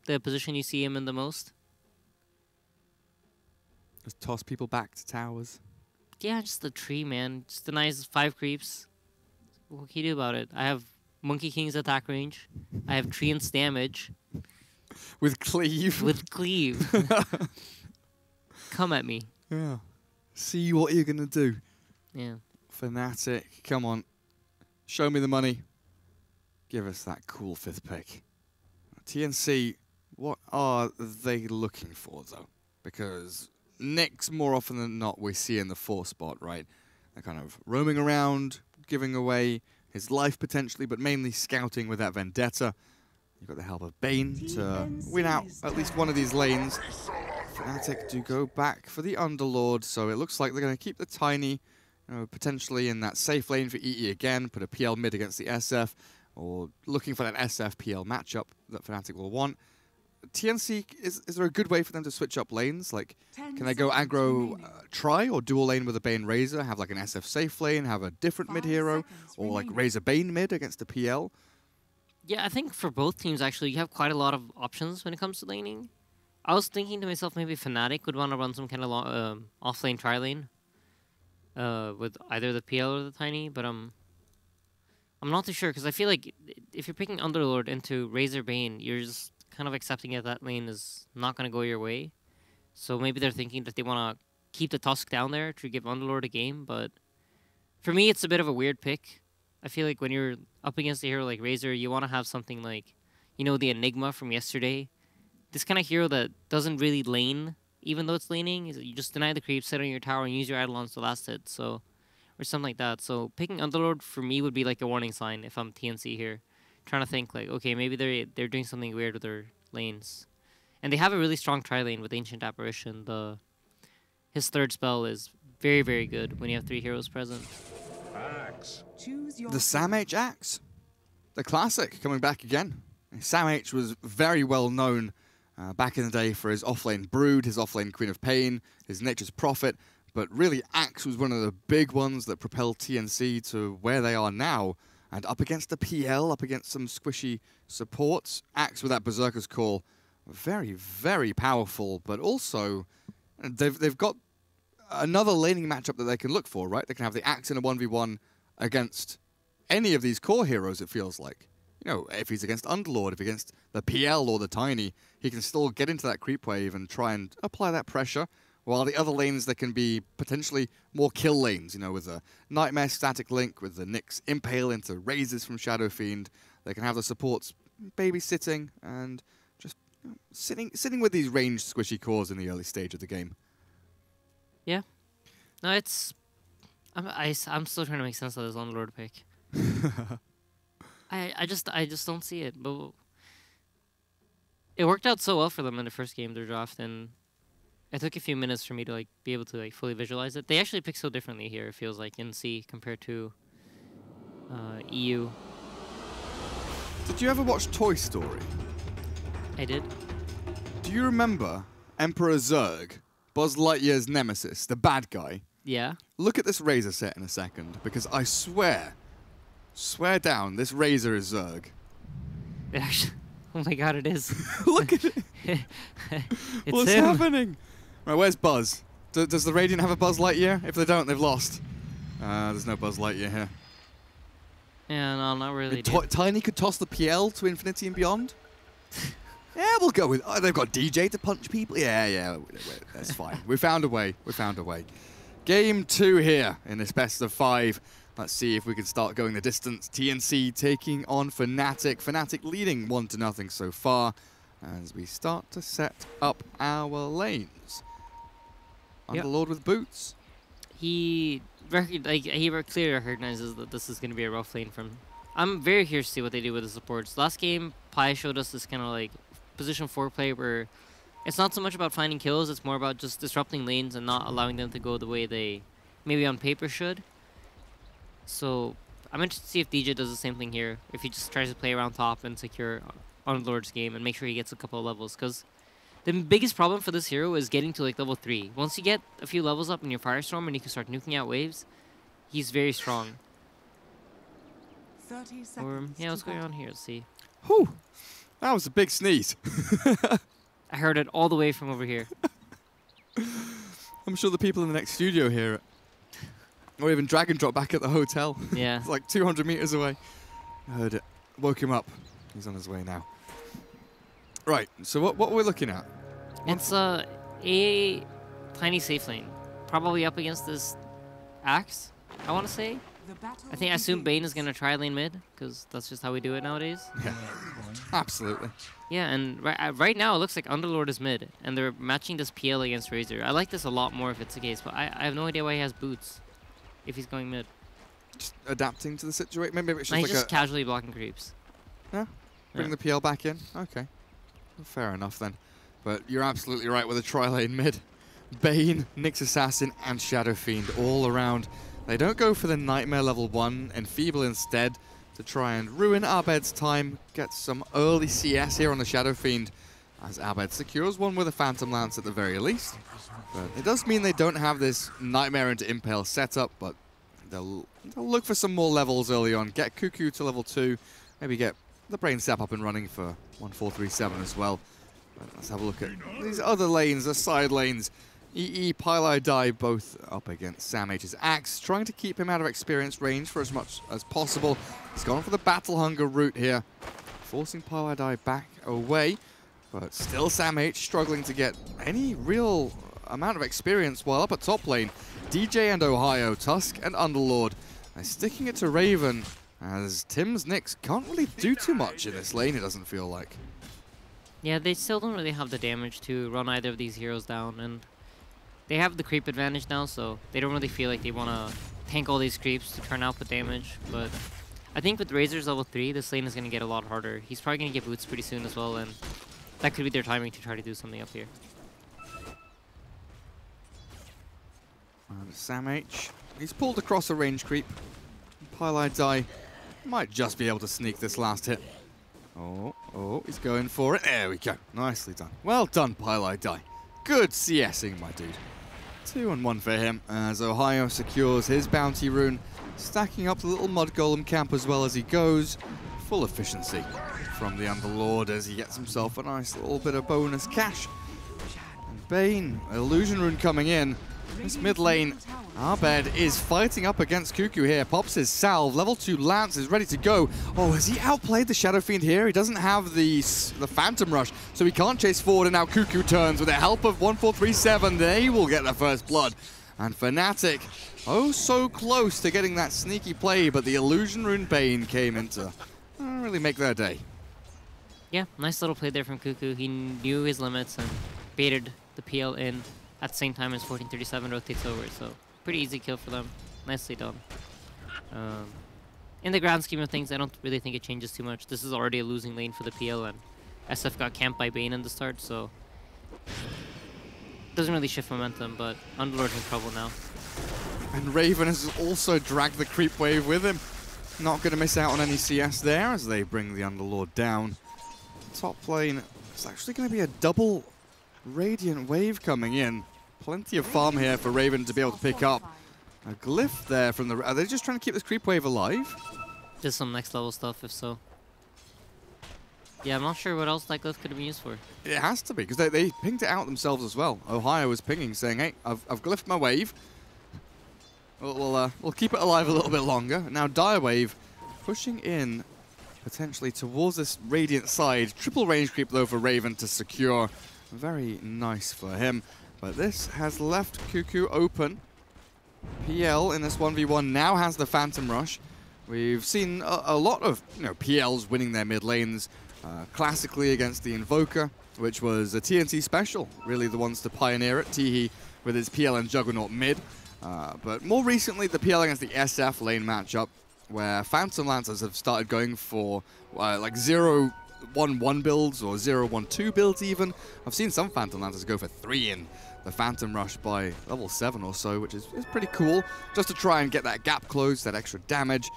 the position you see him in the most. Just toss people back to towers. Yeah, just the tree, man. Just denies 5 creeps. What can you do about it? I have Monkey King's attack range. I have Treant's damage. With cleave. With cleave. Come at me. Yeah. See what you're going to do. Yeah. Fnatic, come on. Show me the money. Give us that cool 5th pick. TNC, what are they looking for, though? Because Nyx, more often than not, we see in the 4 spot, right? They're kind of roaming around, giving away his life potentially, but mainly scouting with that Vendetta. You've got the help of Bane to win out at least one of these lanes. Fnatic do go back for the Underlord, so it looks like they're going to keep the Tiny, potentially in that safe lane for EE again, put a PL mid against the SF, or looking for that SF-PL matchup that Fnatic will want. TNC, is there a good way for them to switch up lanes? Like, can they go aggro Try or dual lane with a Bane Razor, have like an SF safe lane, have a different mid hero, or like Razor Bane mid against a PL? Yeah, I think for both teams, actually, you have quite a lot of options when it comes to laning. I was thinking to myself, maybe Fnatic would want to run some kind of off-lane tri-lane with either the PL or the Tiny, but I'm not too sure, because I feel like if you're picking Underlord into Razor Bane, you're just kind of accepting that lane is not going to go your way. So maybe they're thinking that they want to keep the Tusk down there to give Underlord a game, but for me, it's a bit of a weird pick. I feel like when you're up against a hero like Razor, you want to have something like, the Enigma from yesterday. This kind of hero that doesn't really lane, even though it's laning. You just deny the creep, sit on your tower, and use your Eidolons to last hit, or something like that. So picking Underlord for me would be like a warning sign if I'm TNC here. Trying to think like, okay, maybe they're doing something weird with their lanes. And they have a really strong tri-lane with Ancient Apparition. His 3rd spell is very, very good when you have 3 heroes present. The Sam H Axe, the classic, coming back again. Sam H was very well known back in the day for his offlane Brood, his offlane Queen of Pain, his Nature's Prophet, but really Axe was one of the big ones that propelled TNC to where they are now. And up against the PL, up against some squishy supports, Axe with that Berserker's Call, very, very powerful, but also they've got another laning matchup that they can look for, right? They can have the Axe in a 1v1 against any of these core heroes, it feels like. If he's against Underlord, if he's against the PL or the Tiny, he can still get into that creep wave and try and apply that pressure. While the other lanes, there can be potentially more kill lanes, with a Nightmare Static Link, with the Nyx Impale into Razors from Shadow Fiend. They can have the supports babysitting and just sitting with these ranged squishy cores in the early stage of the game. Yeah. No, I'm still trying to make sense of this Underlord pick. I just don't see it. But it worked out so well for them in the first game of their draft, and it took a few minutes for me to be able to fully visualize it. They actually pick so differently here, it feels like, in C compared to EU. Did you ever watch Toy Story? I did. Do you remember Emperor Zurg, Buzz Lightyear's nemesis, the bad guy? Yeah. Look at this Razor set in a second, because I swear down, this Razor is Zurg. It actually, oh my god, it is. Look at it. What's happening? Right, where's Buzz? Does the Radiant have a Buzz Lightyear? If they don't, they've lost. There's no Buzz Lightyear here. Yeah, no, not really. Tiny could toss the PL to infinity and beyond. Yeah, we'll go with... they've got DJ to punch people. Yeah, that's fine. We found a way. Game 2 here in this best of 5. Let's see if we can start going the distance. TNC taking on Fnatic. Fnatic leading 1-0 so far as we start to set up our lanes. Underlord with boots. He clearly recognizes that this is going to be a rough lane from... I'm very curious to see what they do with the supports. Last game, Pi showed us this kind of position 4 play where it's not so much about finding kills, it's more about just disrupting lanes and not allowing them to go the way they maybe on paper should. So I'm interested to see if DJ does the same thing here, if he just tries to play around top and secure Underlord's game and make sure he gets a couple of levels, because the biggest problem for this hero is getting to level 3. Once you get a few levels up in your Firestorm and you can start nuking out waves, he's very strong. 30 seconds. Yeah, what's going on here? Let's see. Whew, that was a big sneeze. I heard it all the way from over here. I'm sure the people in the next studio hear it. Or even drag and drop back at the hotel. Yeah. It's like 200 meters away. I heard it. Woke him up. He's on his way now. Right, so what are we looking at? It's a Tiny safe lane. probably up against this Axe, I want to say. I assume Bane is going to try lane mid, because that's just how we do it nowadays. Yeah, absolutely. Yeah, and right now it looks like Underlord is mid, and they're matching this PL against Razor. I like this a lot more if it's the case, but I have no idea why he has boots if he's going mid. Just adapting to the situation. Maybe it's just he's like just casually blocking creeps. Yeah, bring the PL back in. Okay, well, fair enough then. But you're absolutely right with a tri-lane mid. Bane, Nyx Assassin, and Shadow Fiend all around. They don't go for the Nightmare level 1, Enfeeble instead, to try and ruin Abed's time, get some early CS here on the Shadow Fiend, as Abed secures one with a Phantom Lance at the very least. But it does mean they don't have this Nightmare into Impale setup, but they'll look for some more levels early on, get Cuckoo to level 2, maybe get the Brain Sap up and running for 1437 as well. But let's have a look at these other lanes, the side lanes. EE, Pylai, Die both up against Sam H's Axe, trying to keep him out of experience range for as much as possible. He's gone for the Battle Hunger route here, forcing Pylai Die back away, but still Sam H struggling to get any real amount of experience while up at top lane. DJ and Ohio, Tusk and Underlord are sticking it to Raven, as Tim's Nyx can't really do too much in this lane, it doesn't feel like. Yeah, they still don't really have the damage to run either of these heroes down, and they have the creep advantage now, so they don't really feel like they want to tank all these creeps to turn output damage. But I think with Razor's level 3, this lane is going to get a lot harder. He's probably going to get boots pretty soon as well, and that could be their timing to try to do something up here. And Sam H, he's pulled across a range creep. Pylai Die might just be able to sneak this last hit. Oh, he's going for it. There we go. Nicely done. Well done, Pylai Die. Good CSing, my dude. 2 and 1 for him, as Ohio secures his bounty rune, stacking up the little mud golem camp as well as he goes. Full efficiency from the Underlord as he gets himself a nice little bit of bonus cash. And Bane, illusion rune coming in. This mid lane, Abed is fighting up against Cuckoo here. Pops his salve, level 2 Lance is ready to go. Oh, has he outplayed the Shadow Fiend here? He doesn't have the Phantom Rush, so he can't chase forward, and now Cuckoo turns with the help of 1437. They will get the first blood. And Fnatic, oh so close to getting that sneaky play, but the Illusion Rune Bane came in to really make their day. Yeah, nice little play there from Cuckoo. He knew his limits and baited the PL in at the same time as 1437 rotates over, so pretty easy kill for them. Nicely done. In the grand scheme of things, I don't really think it changes too much. This is already a losing lane for the PL, and SF got camped by Bane in the start, so doesn't really shift momentum, but Underlord's in trouble now. And Raven has also dragged the creep wave with him. Not going to miss out on any CS there as they bring the Underlord down. Top lane, it's actually going to be a double Radiant wave coming in. Plenty of farm here for Raven to be able to pick up. A glyph there from the... Are they just trying to keep this creep wave alive? Just some next level stuff, if so. Yeah, I'm not sure what else that glyph could have been used for. It has to be, because they pinged it out themselves as well. Ohio was pinging, saying, hey, I've glyphed my wave. We'll keep it alive a little bit longer. Now Dire Wave pushing in potentially towards this Radiant side. Triple range creep, though, for Raven to secure. Very nice for him. But this has left Cuckoo open. PL in this 1v1 now has the Phantom Rush. We've seen a lot of PLs winning their mid lanes. Classically against the Invoker, which was a TNT special. Really the ones to pioneer it. Teehee with his PL and Juggernaut mid. But more recently, the PL against the SF lane matchup, where Phantom Lancers have started going for like 0-1-1 builds or 0-1-2 builds even. I've seen some Phantom Lancers go for 3 in the Phantom Rush by level 7 or so, which is pretty cool, just to try and get that gap closed, that extra damage.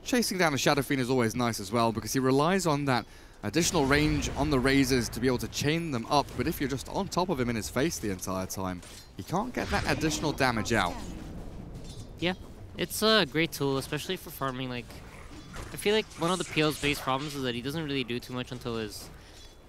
Chasing down a Shadow Fiend is always nice as well, because he relies on that additional range on the Razors to be able to chain them up, but if you're just on top of him in his face the entire time, he can't get that additional damage out. Yeah, it's a great tool, especially for farming. Like, I feel like one of the PL's base problems is that he doesn't really do too much until his...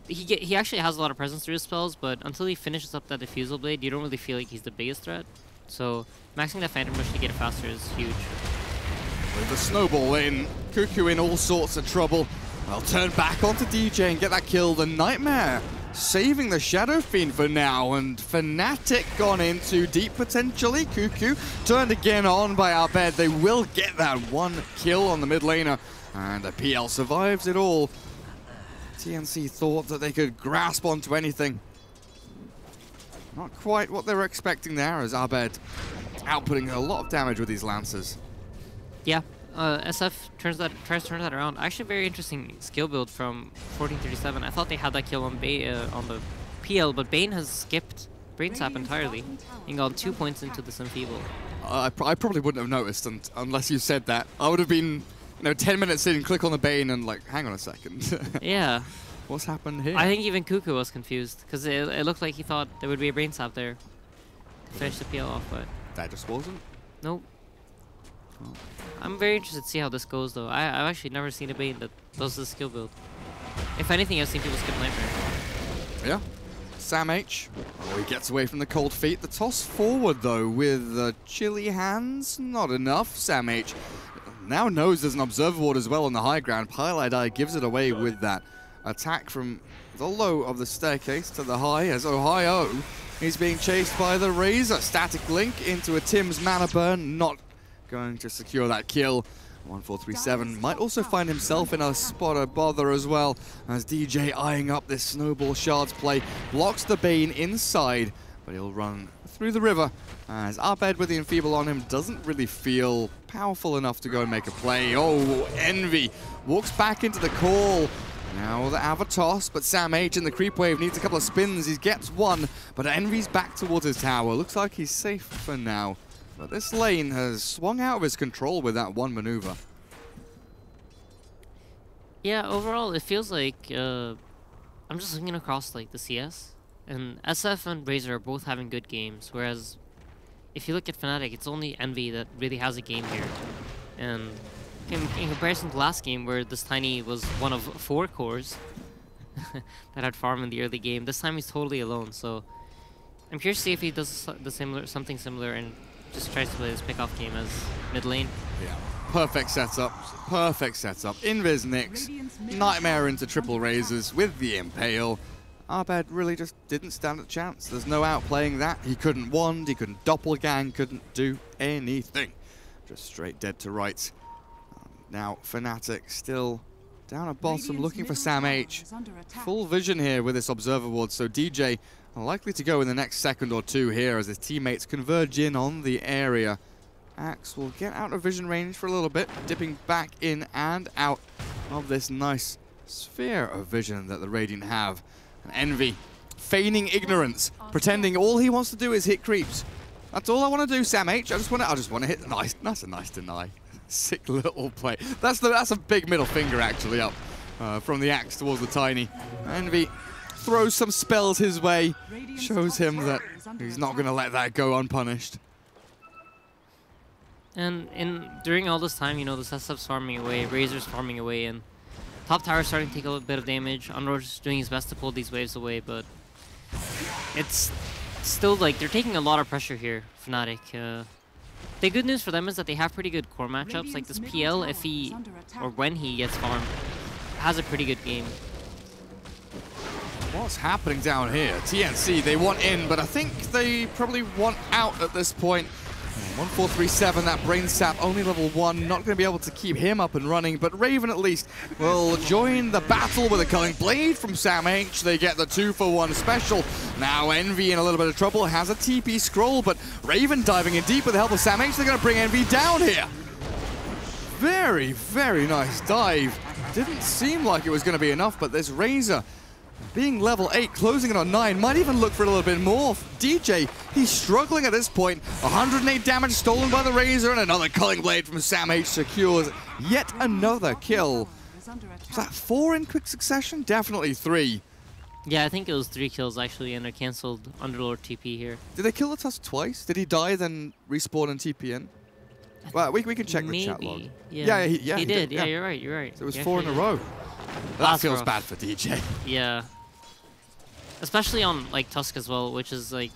He actually has a lot of presence through his spells, but until he finishes up that Diffusal Blade, you don't really feel like he's the biggest threat. So maxing that Phantom Rush to get it faster is huge. With the snowball in, Cuckoo in all sorts of trouble. I'll turn back onto DJ and get that kill. The Nightmare saving the Shadow Fiend for now, and Fnatic gone in too deep potentially. Cuckoo turned again on by Abed. They will get that one kill on the mid laner, and the PL survives it all. TNC thought that they could grasp onto anything. Not quite what they were expecting there, as Abed outputting a lot of damage with these Lancers. Yeah, SF tries to turn that around. Actually, very interesting skill build from 1437. I thought they had that kill on on the PL, but Bane has skipped Brain Sap entirely and got 2 points into this Enfeeble. I probably wouldn't have noticed unless you said that. I would have been, 10 minutes in, click on the Bane and like, hang on a second. Yeah. What's happened here? I think even Cuckoo was confused, because it looked like he thought there would be a Brain Sap there to finish the PL off, but... That just wasn't? Nope. Oh. I'm very interested to see how this goes, though. I've actually never seen a Bane that does this skill build. If anything, I've seen people skip Nightmare. Yeah. Sam H. Oh, he gets away from the cold feet. The toss forward, though, with chilly hands. Not enough. Sam H. now knows there's an observer ward as well on the high ground. Pylai gives it away with that attack from the low of the staircase to the high, as Ohio is being chased by the Razor. Static link into a Tim's mana burn, not going to secure that kill. 1437 might also find himself in a spot of bother as well, as DJ eyeing up this snowball shards play, blocks the Bane inside, but he'll run through the river, as Abed with the Enfeeble on him doesn't really feel powerful enough to go and make a play. Oh, Envy walks back into the call. Now the Avatos, but Sam H in the creep wave needs a couple of spins. He gets one, but Envy's back towards his tower. Looks like he's safe for now. But this lane has swung out of his control with that one maneuver. Yeah, overall it feels like I'm just looking across like the CS, and SF and Razor are both having good games, whereas if you look at Fnatic, it's only Envy that really has a game here. And in comparison to last game, where this Tiny was one of 4 cores that had farm in the early game, this time he's totally alone. So I'm curious to see if he does something similar and just tries to play this pickoff game as mid lane. Yeah, perfect setup. Perfect setup. Invis Nyx, Nightmare into triple Razors with the Impale. Abed really just didn't stand a chance. There's no outplaying that. He couldn't wand, he couldn't doppelgang, couldn't do anything. Just straight dead to rights. Now Fnatic still down at bottom looking for Sam H. Full vision here with this observer ward, so DJ likely to go in the next second or two here as his teammates converge in on the area. Axe will get out of vision range for a little bit, dipping back in and out of this nice sphere of vision that the Radiant have. And Envy feigning ignorance, pretending all he wants to do is hit creeps. That's all I want to do, Sam H. I just want to hit. Nice. That's a nice deny. Sick little play. That's a big middle finger actually up from the Axe towards the Tiny. Envy throws some spells his way, shows him that he's not going to let that go unpunished. And during all this time, you know, the Sessup's farming away, Razor's farming away, and top tower's starting to take a little bit of damage. Unro's doing his best to pull these waves away, but it's still like they're taking a lot of pressure here, Fnatic. The good news for them is that they have pretty good core matchups. Like this PL, if he, or when he gets farmed, has a pretty good game. What's happening down here? TNC, they want in, but I think they probably want out at this point. 1437, that Brain Sap, only level 1, not going to be able to keep him up and running, but Raven at least will join the battle with a Culling Blade from Sam H. They get the 2-for-1 special. Now Envy in a little bit of trouble, has a TP scroll, but Raven diving in deep with the help of Sam H. They're going to bring Envy down here. Very, very nice dive. Didn't seem like it was going to be enough, but this Razor, being level 8, closing it on 9, might even look for a little bit more. DJ, he's struggling at this point. 108 damage stolen by the Razor, and another Culling Blade from Sam H secures yet another kill. Is that 4 in quick succession? Definitely 3. Yeah, I think it was 3 kills actually, and a cancelled Underlord TP here. Did they kill the Tusk twice? Did he die, then respawn and TP in? Well, we can check the chat log. Yeah, he did. Yeah, you're right. So it was 4 in a row. That feels bad for DJ. Yeah. Especially on like Tusk as well, which is like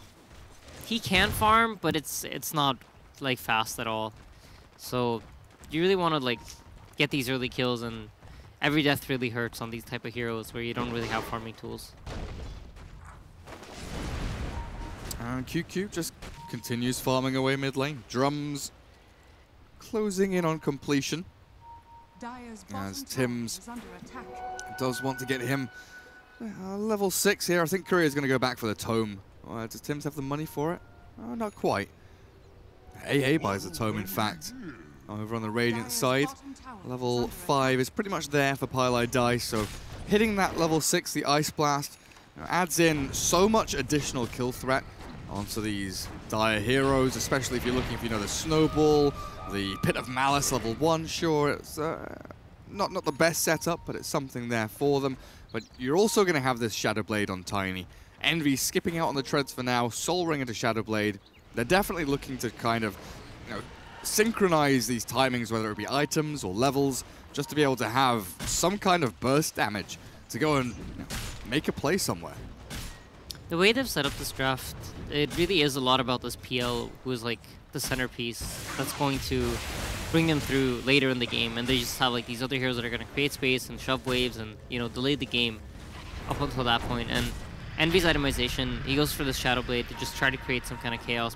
he can farm, but it's not like fast at all. So you really want to like get these early kills, and every death really hurts on these type of heroes where you don't really have farming tools. And QQ just continues farming away mid lane. Drums closing in on completion. As Tim's does want to get him level 6 here. I think Courier's going to go back for the tome. Does Tim's have the money for it? Not quite. AA buys the tome, in fact. Over on the Radiant side, level 5 is pretty much there for Pylai Dice, so hitting that level 6, the Ice Blast, adds in so much additional kill threat onto these Dire heroes, especially if you're looking for, the Snowball, the Pit of Malice level 1. Sure, it's not the best setup, but it's something there for them. But you're also going to have this Shadowblade on Tiny. Envy skipping out on the treads for now, Soul Ring into Shadowblade. They're definitely looking to kind of, synchronize these timings, whether it be items or levels, just to be able to have some kind of burst damage to go and make a play somewhere. The way they've set up this draft, it really is a lot about this PL, who is like the centerpiece that's going to bring them through later in the game, and they just have like these other heroes that are going to create space and shove waves and delay the game up until that point. And Envy's itemization, he goes for the Shadowblade to just try to create some kind of chaos,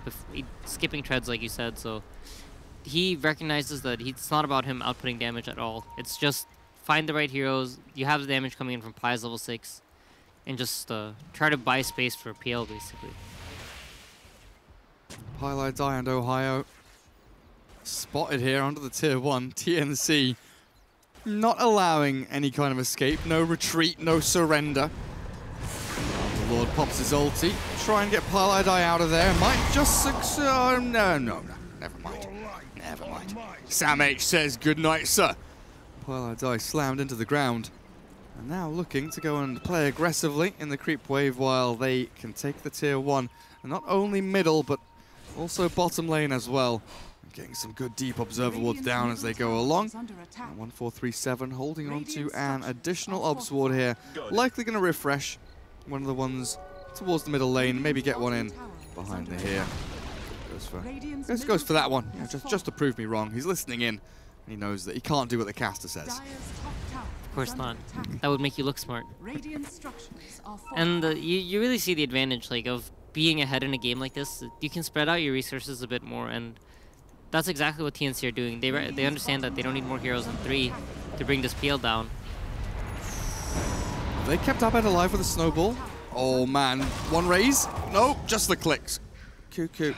skipping treads like you said, so he recognizes that it's not about him outputting damage at all. It's just find the right heroes, you have the damage coming in from Py's level 6, and just try to buy space for PL, basically. Pylai Die and Ohio spotted here under the tier 1. TNC not allowing any kind of escape, no retreat, no surrender. The Lord pops his ulti, try and get Pylai Die out of there. Might just no, never mind. Never mind. Sam H says, good night, sir. Pylai Die slammed into the ground. And now looking to go and play aggressively in the creep wave while they can take the tier 1. And not only middle, but also bottom lane as well. Getting some good deep observer wards down as they go along. 1437 holding on to an additional obs ward here. Likely going to refresh one of the ones towards the middle lane. Maybe get one in behind the here. Goes for that one. Yeah, just to prove me wrong. He's listening in. He knows that he can't do what the caster says. Of course not. That would make you look smart. And you really see the advantage of being ahead in a game like this. You can spread out your resources a bit more, and that's exactly what TNC are doing. They understand that they don't need more heroes than 3 to bring this PL down. They kept Abed alive with a snowball. Oh man, one raise? No, just the clicks. Cuckoo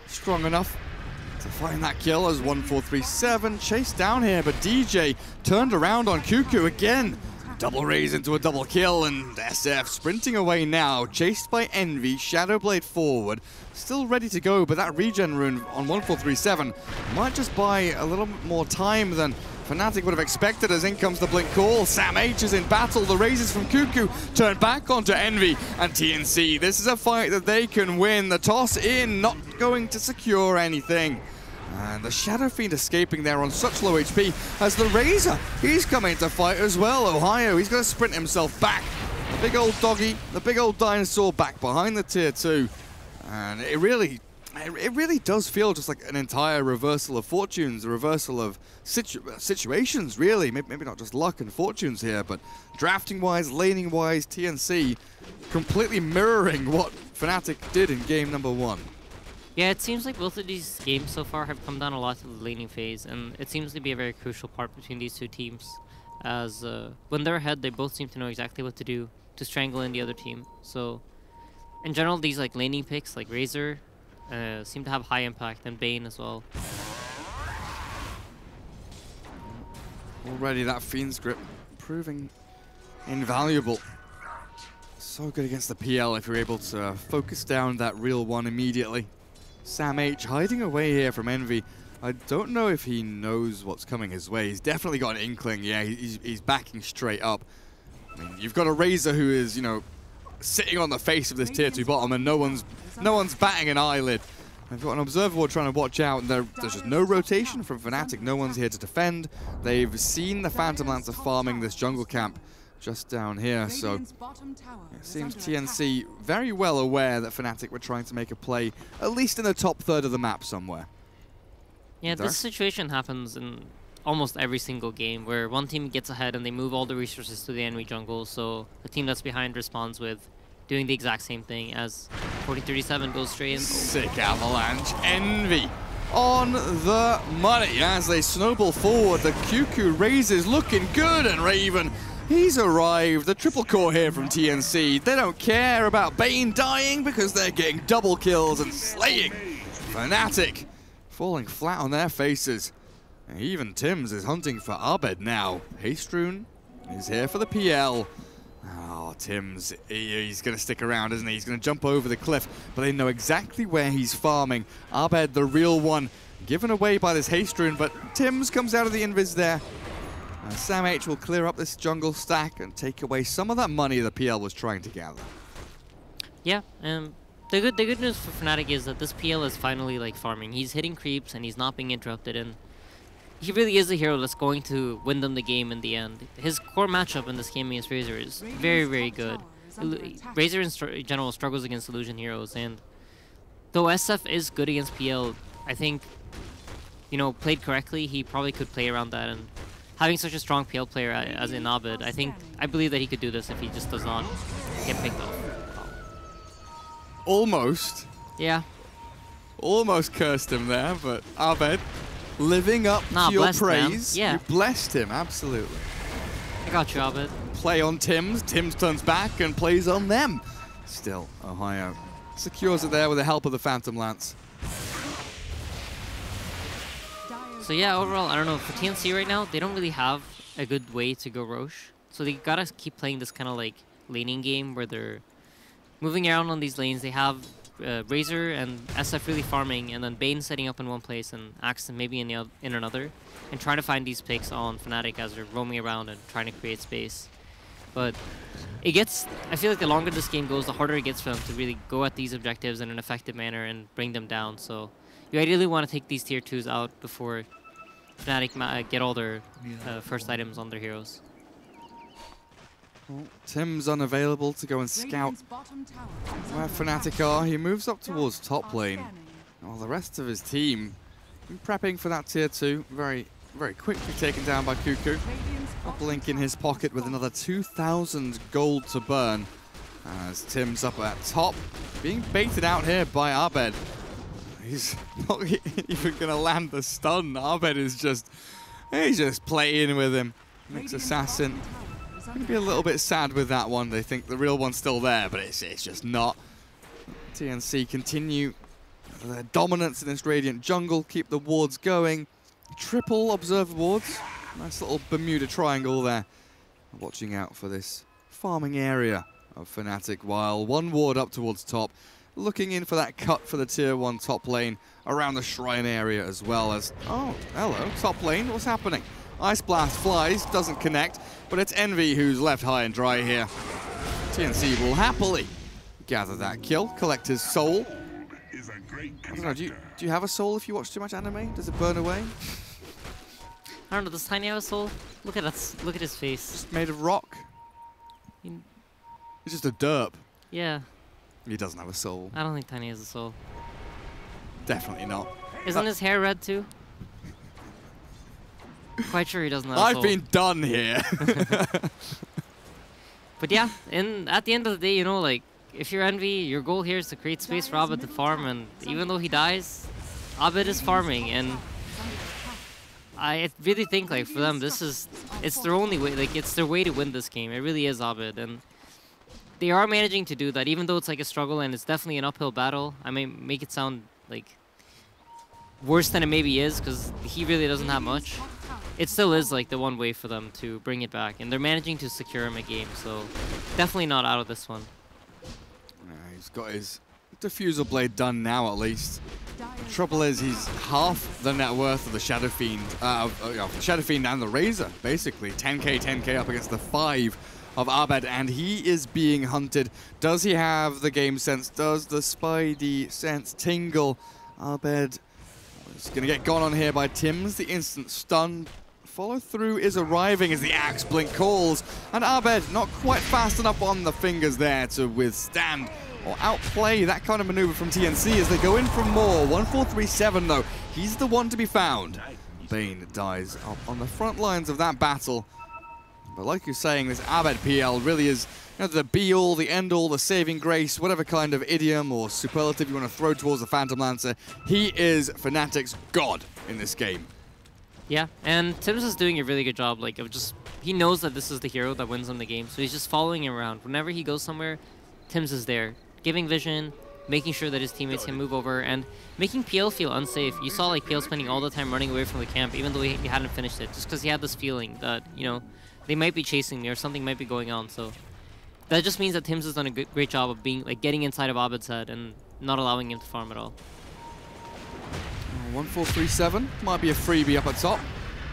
strong enough to find that kill as 1437 chased down here, but DJ turned around on Cuckoo again. Double raise into a double kill, and SF sprinting away now, chased by Envy, Shadowblade forward, still ready to go, but that regen rune on 1437 might just buy a little bit more time than Fnatic would have expected, as in comes the blink call. Sam H is in battle, the raises from Cuckoo turn back onto Envy and TNC. This is a fight that they can win. The toss in, not going to secure anything. And the Shadow Fiend escaping there on such low HP as the Razor, he's coming to fight as well. Ohio, he's going to sprint himself back. The big old doggy, the big old dinosaur back behind the tier 2. And it really does feel just like an entire reversal of fortunes, a reversal of situations, really. Maybe not just luck and fortunes here, but drafting-wise, laning-wise, TNC completely mirroring what Fnatic did in game number 1. Yeah, it seems like both of these games so far have come down a lot to the laning phase, and it seems to be a very crucial part between these two teams, as when they're ahead, they both seem to know exactly what to do to strangle in the other team. So, in general, these laning picks, like Razor, seem to have high impact, and Bane as well. Already that Fiend's Grip proving invaluable. So good against the PL if you're able to focus down that real one immediately. Sam H hiding away here from Envy. I don't know if he knows what's coming his way. He's definitely got an inkling. Yeah, he's backing straight up. I mean, you've got a Razor who is, sitting on the face of this tier 2 bottom, and no one's batting an eyelid. They've got an observer ward trying to watch out, and there's just no rotation from Fnatic. No one's here to defend. They've seen the Phantom Lancer farming this jungle camp just down here, so it seems TNC very well aware that Fnatic were trying to make a play, at least in the top third of the map somewhere. Yeah, this situation happens in almost every single game, where one team gets ahead and they move all the resources to the enemy jungle, so the team that's behind responds with doing the exact same thing, as 40-37 goes straight in. Sick avalanche. Envy on the money as they snowball forward. The QQ raises looking good, and Raven, he's arrived. The triple core here from TNC. They don't care about Bane dying because they're getting double kills and slaying Fnatic, falling flat on their faces. And even Tims is hunting for Abed now. Hastrun is here for the PL. Oh, Tims, he's going to stick around, isn't he? He's going to jump over the cliff, but they know exactly where he's farming. Abed, the real one, given away by this Hastrun, but Tims comes out of the invis there. Sam H will clear up this jungle stack and take away some of that money the PL was trying to gather. Yeah, the good news for Fnatic is that this PL is finally like farming. He's hitting creeps and he's not being interrupted, and he really is a hero that's going to win them the game in the end. His core matchup in this game against Razor is very, very good. Razor in general struggles against Illusion heroes, and though SF is good against PL, I think, you know, played correctly, he probably could play around that. And having such a strong PL player as in Abed, I believe that he could do this if he just does not get picked off. Almost. Yeah. Almost cursed him there, but Abed, living up to your praise. Yeah. You blessed him, absolutely. I got you, Abed. Play on Tims. Tims turns back and plays on them. Still, Ohio secures it there with the help of the Phantom Lance. So yeah, overall, I don't know, for TNC right now, they don't really have a good way to go Roche. So they gotta keep playing this kind of like laning game where they're moving around on these lanes. They have Razor and SF really farming, and then Bane setting up in one place and Axton maybe in another, and trying to find these picks on Fnatic as they're roaming around and trying to create space. But it gets, I feel like the longer this game goes, the harder it gets for them to really go at these objectives in an effective manner and bring them down. So you ideally want to take these tier 2s out before Fnatic get all their first items on their heroes. Well, Tim's unavailable to go and scout where Fnatic are. He moves up towards top lane. While the rest of his team prepping for that tier 2. Very, very quickly taken down by Cuckoo. A blink in his pocket with another 2,000 gold to burn. As Tim's up at top, being baited out here by Abed. He's not even going to land the stun. Abed is he's just playing with him. Next Assassin. Going to be a little bit sad with that one. They think the real one's still there, but it's just not. TNC continue their dominance in this Radiant jungle, keep the wards going. Triple observer wards. Nice little Bermuda triangle there. Watching out for this farming area of Fnatic, while one ward up towards top, looking in for that cut for the tier 1 top lane around the shrine area, as well as, oh, hello, top lane, what's happening? Ice Blast flies, doesn't connect, but it's Envy who's left high and dry here. TNC will happily gather that kill, collect his soul. I don't know, do you have a soul if you watch too much anime? Does it burn away? I don't know, does Tiny have a soul? Look at his face. Just made of rock. It's just a derp. Yeah. He doesn't have a soul. I don't think Tiny has a soul. Definitely not. Isn't his hair red too? Quite sure he doesn't have a soul. I've been done here. But yeah, at the end of the day, you know, like, if you're Envy, your goal here is to create space for Abed to farm, and even though he dies, Abed is farming, and I really think, like, for them, it's their only way, like, it's their way to win this game. It really is Abed, and they are managing to do that, even though it's like a struggle and it's definitely an uphill battle. I may make it sound like worse than it maybe is, because he really doesn't have much. It still is like the one way for them to bring it back, and they're managing to secure him a game, so definitely not out of this one. He's got his diffusal blade done now, at least. The trouble is, he's half the net worth of the Shadow Fiend, Shadow Fiend and the Razor, basically. 10k up against the 5 of Abed, and he is being hunted. Does he have the game sense? Does the Spidey sense tingle? Abed is going to get gone on here by Tims. The instant stun follow through is arriving as the Axe Blink calls, and Abed not quite fast enough on the fingers there to withstand or outplay that kind of maneuver from TNC as they go in for more. 1437 though, he's the one to be found. Bane dies up on the front lines of that battle. But like you're saying, this Abed PL really is the be-all, the end-all, the saving grace, whatever kind of idiom or superlative you want to throw towards the Phantom Lancer. He is Fnatic's god in this game. Yeah, and Tims is doing a really good job, like, of just, he knows that this is the hero that wins him the game, so he's just following him around. Whenever he goes somewhere, Tims is there, giving vision, making sure that his teammates can move over, and making PL feel unsafe. You saw, like, PL spending all the time running away from the camp, even though he hadn't finished it, just because he had this feeling that, you know, they might be chasing me or something might be going on, so that just means that Tims has done a great job of being, like, getting inside of Abed's head and not allowing him to farm at all. 1437 might be a freebie up at top.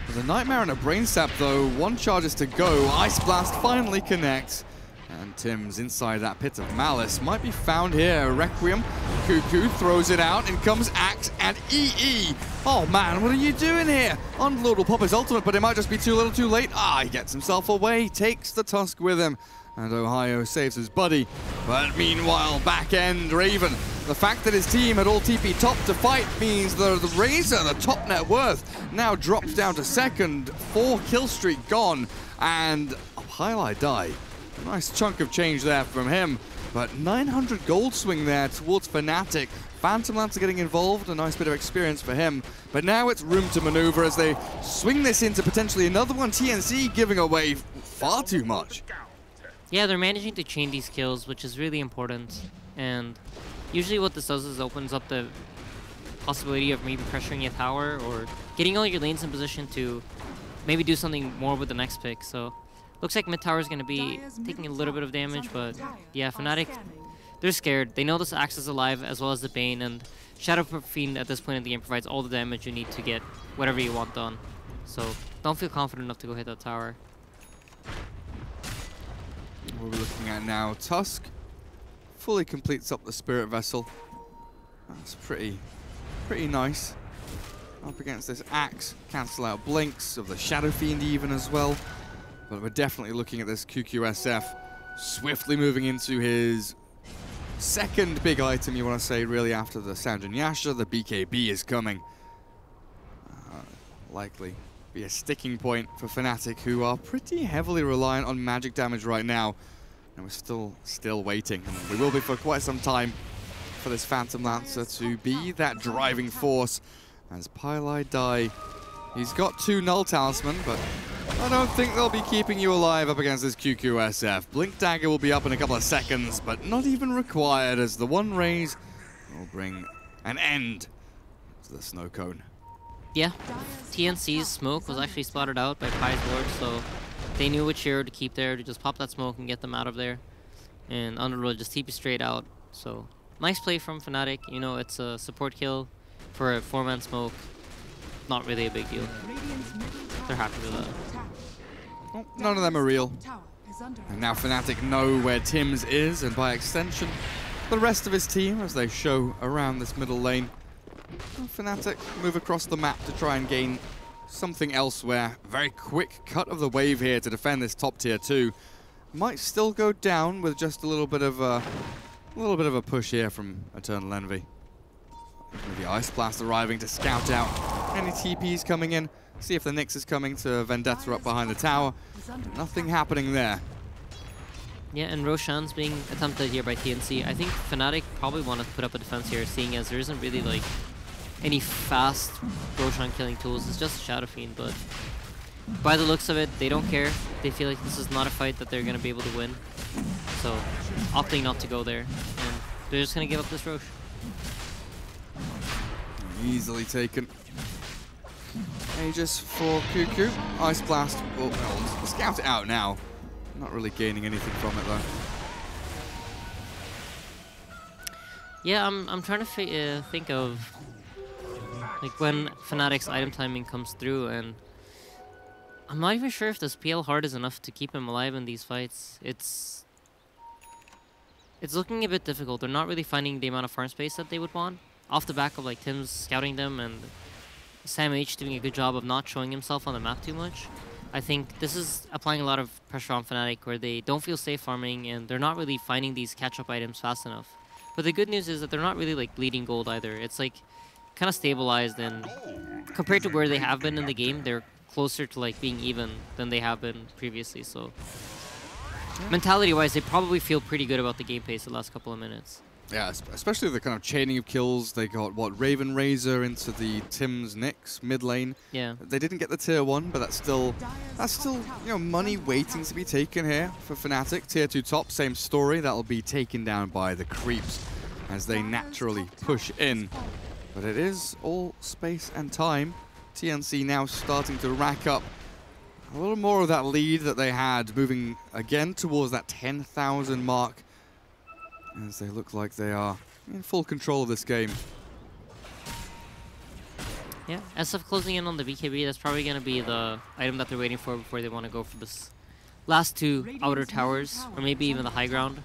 There's a Nightmare and a Brain Sap though. 1 charge is to go. Ice Blast finally connects. And Tims inside that Pit of Malice might be found here. Requiem, Cuckoo throws it out. In comes Axe and EE. Oh man, what are you doing here? Unload will pop his ultimate, but it might just be too little too late. He gets himself away, takes the Tusk with him. And Ohio saves his buddy. But meanwhile, back end Raven. The fact that his team had all TP top to fight means the Razor, the top net worth, now drops down to second. 4 kill streak gone. And Highlight die. A nice chunk of change there from him. But 900 gold swing there towards Fnatic. Phantom Lancer getting involved, a nice bit of experience for him. But now it's room to maneuver as they swing this into potentially another one. TNC giving away far too much. Yeah, they're managing to chain these kills, which is really important. And usually what this does is opens up the possibility of maybe pressuring a tower or getting all your lanes in position to maybe do something more with the next pick. So looks like mid tower is going to be taking a little bit of damage, but yeah, Fnatic, they're scared. They know this Axe is alive as well as the Bane, and Shadow Fiend at this point in the game provides all the damage you need to get whatever you want done. So don't feel confident enough to go hit that tower. What we're looking at now, Tusk fully completes up the Spirit Vessel. That's pretty nice. Up against this Axe, cancel out blinks of the Shadow Fiend even as well. But we're definitely looking at this QQSF swiftly moving into his second big item, you want to say, really, after the Sanjin Yasha. The BKB is coming. Likely be a sticking point for Fnatic, who are pretty heavily reliant on magic damage right now. And we're still waiting. And we will be for quite some time for this Phantom Lancer to be that driving force. As Pylai die, he's got 2 Null Talisman, but I don't think they'll be keeping you alive up against this QQSF. Blink Dagger will be up in a couple of seconds, but not even required, as the 1 raise will bring an end to the Snow Cone. Yeah, TNC's smoke was actually spotted out by Py's Lord, so they knew which hero to keep there, to just pop that smoke and get them out of there. And Underlord just TP straight out. So nice play from Fnatic. You know, it's a support kill for a 4-man smoke. Not really a big deal. They're happy with that. Well, none of them are real. And now Fnatic know where Tims is, and by extension, the rest of his team, as they show around this middle lane. Fnatic move across the map to try and gain something elsewhere. Very quick cut of the wave here to defend this top tier 2. Might still go down with just a little bit of a push here from Eternal Envy. With the Ice Blast arriving to scout out any TPs coming in. See if the Nyx is coming to Vendetta up behind the tower. Nothing happening there. Yeah, and Roshan's being attempted here by TNC. I think Fnatic probably want to put up a defense here, seeing as there isn't really like any fast Roshan killing tools. It's just Shadow Fiend, but by the looks of it, they don't care. They feel like this is not a fight that they're going to be able to win. So, opting not to go there. And they're just going to give up this Rosh. Easily taken. Aegis for Cuckoo. Ice Blast. Well, we'll scout it out now. Not really gaining anything from it, though. Yeah, I'm trying to think of like when Fnatic's item timing comes through, and I'm not even sure if this PL hard is enough to keep him alive in these fights. It's looking a bit difficult. They're not really finding the amount of farm space that they would want off the back of like Tim's scouting them and Sam H doing a good job of not showing himself on the map too much. I think this is applying a lot of pressure on Fnatic, where they don't feel safe farming and they're not really finding these catch-up items fast enough. But the good news is that they're not really like bleeding gold either. It's like kind of stabilized, and compared to where they have been in the game, they're closer to like being even than they have been previously. So mentality-wise, they probably feel pretty good about the game pace the last couple of minutes. Yeah, especially the kind of chaining of kills. They got, what, Raven Razor into the Tim's Nyx mid lane. Yeah. They didn't get the tier 1, but that's still you know, money waiting to be taken here for Fnatic. Tier 2 top, same story. That'll be taken down by the creeps as they naturally push in. But it is all space and time. TNC now starting to rack up a little more of that lead that they had, moving again towards that 10,000 mark, as they look like they are in full control of this game. Yeah, SF closing in on the BKB. That's probably going to be the item that they're waiting for before they want to go for this last 2 outer towers, or maybe even the high ground.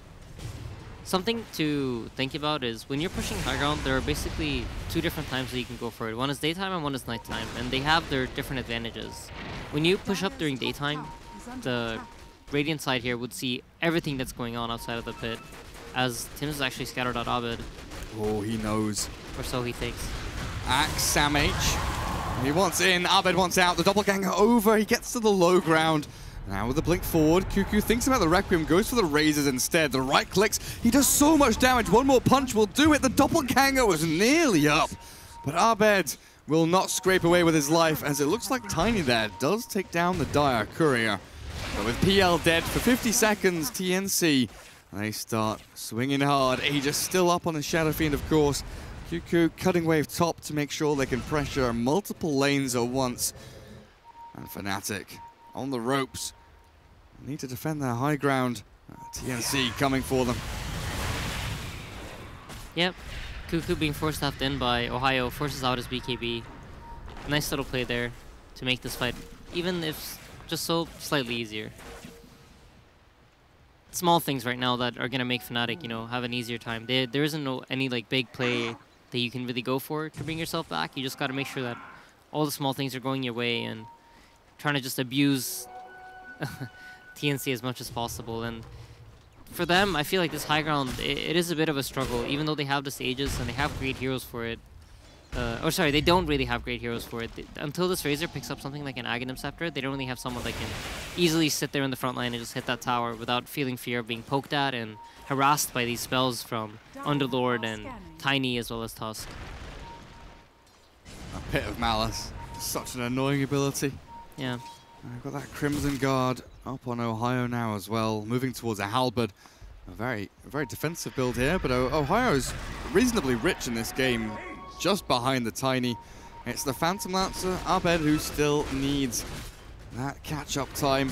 Something to think about is when you're pushing high ground, there are basically 2 different times that you can go for it. One is daytime and one is nighttime, and they have their different advantages. When you push up during daytime, the Radiant side here would see everything that's going on outside of the pit, as Tim's has actually scattered out Abed. Oh, he knows. Or so he thinks. Axe, Sam H. He wants in, Abed wants out, the doppelganger over, he gets to the low ground. Now with the blink forward, Cuckoo thinks about the Requiem, goes for the razors instead. The right clicks, he does so much damage, one more punch will do it. The doppelganger was nearly up, but Abed will not scrape away with his life, as it looks like Tiny there does take down the Dire Courier. But with PL dead for 50 seconds, TNC, they start swinging hard. Aegis still up on the Shadow Fiend, of course. Cuckoo cutting wave top to make sure they can pressure multiple lanes at once. And Fnatic on the ropes. Need to defend their high ground. TNC coming for them. Yep. Cuckoo being forced left in by Ohio forces out his BKB. Nice little play there to make this fight, even if just so slightly easier. Small things right now that are gonna make Fnatic, you know, have an easier time. There isn't any like big play that you can really go for to bring yourself back. You just gotta make sure that all the small things are going your way and trying to just abuse TNC as much as possible. And for them, I feel like this high ground, it is a bit of a struggle, even though they have this Aegis and they have great heroes for it. Or sorry, they don't really have great heroes for it. Until this Razor picks up something like an Aghanim Scepter, they don't really have someone that can easily sit there in the front line and just hit that tower without feeling fear of being poked at and harassed by these spells from Underlord and Tiny as well as Tusk. A Pit of Malice. Such an annoying ability. Yeah. I've got that Crimson Guard up on Ohio now as well, moving towards a Halberd. A very defensive build here, but Ohio is reasonably rich in this game, just behind the Tiny. It's the Phantom Lancer, Abed, who still needs that catch-up time.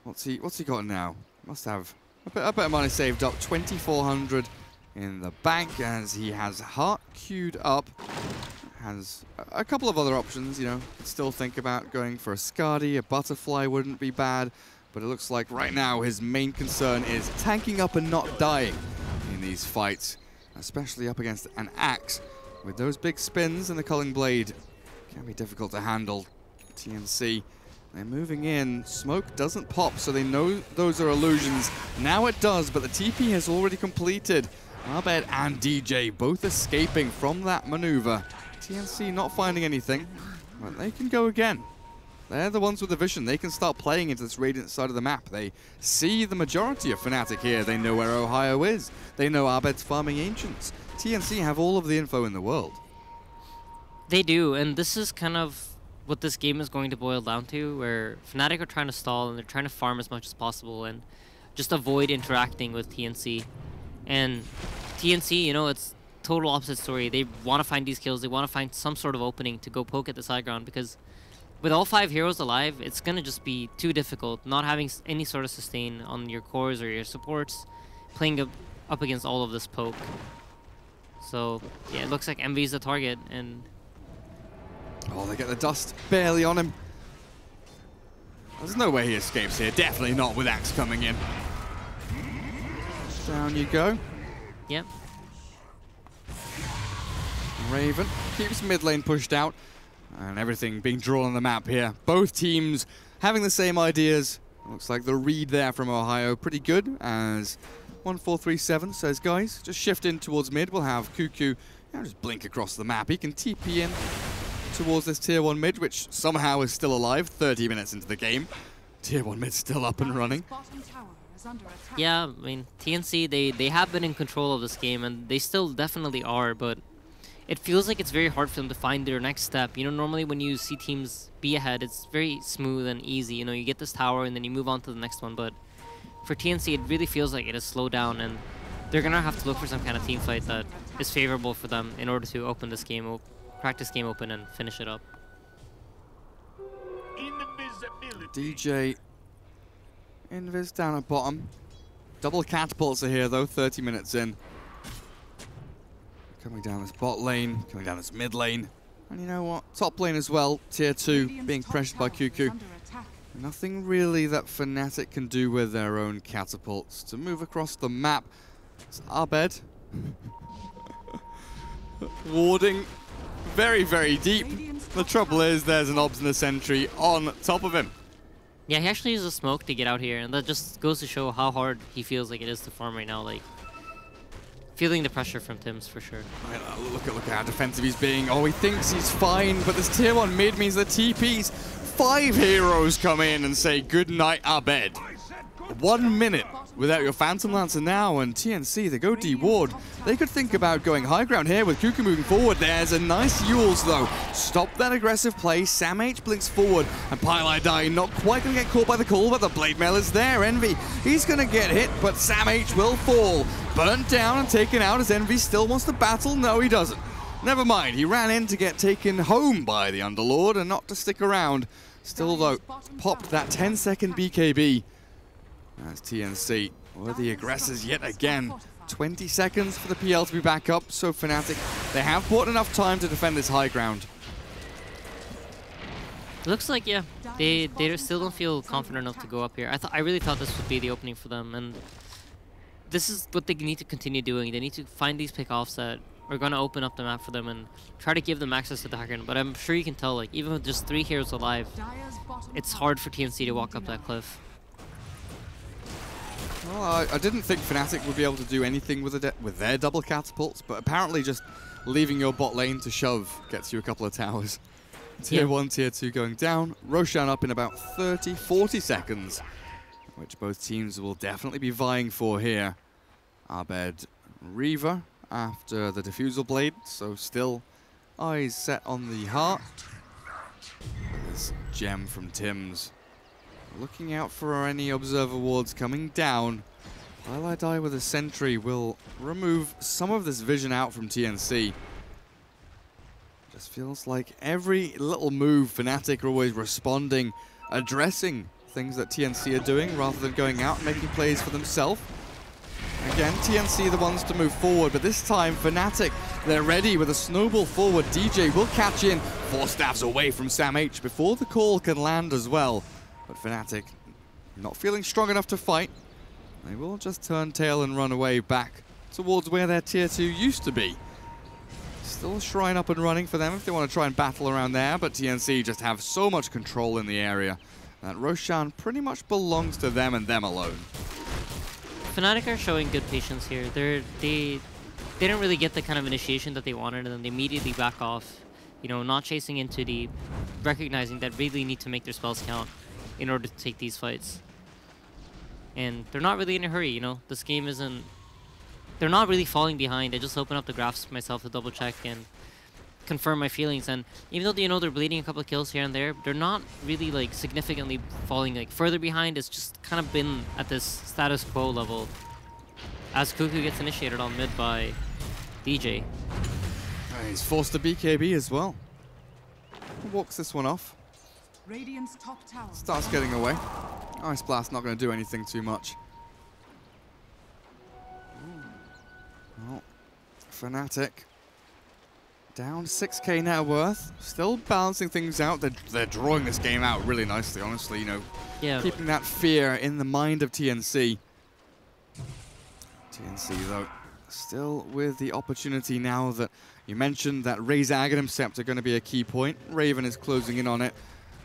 What's he got now? Must have a bit of money saved up, 2,400 in the bank, as he has Heart queued up. Has a couple of other options, you know. Still think about going for a Skadi, a Butterfly wouldn't be bad, but it looks like right now his main concern is tanking up and not dying in these fights, especially up against an Axe. With those big spins and the Culling Blade, can be difficult to handle. TNC, they're moving in. Smoke doesn't pop, so they know those are illusions. Now it does, but the TP has already completed. Abed and DJ both escaping from that maneuver. TNC not finding anything, but they can go again. They're the ones with the vision. They can start playing into this Radiant side of the map. They see the majority of Fnatic here. They know where Ohio is. They know Abed's farming Ancients. TNC have all of the info in the world. They do, and this is kind of what this game is going to boil down to, where Fnatic are trying to stall and they're trying to farm as much as possible and just avoid interacting with TNC. And TNC, you know, it's total opposite story. They want to find these kills. They want to find some sort of opening to go poke at the side ground, because with all 5 heroes alive, it's going to just be too difficult not having any sort of sustain on your cores or your supports, playing up against all of this poke. So, yeah, it looks like Envy's the target, and... Oh, they get the dust barely on him. There's no way he escapes here. Definitely not with Axe coming in. Down you go. Yep. Raven keeps mid lane pushed out, and everything being drawn on the map here. Both teams having the same ideas. Looks like the read there from Ohio pretty good, as 1437 says, guys, just shift in towards mid. We'll have Cuckoo just blink across the map. He can TP in towards this Tier 1 mid, which somehow is still alive 30 minutes into the game. Tier 1 mid still up and running. Yeah, I mean, TNC, they have been in control of this game, and they still definitely are, but it feels like it's very hard for them to find their next step. You know, normally when you see teams be ahead, it's very smooth and easy. You know, you get this tower and then you move on to the next one, but for TNC, it really feels like it has slowed down, and they're going to have to look for some kind of team fight that is favorable for them in order to open this game, crack this game open and finish it up. DJ Invis down at bottom. Double catapults are here though, 30 minutes in. Coming down this bot lane, coming down this mid lane. And you know what? Top lane as well, Tier 2, being pressured by Cuckoo. Nothing really that Fnatic can do with their own catapults to move across the map. It's Abed. Warding very, very deep. The trouble is there's an Obs and a sentry on top of him. Yeah, he actually uses a smoke to get out here, and that just goes to show how hard he feels like it is to farm right now. Like, feeling the pressure from Tims for sure. Look at how defensive he's being. Oh, he thinks he's fine, but this Tier 1 mid means the TPs. 5 heroes come in and say goodnight, Abed. 1 minute without your Phantom Lancer now, and TNC, they go D-Ward. They could think about going high ground here with Cuckoo moving forward. There's a nice Yules, though. Stop that aggressive play. Sam H blinks forward, and Pylai not quite going to get caught by the call, but the Blade Mail is there. Envy, he's going to get hit, but Sam H will fall. Burnt down and taken out as Envy still wants to battle. No, he doesn't. Never mind, he ran in to get taken home by the Underlord and not to stick around. Still, though, popped that 10-second BKB. As TNC were the aggressors yet again. 20 seconds for the PL to be back up, so Fnatic, they have bought enough time to defend this high ground. Looks like, yeah, they still don't feel confident enough to go up here. I really thought this would be the opening for them, and this is what they need to continue doing. They need to find these pickoffs that are going to open up the map for them and try to give them access to the high ground. But I'm sure you can tell, like, even with just 3 heroes alive, it's hard for TNC to walk up that cliff. Well, I didn't think Fnatic would be able to do anything with their double catapults, but apparently just leaving your bot lane to shove gets you a couple of towers. Tier 1, Tier 2 going down. Roshan up in about 30, 40 seconds, which both teams will definitely be vying for here. Abed Reaver after the Diffusal Blade, so still eyes set on the heart. This gem from Tims. Looking out for any Observer wards coming down. Pylai with a sentry will remove some of this vision out from TNC. Just feels like every little move, Fnatic are always responding, addressing things that TNC are doing rather than going out and making plays for themselves. Again, TNC the ones to move forward, but this time Fnatic, they're ready with a snowball forward. DJ will catch in, 4 staffs away from Sam H before the call can land as well. But Fnatic not feeling strong enough to fight. They will just turn tail and run away back towards where their Tier 2 used to be. Still a shrine up and running for them if they want to try and battle around there, but TNC just have so much control in the area that Roshan pretty much belongs to them and them alone. Fnatic are showing good patience here. They didn't really get the kind of initiation that they wanted, and then they immediately back off. You know, not chasing into deep, recognizing that really need to make their spells count in order to take these fights. And they're not really in a hurry, you know? This game isn't... They're not really falling behind. I just open up the graphs myself to double check and confirm my feelings. And even though, you know, they're bleeding a couple of kills here and there, they're not really, like, significantly falling, like, further behind. It's just kind of been at this status quo level as Cuckoo gets initiated on mid by DJ. He's forced a BKB as well. Walks this one off. Radiant's top tower Starts getting away. Ice Blast not going to do anything too much. Well, Fnatic down 6k net worth. Still balancing things out. They're drawing this game out really nicely, honestly. You know, keeping that fear in the mind of TNC. TNC, though, still with the opportunity now that you mentioned that Raze Aghanim Scepter are going to be a key point. Raven is closing in on it.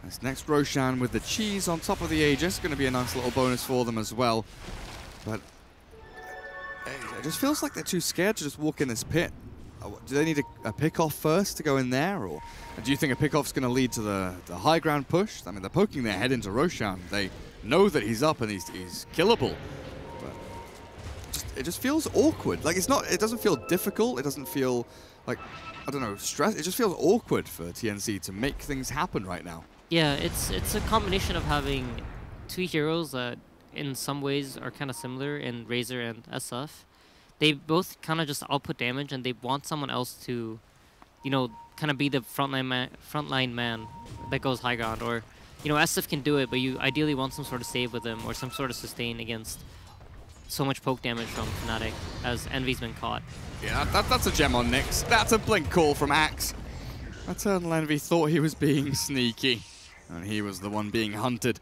This next Roshan with the cheese on top of the Aegis, going to be a nice little bonus for them as well. But it just feels like they're too scared to just walk in this pit. do they need a pick-off first to go in there, or do you think a pick-off's going to lead to the high ground push? I mean, they're poking their head into Roshan. They know that he's up and he's killable, but it just feels awkward. Like, it doesn't feel difficult. It doesn't feel like, I don't know, stress. It just feels awkward for TNC to make things happen right now. Yeah, it's a combination of having two heroes that in some ways are kind of similar in Razor and SF. They both kind of just output damage, and they want someone else to, you know, kind of be the frontline man that goes high ground. Or, you know, SF can do it, but you ideally want some sort of save with him or some sort of sustain against so much poke damage from Fnatic, as Envy's been caught. Yeah, that's a gem on Nyx. That's a blink call from Axe. Eternal Envy thought he was being sneaky, and he was the one being hunted.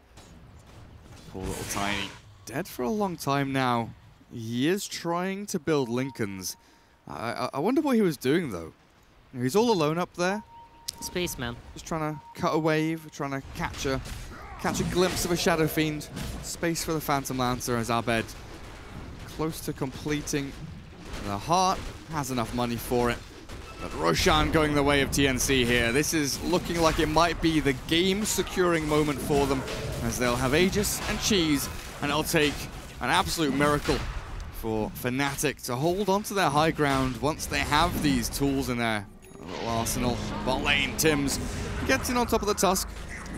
Poor little Tiny. Dead for a long time now. He is trying to build Lincolns. I wonder what he was doing, though. He's all alone up there. Spaceman. Just trying to cut a wave, trying to catch a glimpse of a Shadow Fiend. Space for the Phantom Lancer as Abed close to completing. The Heart has enough money for it. But Roshan going the way of TNC here. This is looking like it might be the game-securing moment for them, as they'll have Aegis and Cheese, and it'll take an absolute miracle for Fnatic to hold on to their high ground once they have these tools in their little arsenal. Bot lane, Tim's gets in on top of the Tusk.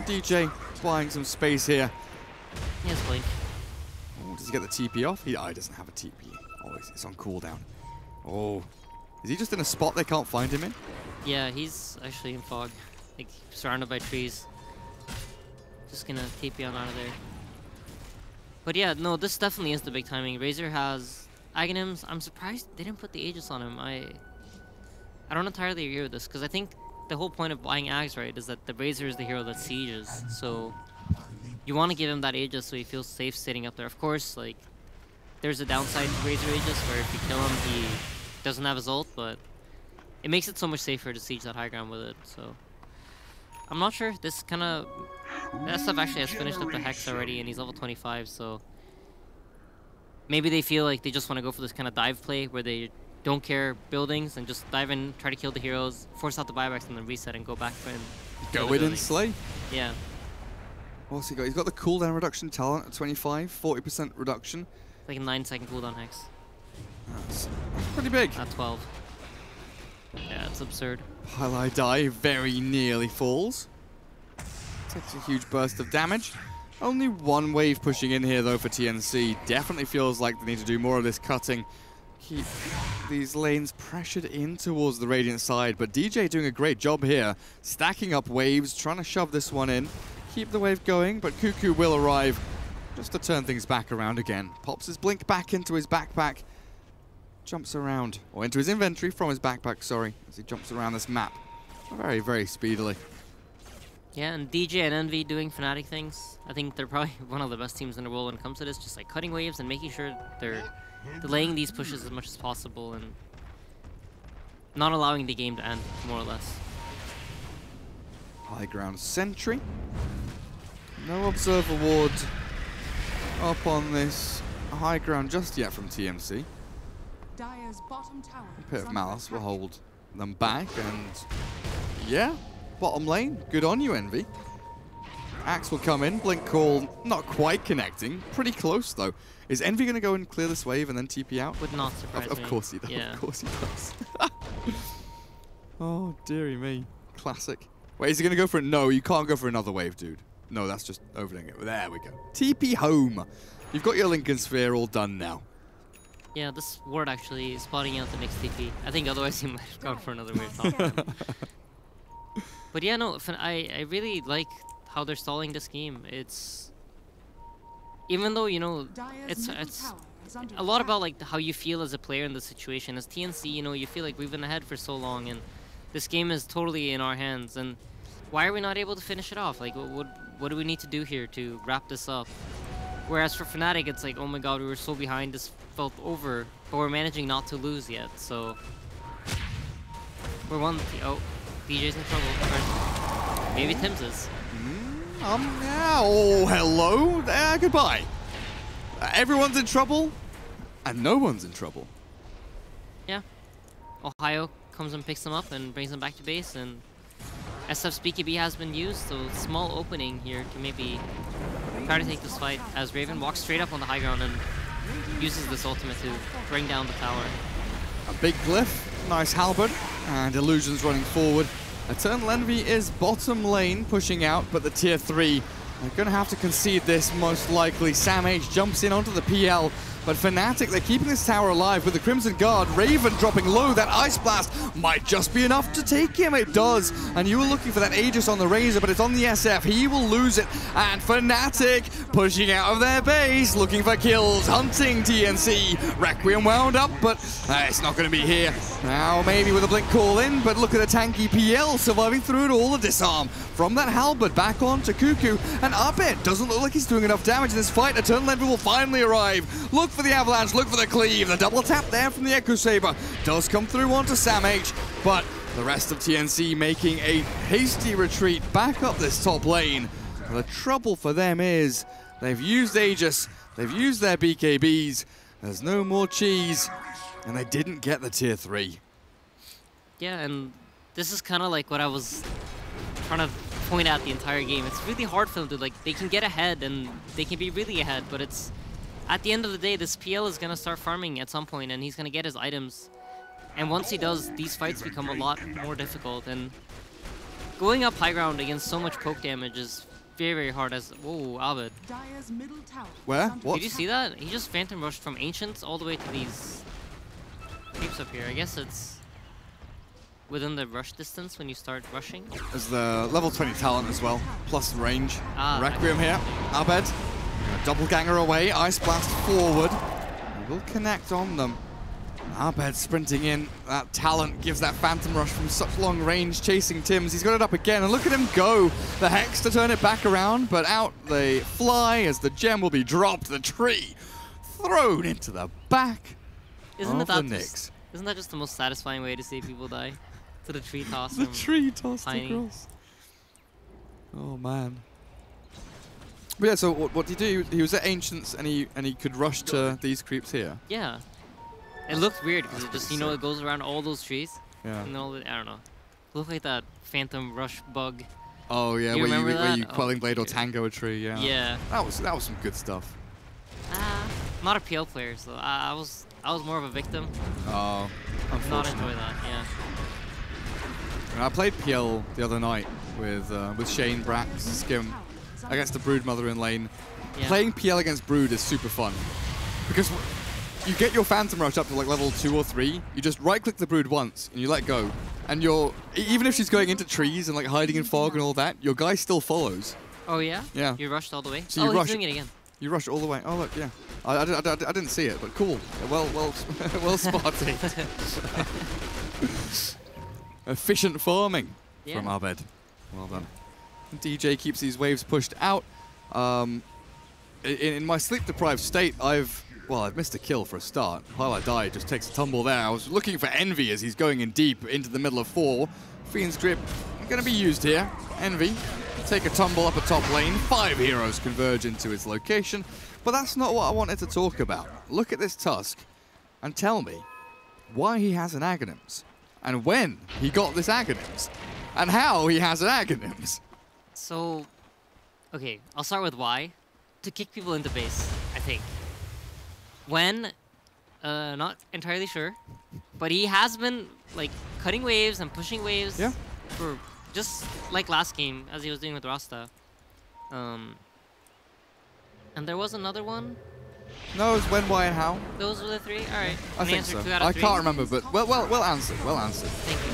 DJ buying some space here. Yes, Blink. Oh, does he get the TP off? He doesn't have a TP. Oh, it's on cooldown. Oh, is he just in a spot they can't find him in? Yeah, he's actually in fog, like surrounded by trees. Just gonna TP on out of there. But yeah, no, this definitely is the big timing. Razor has Aghanims. I'm surprised they didn't put the Aegis on him. I don't entirely agree with this, because I think the whole point of buying Aghs, right, is that the Razor is the hero that sieges. So you want to give him that Aegis so he feels safe sitting up there. Of course, like, there's a downside to Razor Aegis where if you kill him, he doesn't have his ult, but it makes it so much safer to siege that high ground with it. So I'm not sure. This kind of... SF actually has finished up the Hex already, and he's level 25, so maybe they feel like they just want to go for this kind of dive play where they don't care buildings and just dive in, try to kill the heroes, force out the buybacks, and then reset and go back and go in and slay. Yeah. What's he got? He's got the cooldown reduction talent at 25, 40% reduction. Like a 9-second cooldown Hex. That's pretty big. Not 12. Yeah, it's absurd. Highlight Die very nearly falls. Takes a huge burst of damage. Only one wave pushing in here, though, for TNC. Definitely feels like they need to do more of this cutting. Keep these lanes pressured in towards the Radiant side, but DJ doing a great job here. Stacking up waves, trying to shove this one in. Keep the wave going, but Cuckoo will arrive just to turn things back around again. Pops his Blink back into his backpack. Jumps around, or into his inventory from his backpack, sorry, as he jumps around this map very, very speedily. Yeah, and DJ and Envy doing Fnatic things. I think they're probably one of the best teams in the world when it comes to this, just like cutting waves and making sure they're delaying these pushes as much as possible and not allowing the game to end, more or less. High ground sentry. No observer ward up on this high ground just yet from TMC. Dire's bottom tower. A bit of malice will hold them back, and yeah, bottom lane, good on you, Envy. Axe will come in, Blink call not quite connecting, pretty close though. Is Envy going to go and clear this wave and then TP out? Would not surprise me. Of course he does, yeah. Of course he does. Oh, dearie me. Classic. Wait, is he going to go for it? No, you can't go for another wave, dude. No, that's just overdoing it. There we go. TP home. You've got your Lincoln Sphere all done now. Yeah, this ward actually is spotting out the next TP. I think otherwise he might have gone for another wave top. But yeah, no, I really like how they're stalling this game. It's... Even though, you know, it's a lot about like how you feel as a player in the situation. As TNC, you know, you feel like we've been ahead for so long and this game is totally in our hands. And why are we not able to finish it off? Like, what do we need to do here to wrap this up? Whereas for Fnatic, it's like, oh my god, we were so behind, this felt over, but we're managing not to lose yet, so... We're one... Oh, DJ's in trouble. Or maybe Tim's is. Oh, hello there, goodbye. Everyone's in trouble, and no one's in trouble. Yeah. Ohio comes and picks them up and brings them back to base, and SF's BKB has been used, so small opening here to maybe try to take this fight as Raven walks straight up on the high ground and uses this ultimate to bring down the tower. A big glyph, nice halberd, and Illusion's running forward. Eternal Envy is bottom lane pushing out, but the tier 3 are going to have to concede this most likely. Sam H jumps in onto the PL, but Fnatic, they're keeping this tower alive with the Crimson Guard. Raven dropping low, that Ice Blast might just be enough to take him. It does, and you were looking for that Aegis on the Razor, but it's on the SF. He will lose it, and Fnatic pushing out of their base, looking for kills, hunting TNC. Requiem wound up, but it's not going to be here. Now maybe with a blink call in, but look at the tanky PL surviving through it all. The disarm from that halberd back on to Cuckoo, and Abed doesn't look like he's doing enough damage in this fight. Eternal Envy will finally arrive. Look for the avalanche, look for the cleave. The double tap there from the Echo Saber does come through onto Sam H, but the rest of TNC making a hasty retreat back up this top lane. The trouble for them is they've used Aegis, they've used their BKBs, there's no more cheese, and they didn't get the tier 3. Yeah, and this is kind of like what I was trying to point out the entire game. It's really hard for them to, like, they can get ahead and they can be really ahead, but it's at the end of the day, this PL is going to start farming at some point, and he's going to get his items. And once he does, these fights become a lot more difficult. And going up high ground against so much poke damage is very, very hard. As whoa, Abed. Where? What? Did you see that? He just phantom rushed from Ancients all the way to these creeps up here. I guess it's within the rush distance when you start rushing. There's the level 20 talent as well, plus range. Ah, Requiem here, Abed. Double ganger away, Ice Blast forward. He will connect on them. Abed sprinting in. That talent gives that Phantom Rush from such long range, chasing Tims. He's got it up again, and look at him go. The Hex to turn it back around, but out they fly as the gem will be dropped. The tree thrown into the back of the Nyx. Isn't that just the most satisfying way to see people die? To the tree toss. The tree tossed across. Oh man. But yeah, so what did he do? He was at Ancients and he could rush to these creeps here. Yeah. It looked weird because it just, you know, it goes around all those trees. Yeah. And all the, I don't know. It looked like that Phantom Rush bug. Oh yeah, you where you Quelling Blade or Tango a tree, yeah. Yeah. That was some good stuff. Not a PL player, so I was more of a victim. Oh, unfortunately. Not enjoy that, yeah. I played PL the other night with Shane, Brax, Skim against the Brood Mother in lane. Yeah. Playing PL against Brood is super fun because you get your Phantom Rush up to like level 2 or 3. You just right-click the Brood once and you let go, and even if she's going into trees and like hiding in fog and all that, your guy still follows. Oh yeah? Yeah. You rushed all the way. So he's doing it again. You rush all the way. Oh look, yeah. I didn't see it, but cool. Well well spotted. Efficient farming from Abed. Well done. DJ keeps these waves pushed out. In my sleep-deprived state, I've missed a kill for a start. While I die, just takes a tumble there. I was looking for Envy as he's going in deep into the middle of 4. Fiend's Grip going to be used here. Envy take a tumble up a top lane. 5 heroes converge into his location. But that's not what I wanted to talk about. Look at this Tusk and tell me why he has an Aghanims, and when he got this Aghanims, and how he has an Aghanims. So, okay, I'll start with why. To kick people into base, I think. When, not entirely sure, but he has been like cutting waves and pushing waves for just like last game, as he was doing with Rasta. And there was another one. No, it was when, why, and how. Those were the 3? Alright. I think so. I can't remember, but well answered. Well answered. Thank you.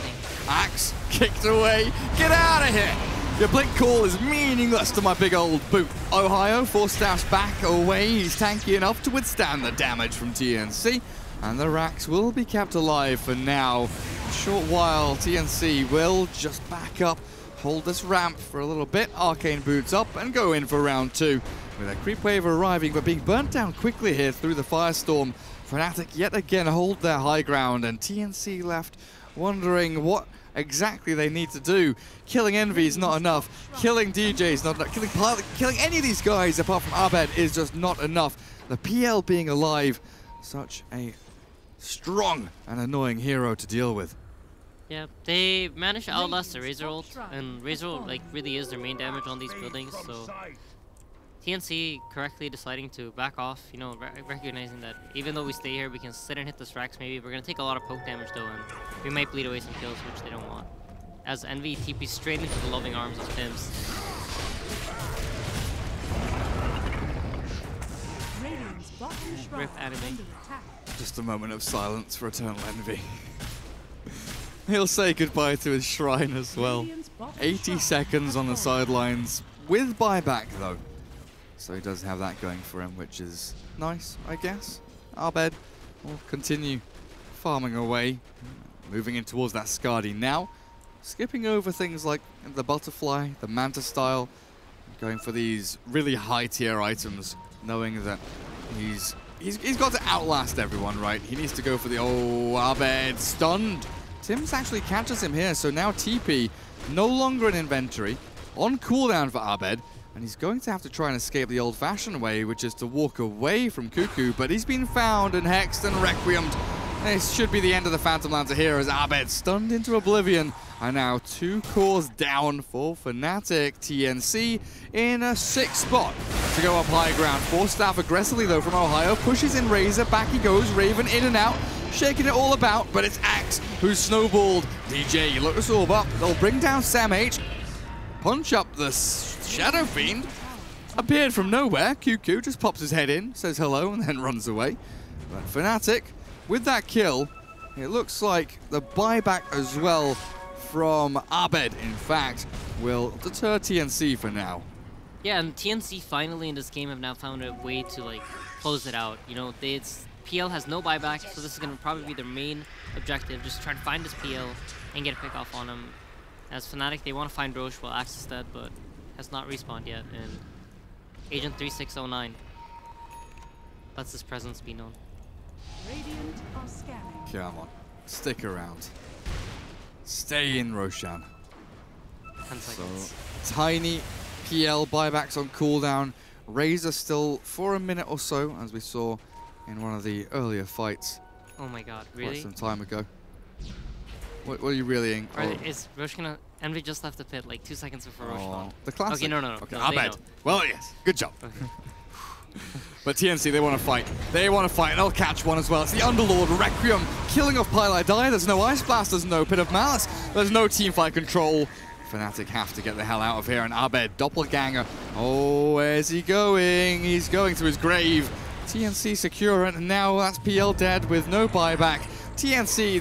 Axe kicked away. Get out of here! Your blink call is meaningless to my big old boot. Ohio 4 staffs back away. He's tanky enough to withstand the damage from TNC. And the Rax will be kept alive for now. A short while, TNC will just back up, hold this ramp for a little bit. Arcane boots up and go in for round 2. With a creep wave arriving, but being burnt down quickly here through the firestorm. Fnatic yet again hold their high ground, and TNC left wondering what exactly they need to do. Killing Envy is not enough. Killing DJ is not enough. Killing any of these guys apart from Abed is just not enough. The PL being alive, such a strong and annoying hero to deal with. Yeah, they managed to outlast the Razor ult, and Razor ult like really is their main damage on these buildings, so TNC correctly deciding to back off, you know, recognizing that even though we stay here, we can sit and hit the Strax maybe. We're going to take a lot of poke damage though, and we might bleed away some kills, which they don't want. As Envy TP straight into the loving arms of Pims. Rip anime. Just a moment of silence for Eternal Envy. He'll say goodbye to his shrine as well. 80 seconds on the sidelines with buyback though. So he does have that going for him, which is nice, I guess. Abed will continue farming away, moving in towards that Skadi now. Skipping over things like the Butterfly, the Manta style, going for these really high tier items, knowing that he's got to outlast everyone, right? He needs to go for the, oh, Abed stunned. Tims actually catches him here, so now TP no longer in inventory, on cooldown for Abed, and he's going to have to try and escape the old-fashioned way, which is to walk away from Cuckoo, but he's been found and hexed and requiemed. This should be the end of the Phantom Lancer here as Abed stunned into oblivion. And now 2 cores down for Fnatic. TNC in a 6th spot to go up high ground. Force Staff aggressively though from Ohio. Pushes in Razor, back he goes. Raven in and out, shaking it all about, but it's Axe who's snowballed. DJ, you look this orb up. They'll bring down Sam H. Punch up the Shadow Fiend. Appeared from nowhere. QQ just pops his head in, says hello, and then runs away. But Fnatic, with that kill, it looks like the buyback as well from Abed, in fact, will deter TNC for now. Yeah, and TNC finally in this game have now found a way to like close it out. You know, PL has no buyback, so this is going to probably be their main objective, just try to find this PL and get a pick off on him. As Fnatic, they want to find Roche while Axe is dead, but has not respawned yet, and Agent 3609 lets his presence be known. Radiant are scanning. Come on, stick around. Stay in, Roshan. 10 seconds. So, tiny PL buybacks on cooldown. Razor still for a minute or so, as we saw in one of the earlier fights. Oh my god, really? Quite some time ago. What are you really in? Is Roche gonna... Envy just left the pit like 2 seconds before Roche spawned. The classic. Okay, no. Okay, No, Abed. Well, yes. Good job. Okay. But TNC, they want to fight. They want to fight. They'll catch one as well. It's the Underlord Requiem killing off Pylai Die. There's no Ice Blast. There's no Pit of Malice. There's no teamfight control. Fnatic have to get the hell out of here. And Abed, Doppelganger. Oh, where's he going? He's going to his grave. TNC secure it. And now that's PL dead with no buyback. TNC,